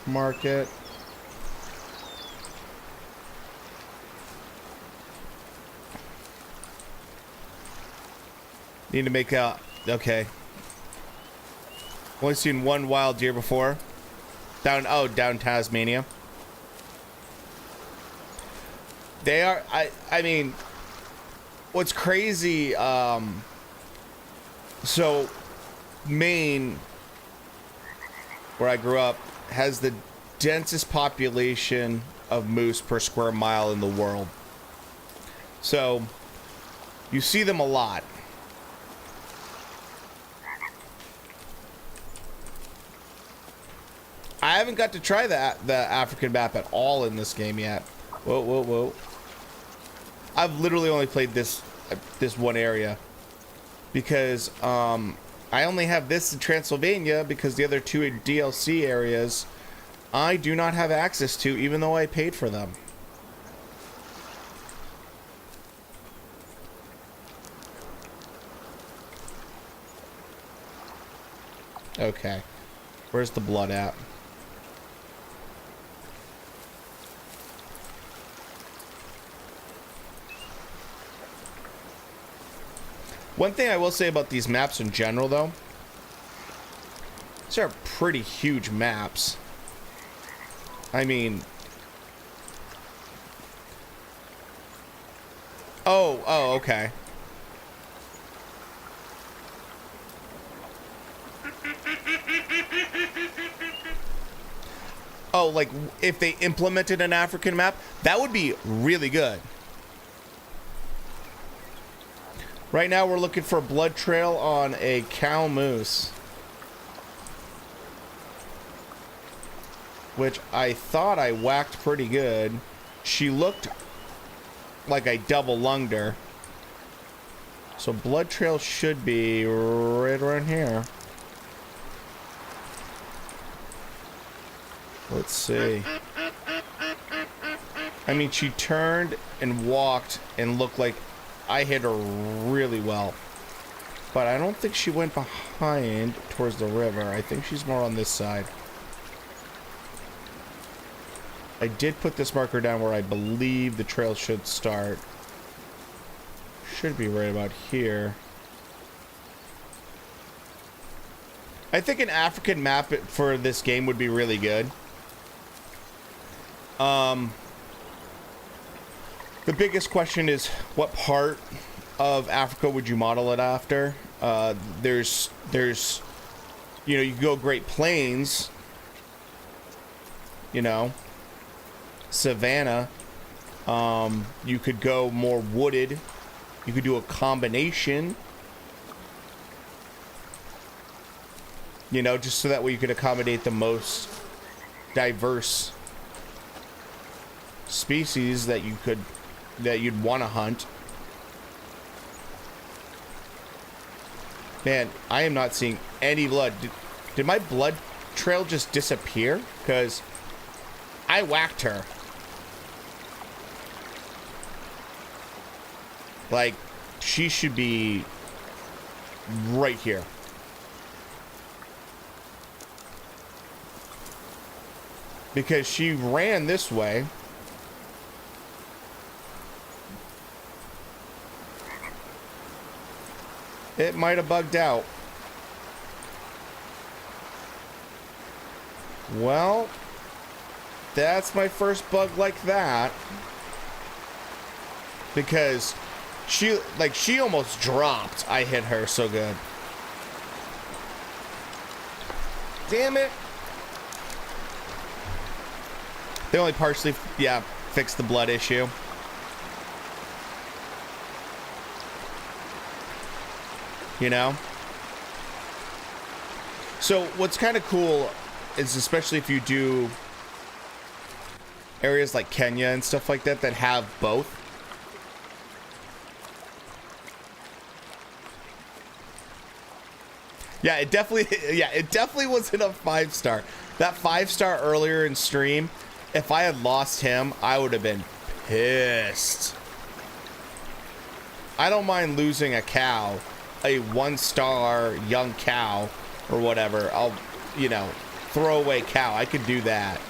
Mark it. Need to make a... Okay. Only seen one wild deer before. Down Tasmania. They are... I mean... What's crazy... So, Maine, where I grew up, has the densest population of moose per square mile in the world. So, you see them a lot. I haven't got to try the African map at all in this game yet. Whoa, whoa, whoa. I've literally only played this one area. Because I only have this in Transylvania because the other two DLC areas I do not have access to, even though I paid for them. Okay. Where's the blood at? One thing I will say about these maps in general, though, these are pretty huge maps. I mean... Oh, okay. Oh, like, if they implemented an African map, that would be really good. Right now, we're looking for a blood trail on a cow moose. Which I thought I whacked pretty good. She looked like I double lunged her. So blood trail should be right around here. Let's see. I mean, she turned and walked and looked like I hit her really well. But I don't think she went behind towards the river. I think she's more on this side. I did put this marker down where I believe the trail should start. Should be right about here. I think an African map for this game would be really good. The biggest question is, what part of Africa would you model it after? There's, you know, you can go Great Plains, you know, Savannah. You could go more wooded. You could do a combination, you know, just so that way you could accommodate the most diverse species that you'd want to hunt. Man, I am not seeing any blood. Did my blood trail just disappear? Because I whacked her. Like, she should be right here. Because she ran this way. It might have bugged out. Well, that's my first bug like that. Because she almost dropped. I hit her so good. Damn it. They only partially, yeah, fixed the blood issue. You know? So what's kind of cool is, especially if you do areas like Kenya and stuff like that that have both. Yeah, it definitely wasn't a 5-star. That 5-star earlier in stream, if I had lost him, I would have been pissed. I don't mind losing a cow, a 1-star young cow or whatever. I'll, you know, throw away cow. I could do that.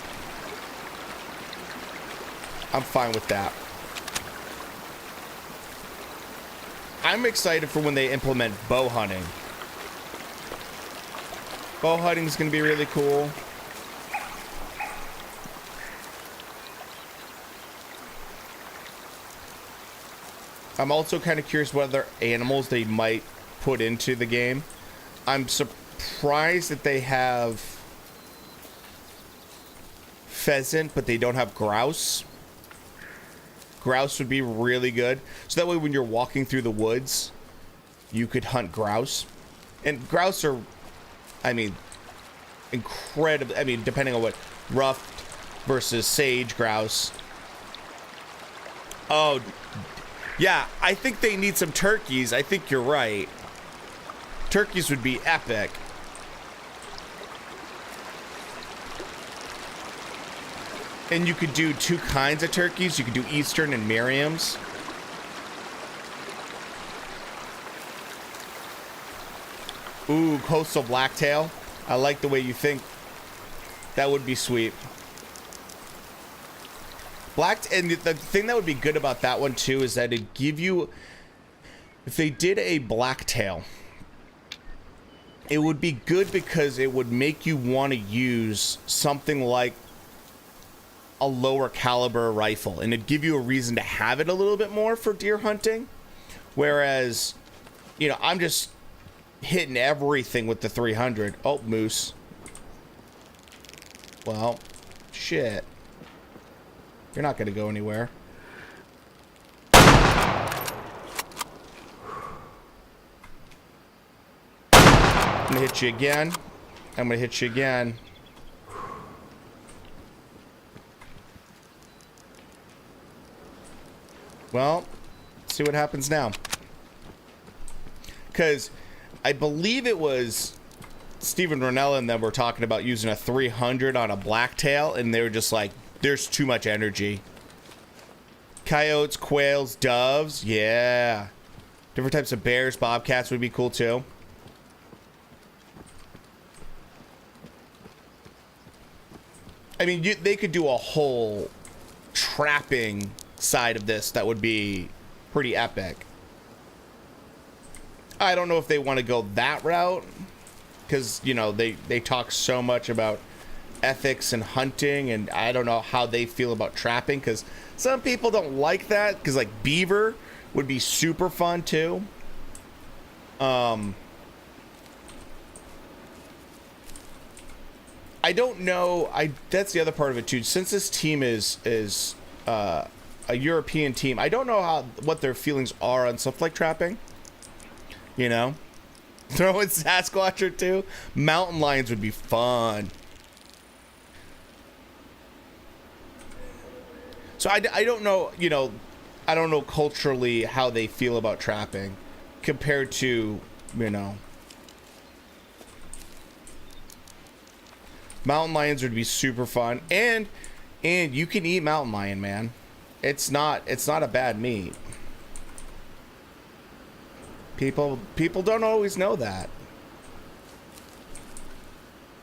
I'm fine with that. I'm excited for when they implement bow hunting. Bow hunting is going to be really cool. I'm also kind of curious what other animals they might put into the game. I'm surprised that they have pheasant, but they don't have grouse. Grouse would be really good. So that way when you're walking through the woods, you could hunt grouse. And grouse are, I mean, incredible. I mean, depending on what, ruffed versus sage grouse. Oh, yeah, I think they need some turkeys. I think you're right. Turkeys would be epic. And you could do 2 kinds of turkeys. You could do Eastern and Merriam's. Ooh, coastal blacktail. I like the way you think. That would be sweet. And the thing that would be good about that one too is that it'd give you, if they did a blacktail, it would be good because it would make you want to use something like a lower caliber rifle, and it'd give you a reason to have it a little bit more for deer hunting. Whereas, you know, I'm just hitting everything with the 300. Oh, moose. Well, shit. You're not gonna go anywhere. I'm gonna hit you again. I'm gonna hit you again. Well, let's see what happens now. Because I believe it was Steven Ronella and them were talking about using a 300 on a blacktail, and they were just like, there's too much energy. Coyotes, quails, doves, yeah. Different types of bears, bobcats would be cool too. I mean, they could do a whole trapping side of this that would be pretty epic. I don't know if they want to go that route, because, you know, they talk so much about ethics and hunting, and I don't know how they feel about trapping, because some people don't like that, because, like, beaver would be super fun, too. I don't know. That's the other part of it too. Since this team is a European team, I don't know what their feelings are on stuff like trapping. You know, throw in Sasquatch or two. Mountain lions would be fun. So I don't know. You know, I don't know culturally how they feel about trapping compared to, you know. Mountain lions would be super fun, and you can eat mountain lion, man. It's not a bad meat. People don't always know that.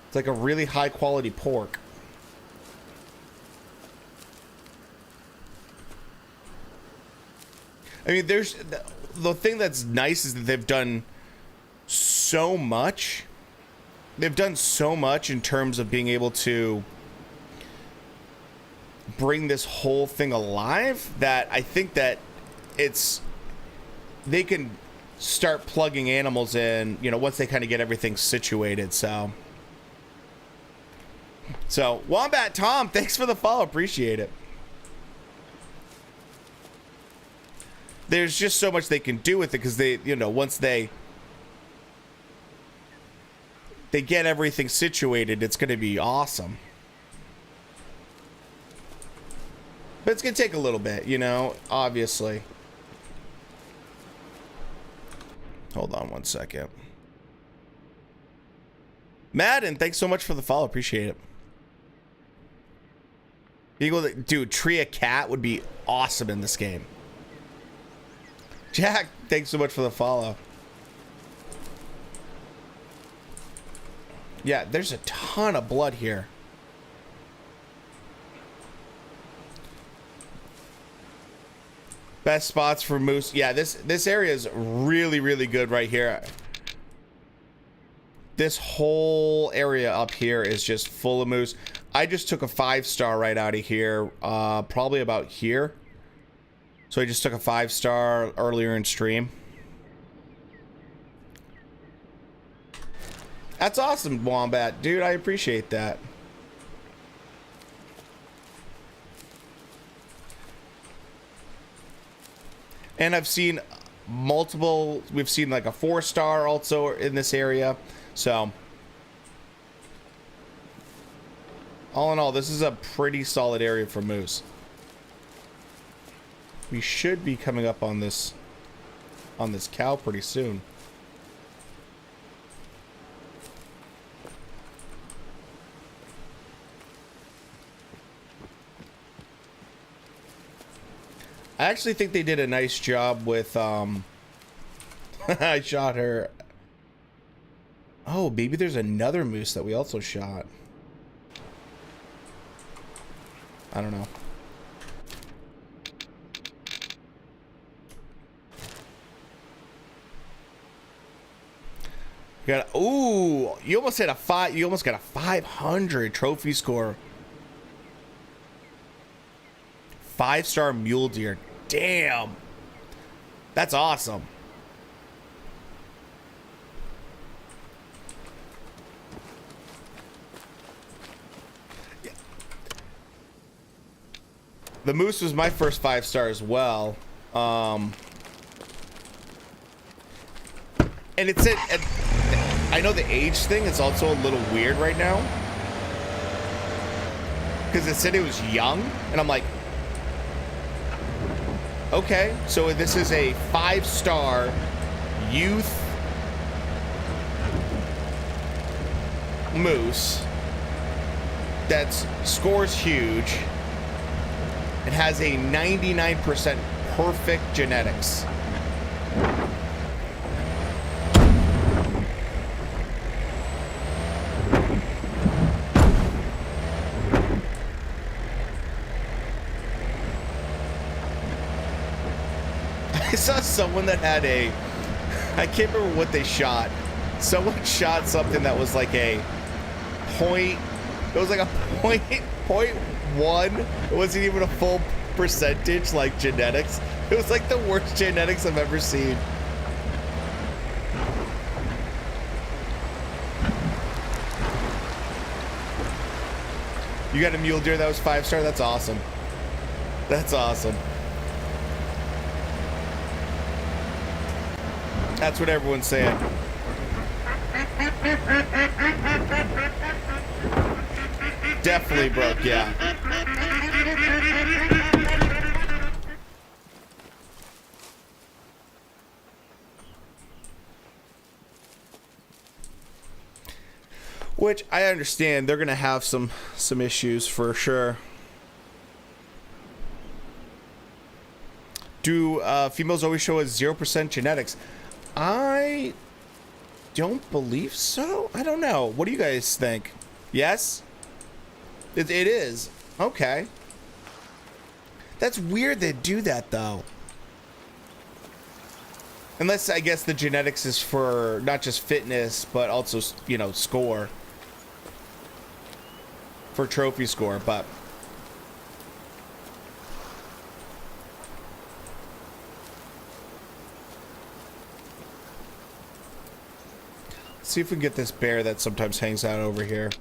It's like a really high quality pork. I mean, there's the thing that's nice is that they've done so much. They've done so much in terms of being able to bring this whole thing alive that I think that they can start plugging animals in, you know, once they kind of get everything situated. So Wombat Tom, thanks for the follow. Appreciate it. There's just so much they can do with it because they, you know, once they get everything situated, it's going to be awesome. But it's going to take a little bit, you know, obviously. Hold on one second. Madden, thanks so much for the follow. Appreciate it. Dude, tree a cat would be awesome in this game. Jack, thanks so much for the follow. Yeah, there's a ton of blood here. Best spots for moose. Yeah, this area is really, really good right here. This whole area up here is just full of moose. I just took a 5-star right out of here, probably about here. So I just took a 5-star earlier in stream. That's awesome, Wombat. Dude, I appreciate that. And I've seen multiple, we've seen like a 4-star also in this area. So, all in all, this is a pretty solid area for moose. We should be coming up on this cow pretty soon. I actually think they did a nice job with, I shot her. Oh, maybe there's another moose that we also shot. I don't know. Ooh, you almost hit you almost got a 500 trophy score. 5-star mule deer. Damn. That's awesome. Yeah. The moose was my first 5-star as well. And it's it. I know the age thing is also a little weird right now. Because it said it was young. And I'm like, okay, so this is a 5-star youth moose that scores huge. It has a 99% perfect genetics. I saw someone that had a, I can't remember what they shot. Someone shot something that was like a point, it was like a point one. It wasn't even a full percentage like genetics. It was like the worst genetics I've ever seen. You got a mule deer that was 5-star? That's awesome. That's awesome. That's what everyone's saying. Definitely broke, yeah. Which I understand they're gonna have some issues for sure. Do females always show us 0% genetics? I don't believe so. I don't know. What do you guys think? Yes? It is. Okay. That's weird they do that though. Unless I guess the genetics is for not just fitness, but also, you know, score. For trophy score, but let's see if we can get this bear that sometimes hangs out over here.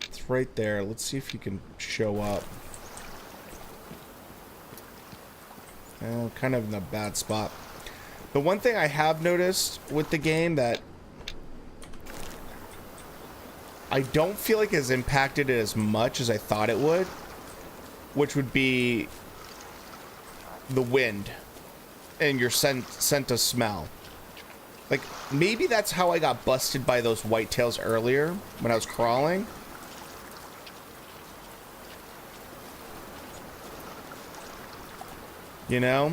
It's right there. Let's see if he can show up. Kind of in a bad spot. The one thing I have noticed with the game that I don't feel like has impacted it as much as I thought it would, which would be the wind and your scent of smell. Like, maybe that's how I got busted by those whitetails earlier when I was crawling. You know?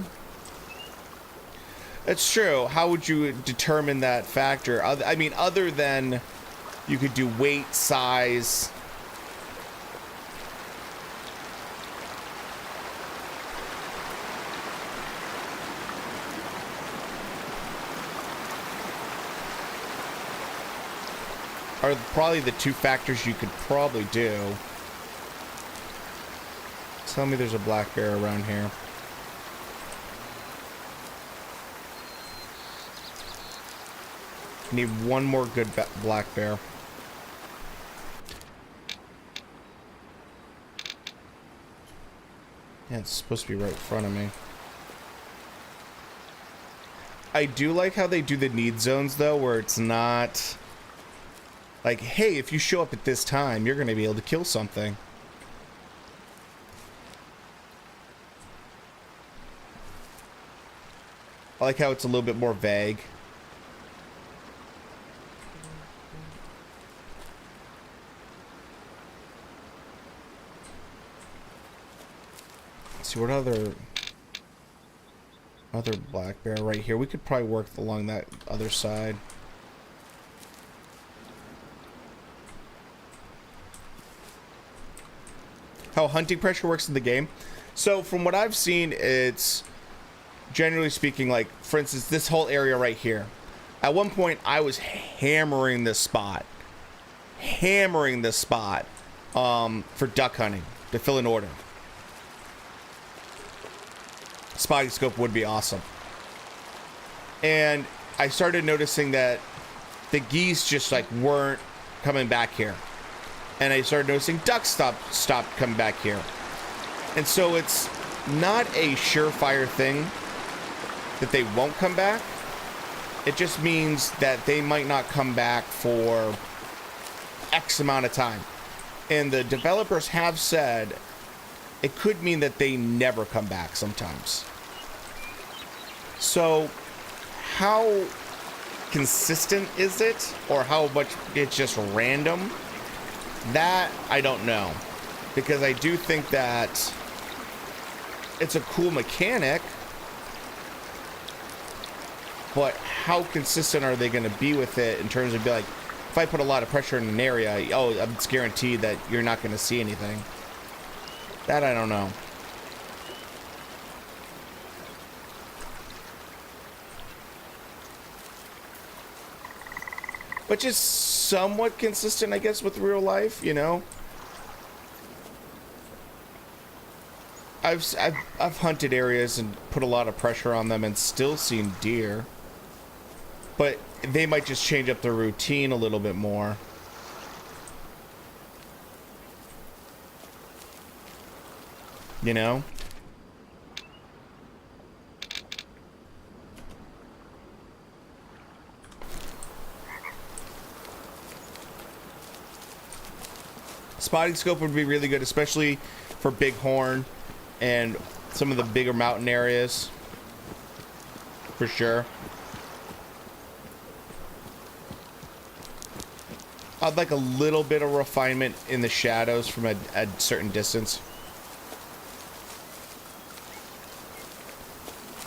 It's true. How would you determine that factor? I mean, other than you could do weight, size. Are probably the two factors you could probably do. Tell me there's a black bear around here. Need one more good black bear. Yeah, it's supposed to be right in front of me. I do like how they do the need zones, though, where it's not like, hey, if you show up at this time, you're going to be able to kill something. I like how it's a little bit more vague. What other black bear right here? We could probably work along that other side. How hunting pressure works in the game. So from what I've seen, it's generally speaking, like, for instance, this whole area right here. At one point I was hammering this spot for duck hunting to fill an order. Spotting scope would be awesome. And I started noticing that the geese just like weren't coming back here. And I started noticing ducks stopped coming back here. And so it's not a surefire thing that they won't come back. It just means that they might not come back for X amount of time. And the developers have said it could mean that they never come back sometimes. So how consistent is it, or how much it's just random? That I don't know, because I do think that it's a cool mechanic, but how consistent are they going to be with it in terms of be like, if I put a lot of pressure in an area, oh, it's guaranteed that you're not going to see anything. That I don't know. but just somewhat consistent, I guess, with real life, you know. I've hunted areas and put a lot of pressure on them and still seen deer, but they might just change up their routine a little bit more. You know? Spotting scope would be really good, especially for bighorn and some of the bigger mountain areas. For sure. I'd like a little bit of refinement in the shadows from a certain distance.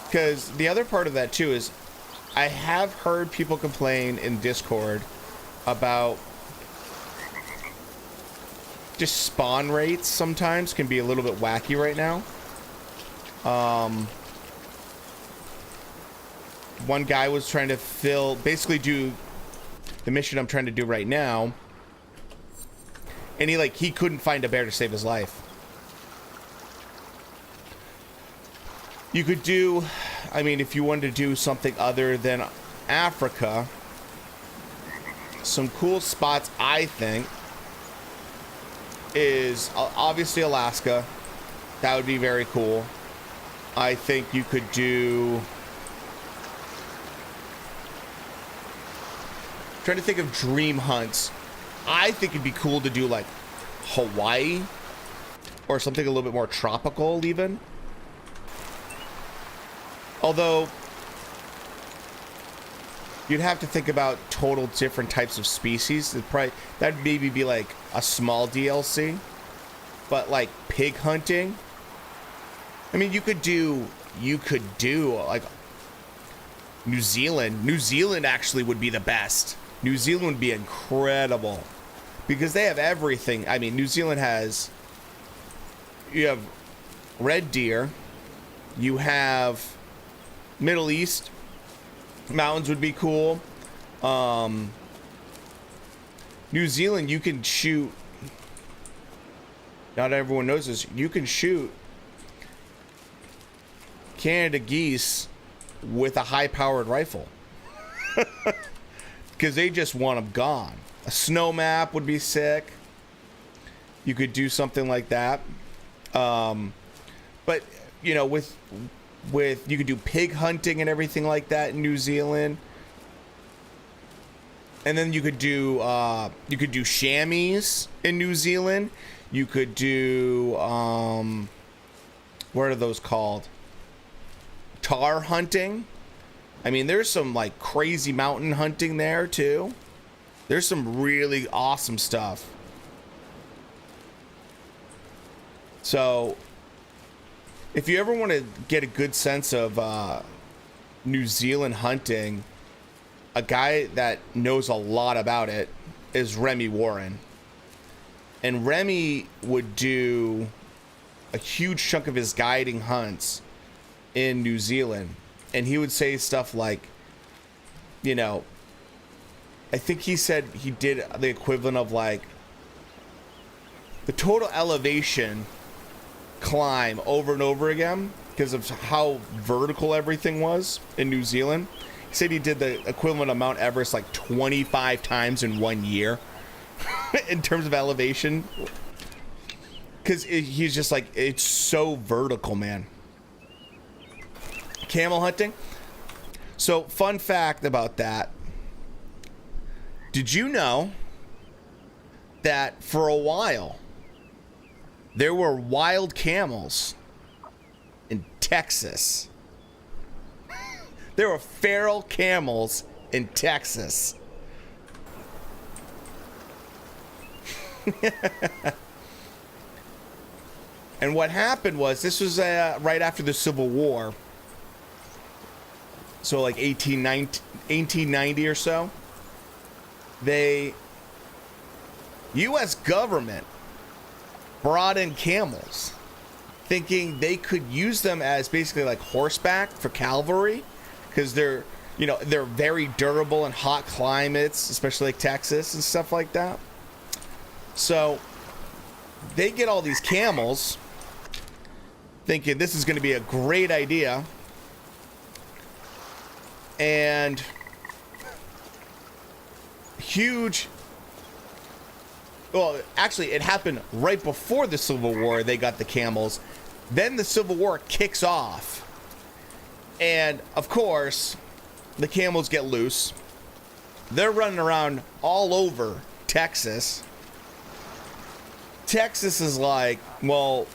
Because the other part of that too is I have heard people complain in Discord about just spawn rates sometimes can be a little bit wacky right now. One guy was trying to basically do the mission I'm trying to do right now, and he couldn't find a bear to save his life. You could do, I mean, if you wanted to do something other than Africa, some cool spots, I think, is obviously Alaska. That would be very cool. I think you could do, trying to think of dream hunts. I think it'd be cool to do like Hawaii or something a little bit more tropical even. Although you'd have to think about total different types of species. That'd maybe be like a small DLC, but like pig hunting. I mean, you could do like New Zealand. New Zealand actually would be the best. New Zealand would be incredible because they have everything. I mean, New Zealand you have red deer, you have Middle East mountains would be cool. New Zealand, you can shoot, not everyone knows this, you can shoot Canada geese with a high-powered rifle. Because they just want them gone. A snow map would be sick. You could do something like that. But, you know, with you could do pig hunting and everything like that in New Zealand. And then you could do chamois in New Zealand. You could do what are those called? Tar hunting. I mean, there's some like crazy mountain hunting there too. There's some really awesome stuff. So if you ever want to get a good sense of New Zealand hunting, a guy that knows a lot about it is Remy Warren. And Remy would do a huge chunk of his guiding hunts in New Zealand. And he would say stuff like, you know, I think he said he did the equivalent of like the total elevation climb over and over again because of how vertical everything was in New Zealand. He said he did the equivalent of Mount Everest like 25 times in 1 year in terms of elevation. Because he's just like, it's so vertical, man. Camel hunting. So, fun fact about that. Did you know that for a while there were wild camels in Texas? There were feral camels in Texas. And what happened was, this was right after the Civil War. So like 1890 or so. U.S. government brought in camels thinking they could use them as basically like horseback for cavalry because they're You know, they're very durable in hot climates, especially like Texas and stuff like that. So they get all these camels thinking this is going to be a great idea. And huge. Well, actually, it happened right before the Civil War. They got the camels. Then the Civil War kicks off. And, of course, the camels get loose. They're running around all over Texas. Texas is like, well,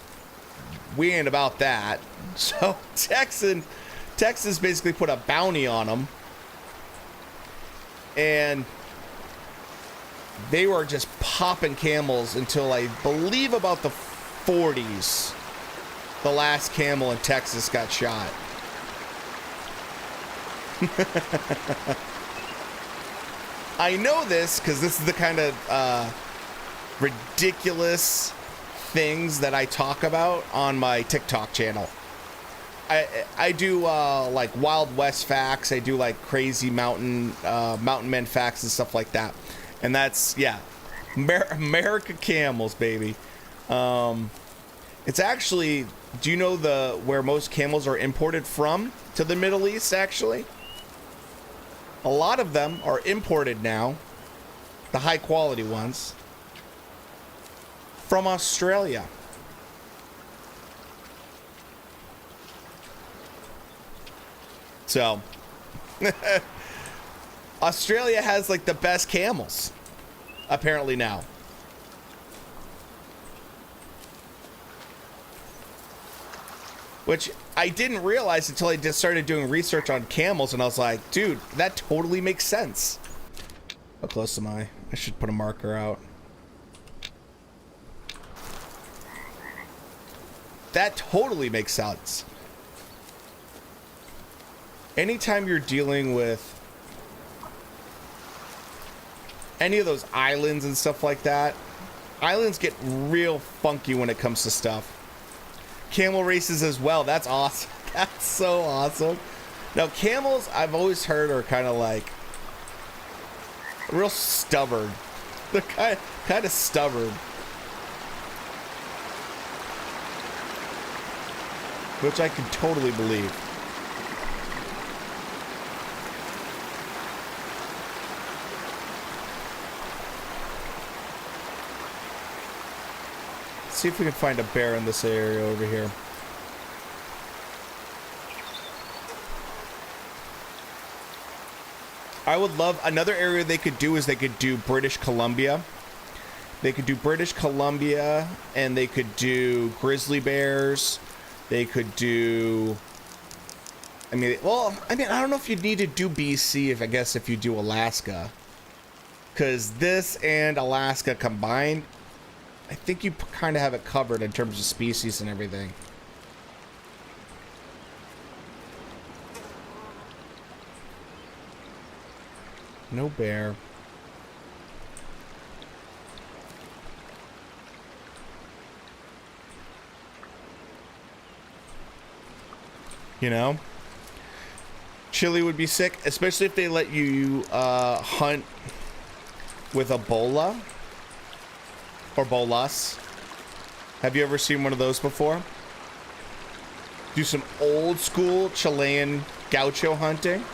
we ain't about that. So Texas basically put a bounty on them. And they were just popping camels until I believe about the 40s. The last camel in Texas got shot. I know this because this is the kind of ridiculous things that I talk about on my TikTok channel. I do like Wild West facts. I do like crazy mountain men facts and stuff like that. And that's, yeah, America camels, baby. It's actually, do you know where most camels are imported from to the Middle East, actually? A lot of them are imported now, the high quality ones, from Australia. So, Australia has like the best camels, apparently now. Which I didn't realize until I just started doing research on camels, and I was like, dude, that totally makes sense. How close am I? I should put a marker out. That totally makes sense. Anytime you're dealing with any of those islands and stuff like that, islands get real funky when it comes to stuff. Camel races as well. That's awesome. That's so awesome. Now, camels, I've always heard, are kind of like real stubborn. They're kind of stubborn. Which I can totally believe. See if we can find a bear in this area over here. I would love another area they could do is they could do British Columbia. They could do British Columbia, and they could do grizzly bears. They could do. I mean, I don't know if you need to do BC if you do Alaska, because this and Alaska combined, I think you kind of have it covered in terms of species and everything. No bear. You know? Chile would be sick, especially if they let you hunt with a bola. Or bolas. Have you ever seen one of those before? Do some old school Chilean gaucho hunting.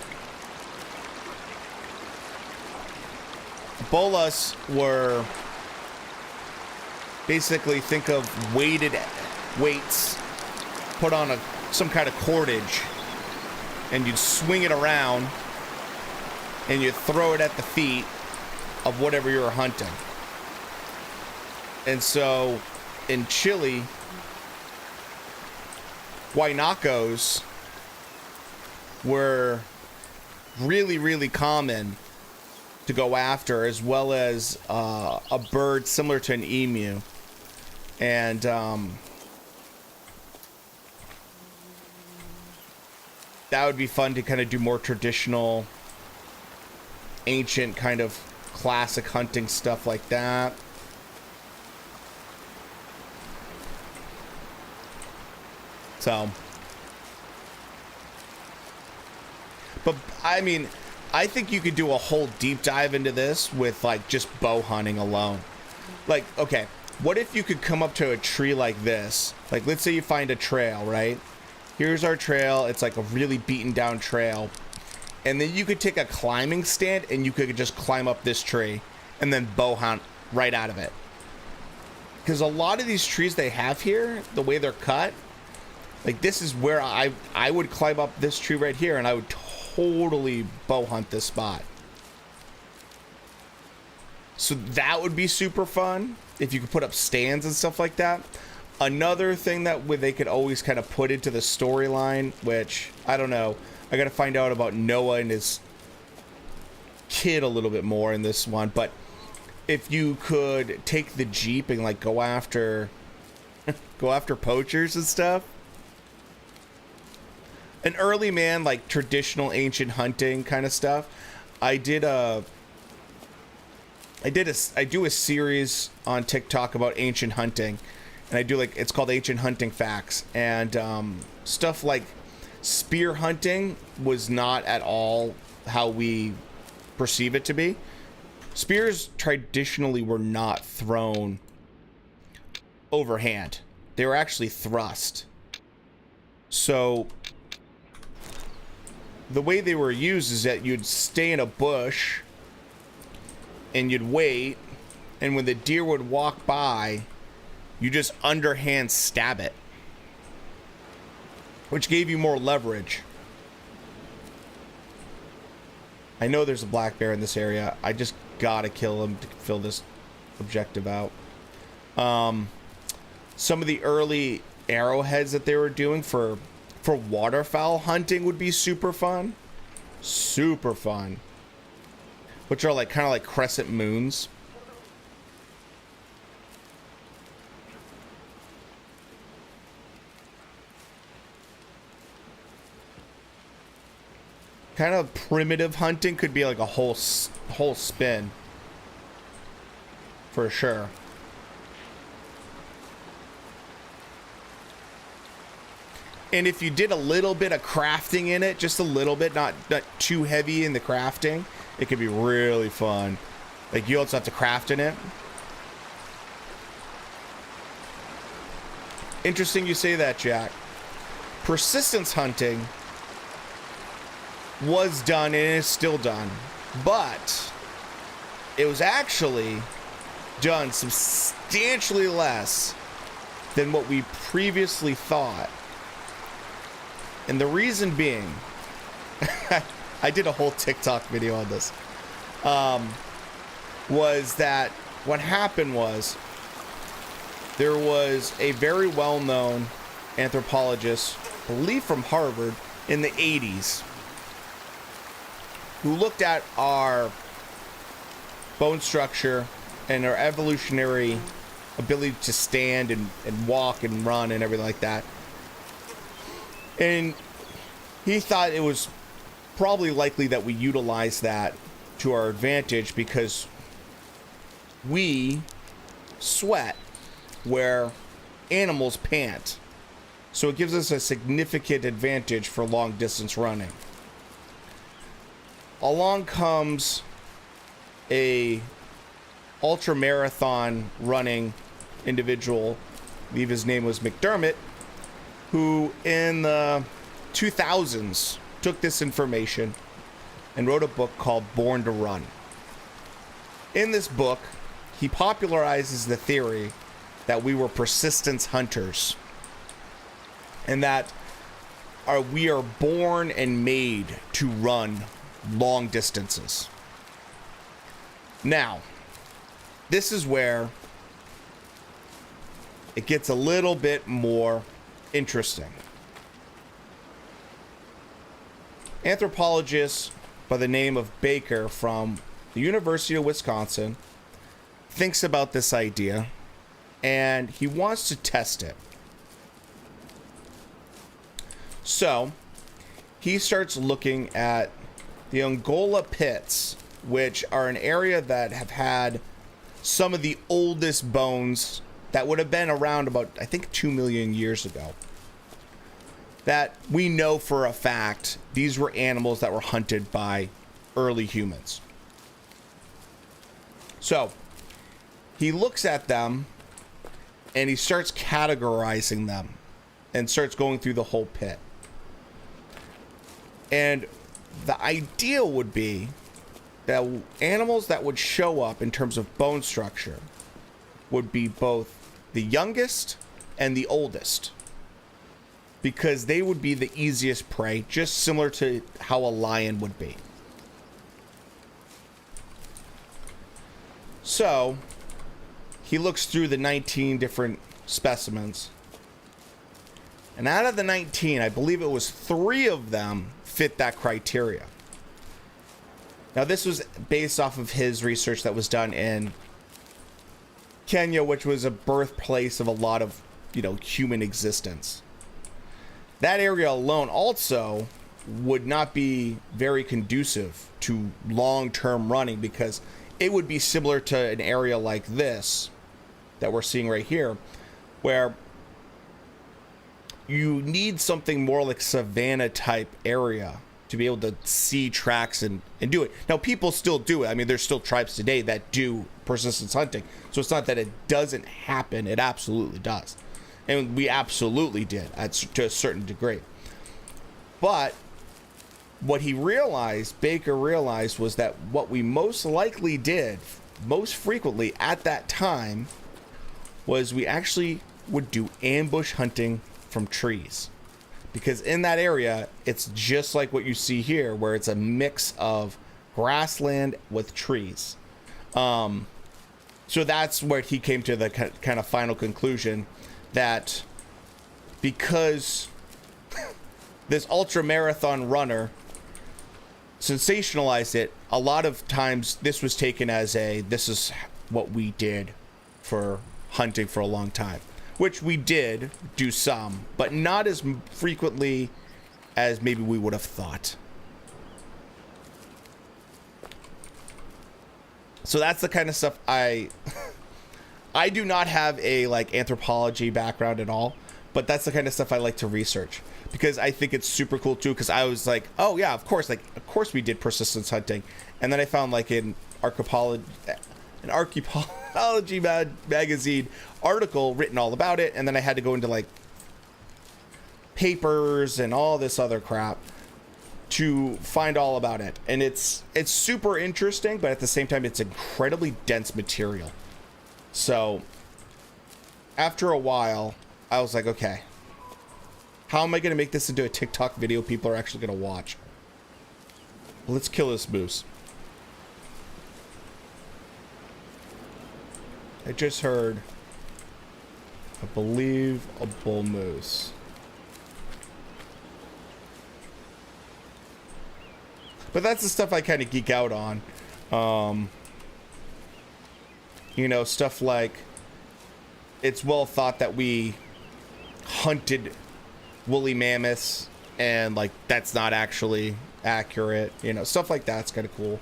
Bolas were basically, think of weights put on some kind of cordage, and you'd swing it around and you'd throw it at the feet of whatever you were hunting. And so in Chile, guaynacos were really, really common to go after, as well as a bird similar to an emu. And that would be fun to kind of do more traditional, ancient kind of classic hunting stuff like that. So, But I mean, I think you could do a whole deep dive into this with like just bow hunting alone. Like, okay, what if you could come up to a tree like this? Like, let's say you find a trail, right? Here's our trail. It's like a really beaten down trail. And then you could take a climbing stand and you could just climb up this tree and then bow hunt right out of it. Because a lot of these trees they have here, the way they're cut, like this is where I would climb up this tree right here and I would totally bow hunt this spot. So that would be super fun if you could put up stands and stuff like that. Another thing that they could always kind of put into the storyline, which I don't know, I got to find out about Noah and his kid a little bit more in this one, but if you could take the Jeep and like go after poachers and stuff. An early man, like traditional ancient hunting kind of stuff. I do a series on TikTok about ancient hunting, and I do like, it's called Ancient Hunting Facts, and stuff like spear hunting was not at all how we perceive it to be. Spears traditionally were not thrown overhand. They were actually thrust. So the way they were used is that you'd stay in a bush and you'd wait, and when the deer would walk by, you just underhand stab it, which gave you more leverage. I know there's a black bear in this area. I just gotta kill him to fill this objective out. Some of the early arrowheads that they were doing for waterfowl hunting would be super fun. Super fun. Which are like kind of like crescent moons. Kind of primitive hunting could be like a whole spin. For sure. And if you did a little bit of crafting in it, just a little bit, not too heavy in the crafting, it could be really fun. Like, you also have to craft in it. Interesting you say that, Jack. Persistence hunting was done and is still done, but it was actually done substantially less than what we previously thought. And the reason being, I did a whole TikTok video on this, was that what happened was there was a very well-known anthropologist, I believe from Harvard, in the 80s, who looked at our bone structure and our evolutionary ability to stand and walk and run and everything like that. And he thought it was probably likely that we utilize that to our advantage because we sweat where animals pant. So it gives us a significant advantage for long distance running. Along comes a ultra marathon running individual, I believe his name was McDermott, who in the 2000s took this information and wrote a book called Born to Run. In this book, he popularizes the theory that we were persistence hunters and that we are born and made to run long distances. Now, this is where it gets a little bit more interesting. Anthropologist by the name of Baker from the University of Wisconsin thinks about this idea and he wants to test it. So he starts looking at the Angola pits, which are an area that have had some of the oldest bones that would have been around about, I think, 2 million years ago. that we know for a fact these were animals that were hunted by early humans. So he looks at them and he starts categorizing them and starts going through the whole pit. And the idea would be that animals that would show up in terms of bone structure would be both the youngest and the oldest, because they would be the easiest prey, just similar to how a lion would be. So he looks through the 19 different specimens, and out of the 19, I believe it was 3 of them fit that criteria. Now, this was based off of his research that was done in Kenya, which was a birthplace of a lot of, human existence. That area alone also would not be very conducive to long-term running, because it would be similar to an area like this that we're seeing right here, where you need something more like savanna type area to be able to see tracks and do it. Now, people still do it. I mean, there's still tribes today that do persistence hunting. So it's not that it doesn't happen. It absolutely does. And we absolutely did to a certain degree. But what Baker realized, was that what we most likely did, most frequently at that time, was we actually would do ambush hunting from trees. Because in that area, it's just like what you see here, where it's a mix of grassland with trees. So that's where he came to the kind of final conclusion that because this ultra marathon runner sensationalized it, a lot of times this was taken as this is what we did for hunting for a long time. Which we did do some, but not as frequently as maybe we would have thought. So that's the kind of stuff I do not have a anthropology background at all, but that's the kind of stuff I like to research, because I think it's super cool too. Because I was like, oh yeah, of course we did persistence hunting, and then I found an archaeology magazine article written all about it, and then I had to go into papers and all this other crap to find all about it. And it's super interesting, but at the same time it's incredibly dense material. So after a while I was like, okay, how am I going to make this into a TikTok video people are actually going to watch? Let's kill this moose. I just heard, I believe, a bull moose. But that's the stuff I kind of geek out on. Stuff like, it's well thought that we hunted woolly mammoths, and that's not actually accurate. Stuff like that's kind of cool.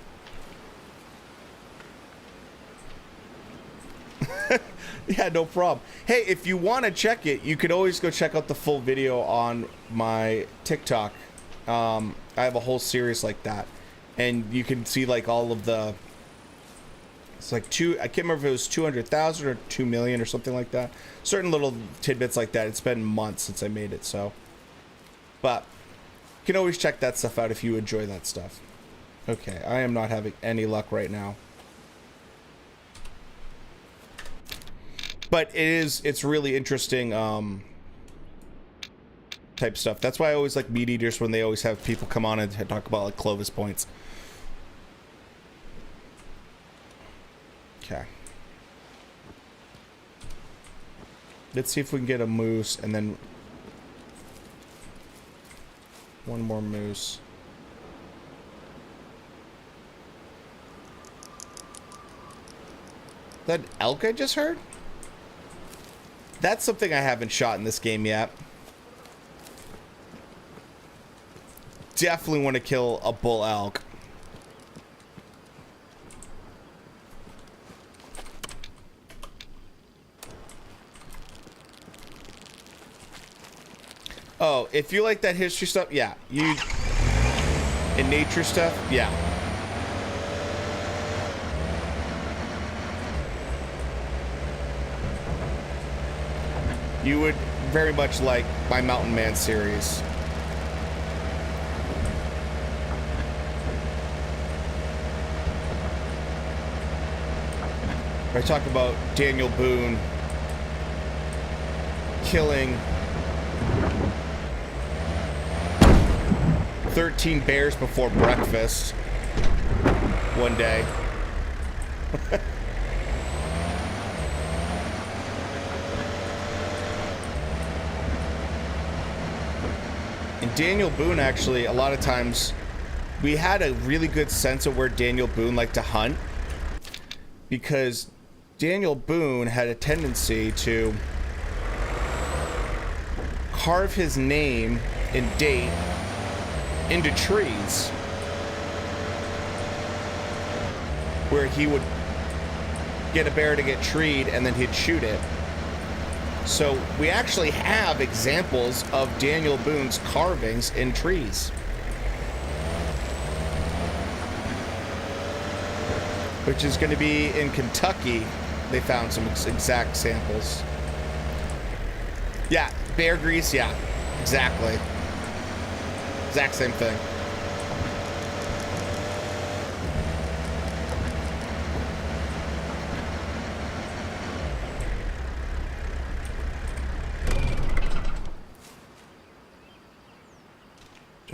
Yeah, no problem. Hey, if you want to check it, you could always go check out the full video on my TikTok. I have a whole series like that, and you can see all of the, it's I can't remember if it was 200,000 or 2 million or something like that. Certain little tidbits like that. It's been months since I made it, so. But you can always check that stuff out if you enjoy that stuff. Okay, I am not having any luck right now. But it's really interesting type stuff. That's why I always like Meat Eaters, when they always have people come on and talk about Clovis points. Okay. Let's see if we can get a moose, and then one more moose. That elk I just heard? That's something I haven't shot in this game yet. Definitely want to kill a bull elk. Oh, if you like that history stuff, yeah. You and nature stuff, yeah. You would very much like my Mountain Man series. I talk about Daniel Boone killing 13 bears before breakfast one day. And Daniel Boone, actually, a lot of times, we had a really good sense of where Daniel Boone liked to hunt, because Daniel Boone had a tendency to carve his name and date into trees, where he would get a bear to get treed and then he'd shoot it. So we actually have examples of Daniel Boone's carvings in trees, which is going to be in Kentucky. They found some exact samples. Yeah, bear grease, yeah, exactly. Exact same thing.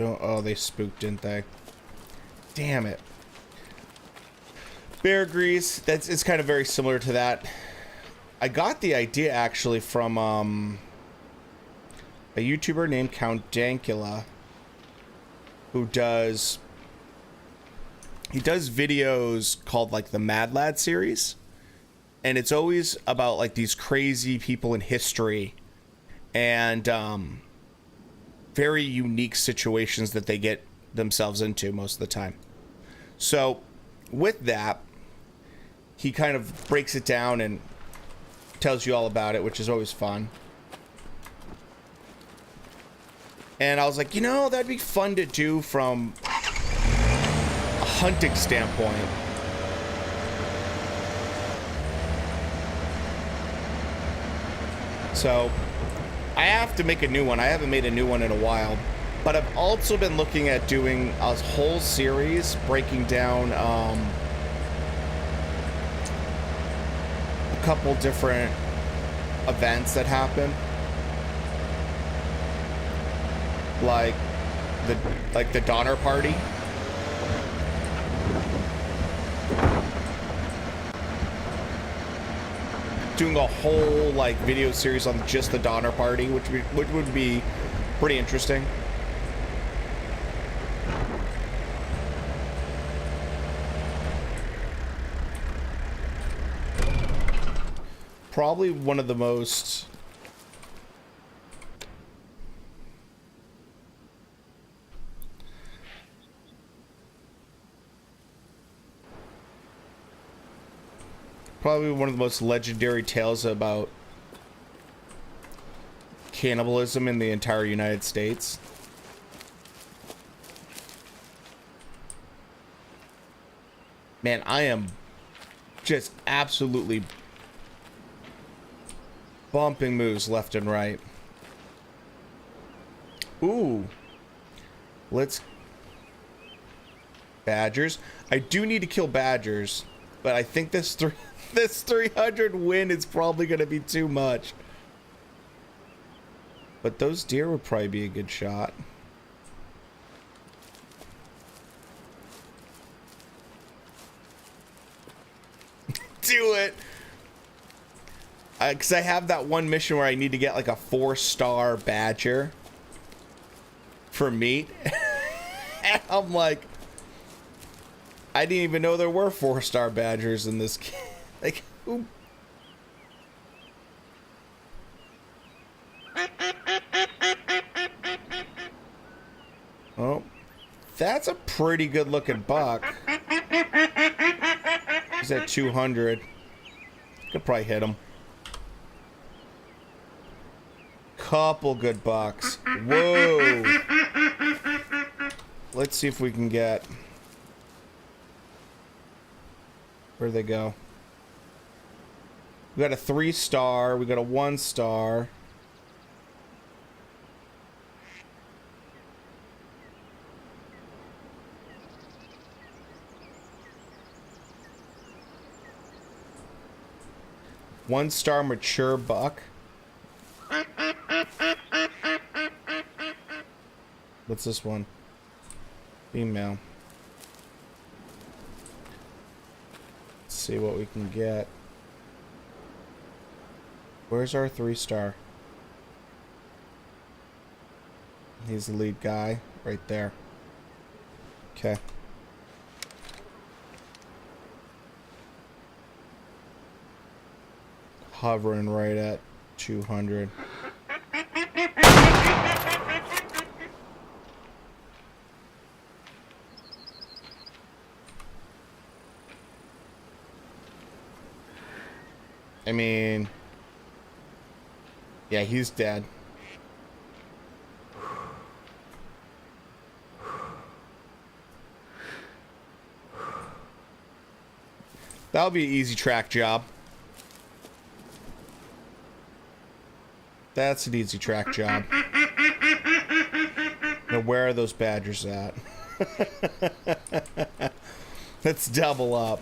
Oh, they spooked, didn't they? Damn it. Bear grease, it's kind of very similar to that. I got the idea actually from a YouTuber named Count Dankula, who does videos called like the Mad Lad series, and it's always about like these crazy people in history and very unique situations that they get themselves into most of the time. So with that, he kind of breaks it down and tells you all about it, which is always fun. And I was like, you know, that'd be fun to do from a hunting standpoint. So I have to make a new one. I haven't made a new one in a while, but I've also been looking at doing a whole series breaking down a couple different events that happen, like the Donner Party. Doing a whole like video series on just the Donner Party, which would be pretty interesting. Probably one of the most legendary tales about cannibalism in the entire United States. Man, I am just absolutely bumping moves left and right. Ooh. Let's... Badgers. I do need to kill badgers, but I think this 300 win is probably going to be too much. But those deer would probably be a good shot. Do it! Because I have that one mission where I need to get like a 4-star badger for meat. And I'm like, I didn't even know there were 4-star badgers in this game. Like, who? Oh, that's a pretty good looking buck. He's at 200. Could probably hit him. couple good bucks. Whoa. Let's see if we can get... Where'd they go? We got a 3-star. We got a 1-star. One-star mature buck. What's this one? Female. Let's see what we can get. Where's our 3-star? He's the lead guy right there. Okay. Hovering right at 200. I mean, yeah, he's dead. That'll be an easy track job. That's an easy track job. Now, where are those badgers at? Let's double up.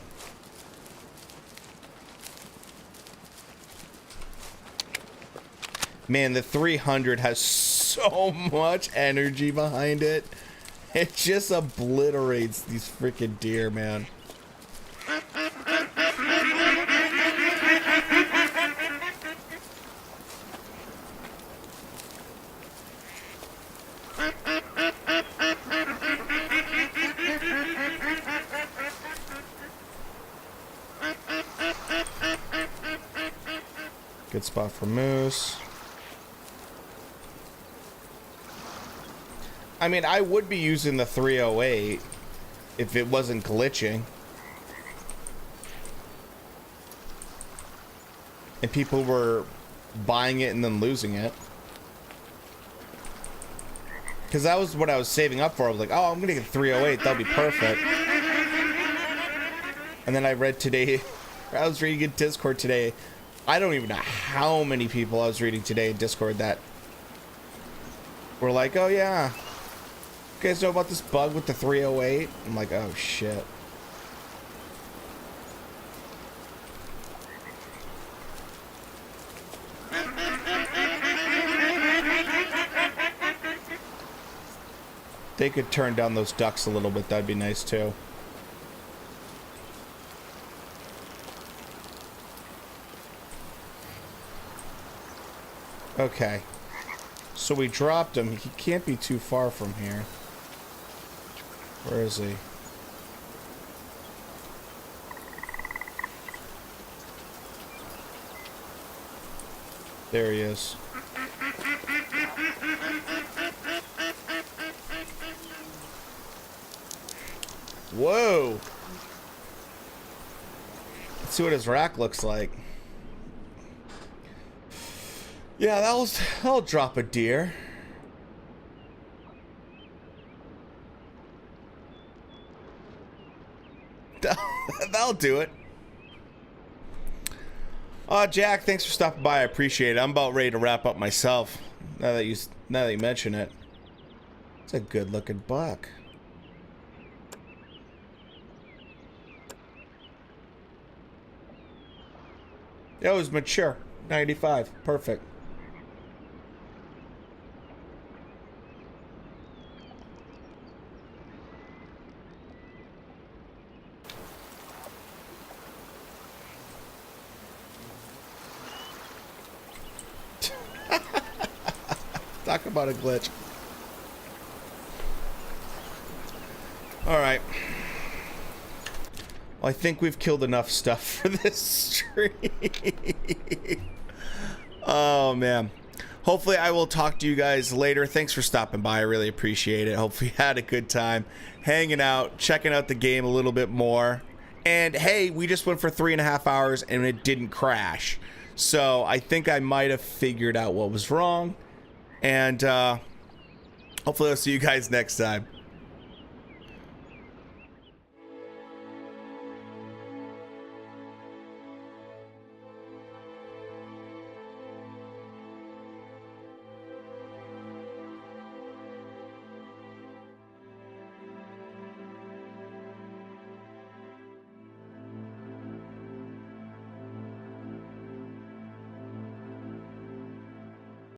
Man, the 300 has so much energy behind it. It just obliterates these freaking deer, man. Good spot for moose. I mean, I would be using the 308 if it wasn't glitching. And people were buying it and then losing it. Because that was what I was saving up for. I was like, oh, I'm going to get 308. That'll be perfect. And then I read today, I was reading in Discord today. I don't even know how many people I was reading today in Discord that were like, oh yeah, you guys know about this bug with the 308? I'm like, oh shit. They could turn down those ducks a little bit, that'd be nice too. Okay, so we dropped him. He can't be too far from here. Where is he? There he is. Whoa! Let's see what his rack looks like. Yeah, that'll drop a deer. That'll do it. Jack, thanks for stopping by. I appreciate it. I'm about ready to wrap up myself. Now that you mention it, it's a good-looking buck. It was mature. 95. Perfect. Talk about a glitch. All right. Well, I think we've killed enough stuff for this stream. Oh, man. Hopefully, I will talk to you guys later. Thanks for stopping by. I really appreciate it. Hopefully, you had a good time hanging out, checking out the game a little bit more. And, hey, we just went for 3.5 hours, and it didn't crash. So, I think I might have figured out what was wrong. And hopefully I'll see you guys next time.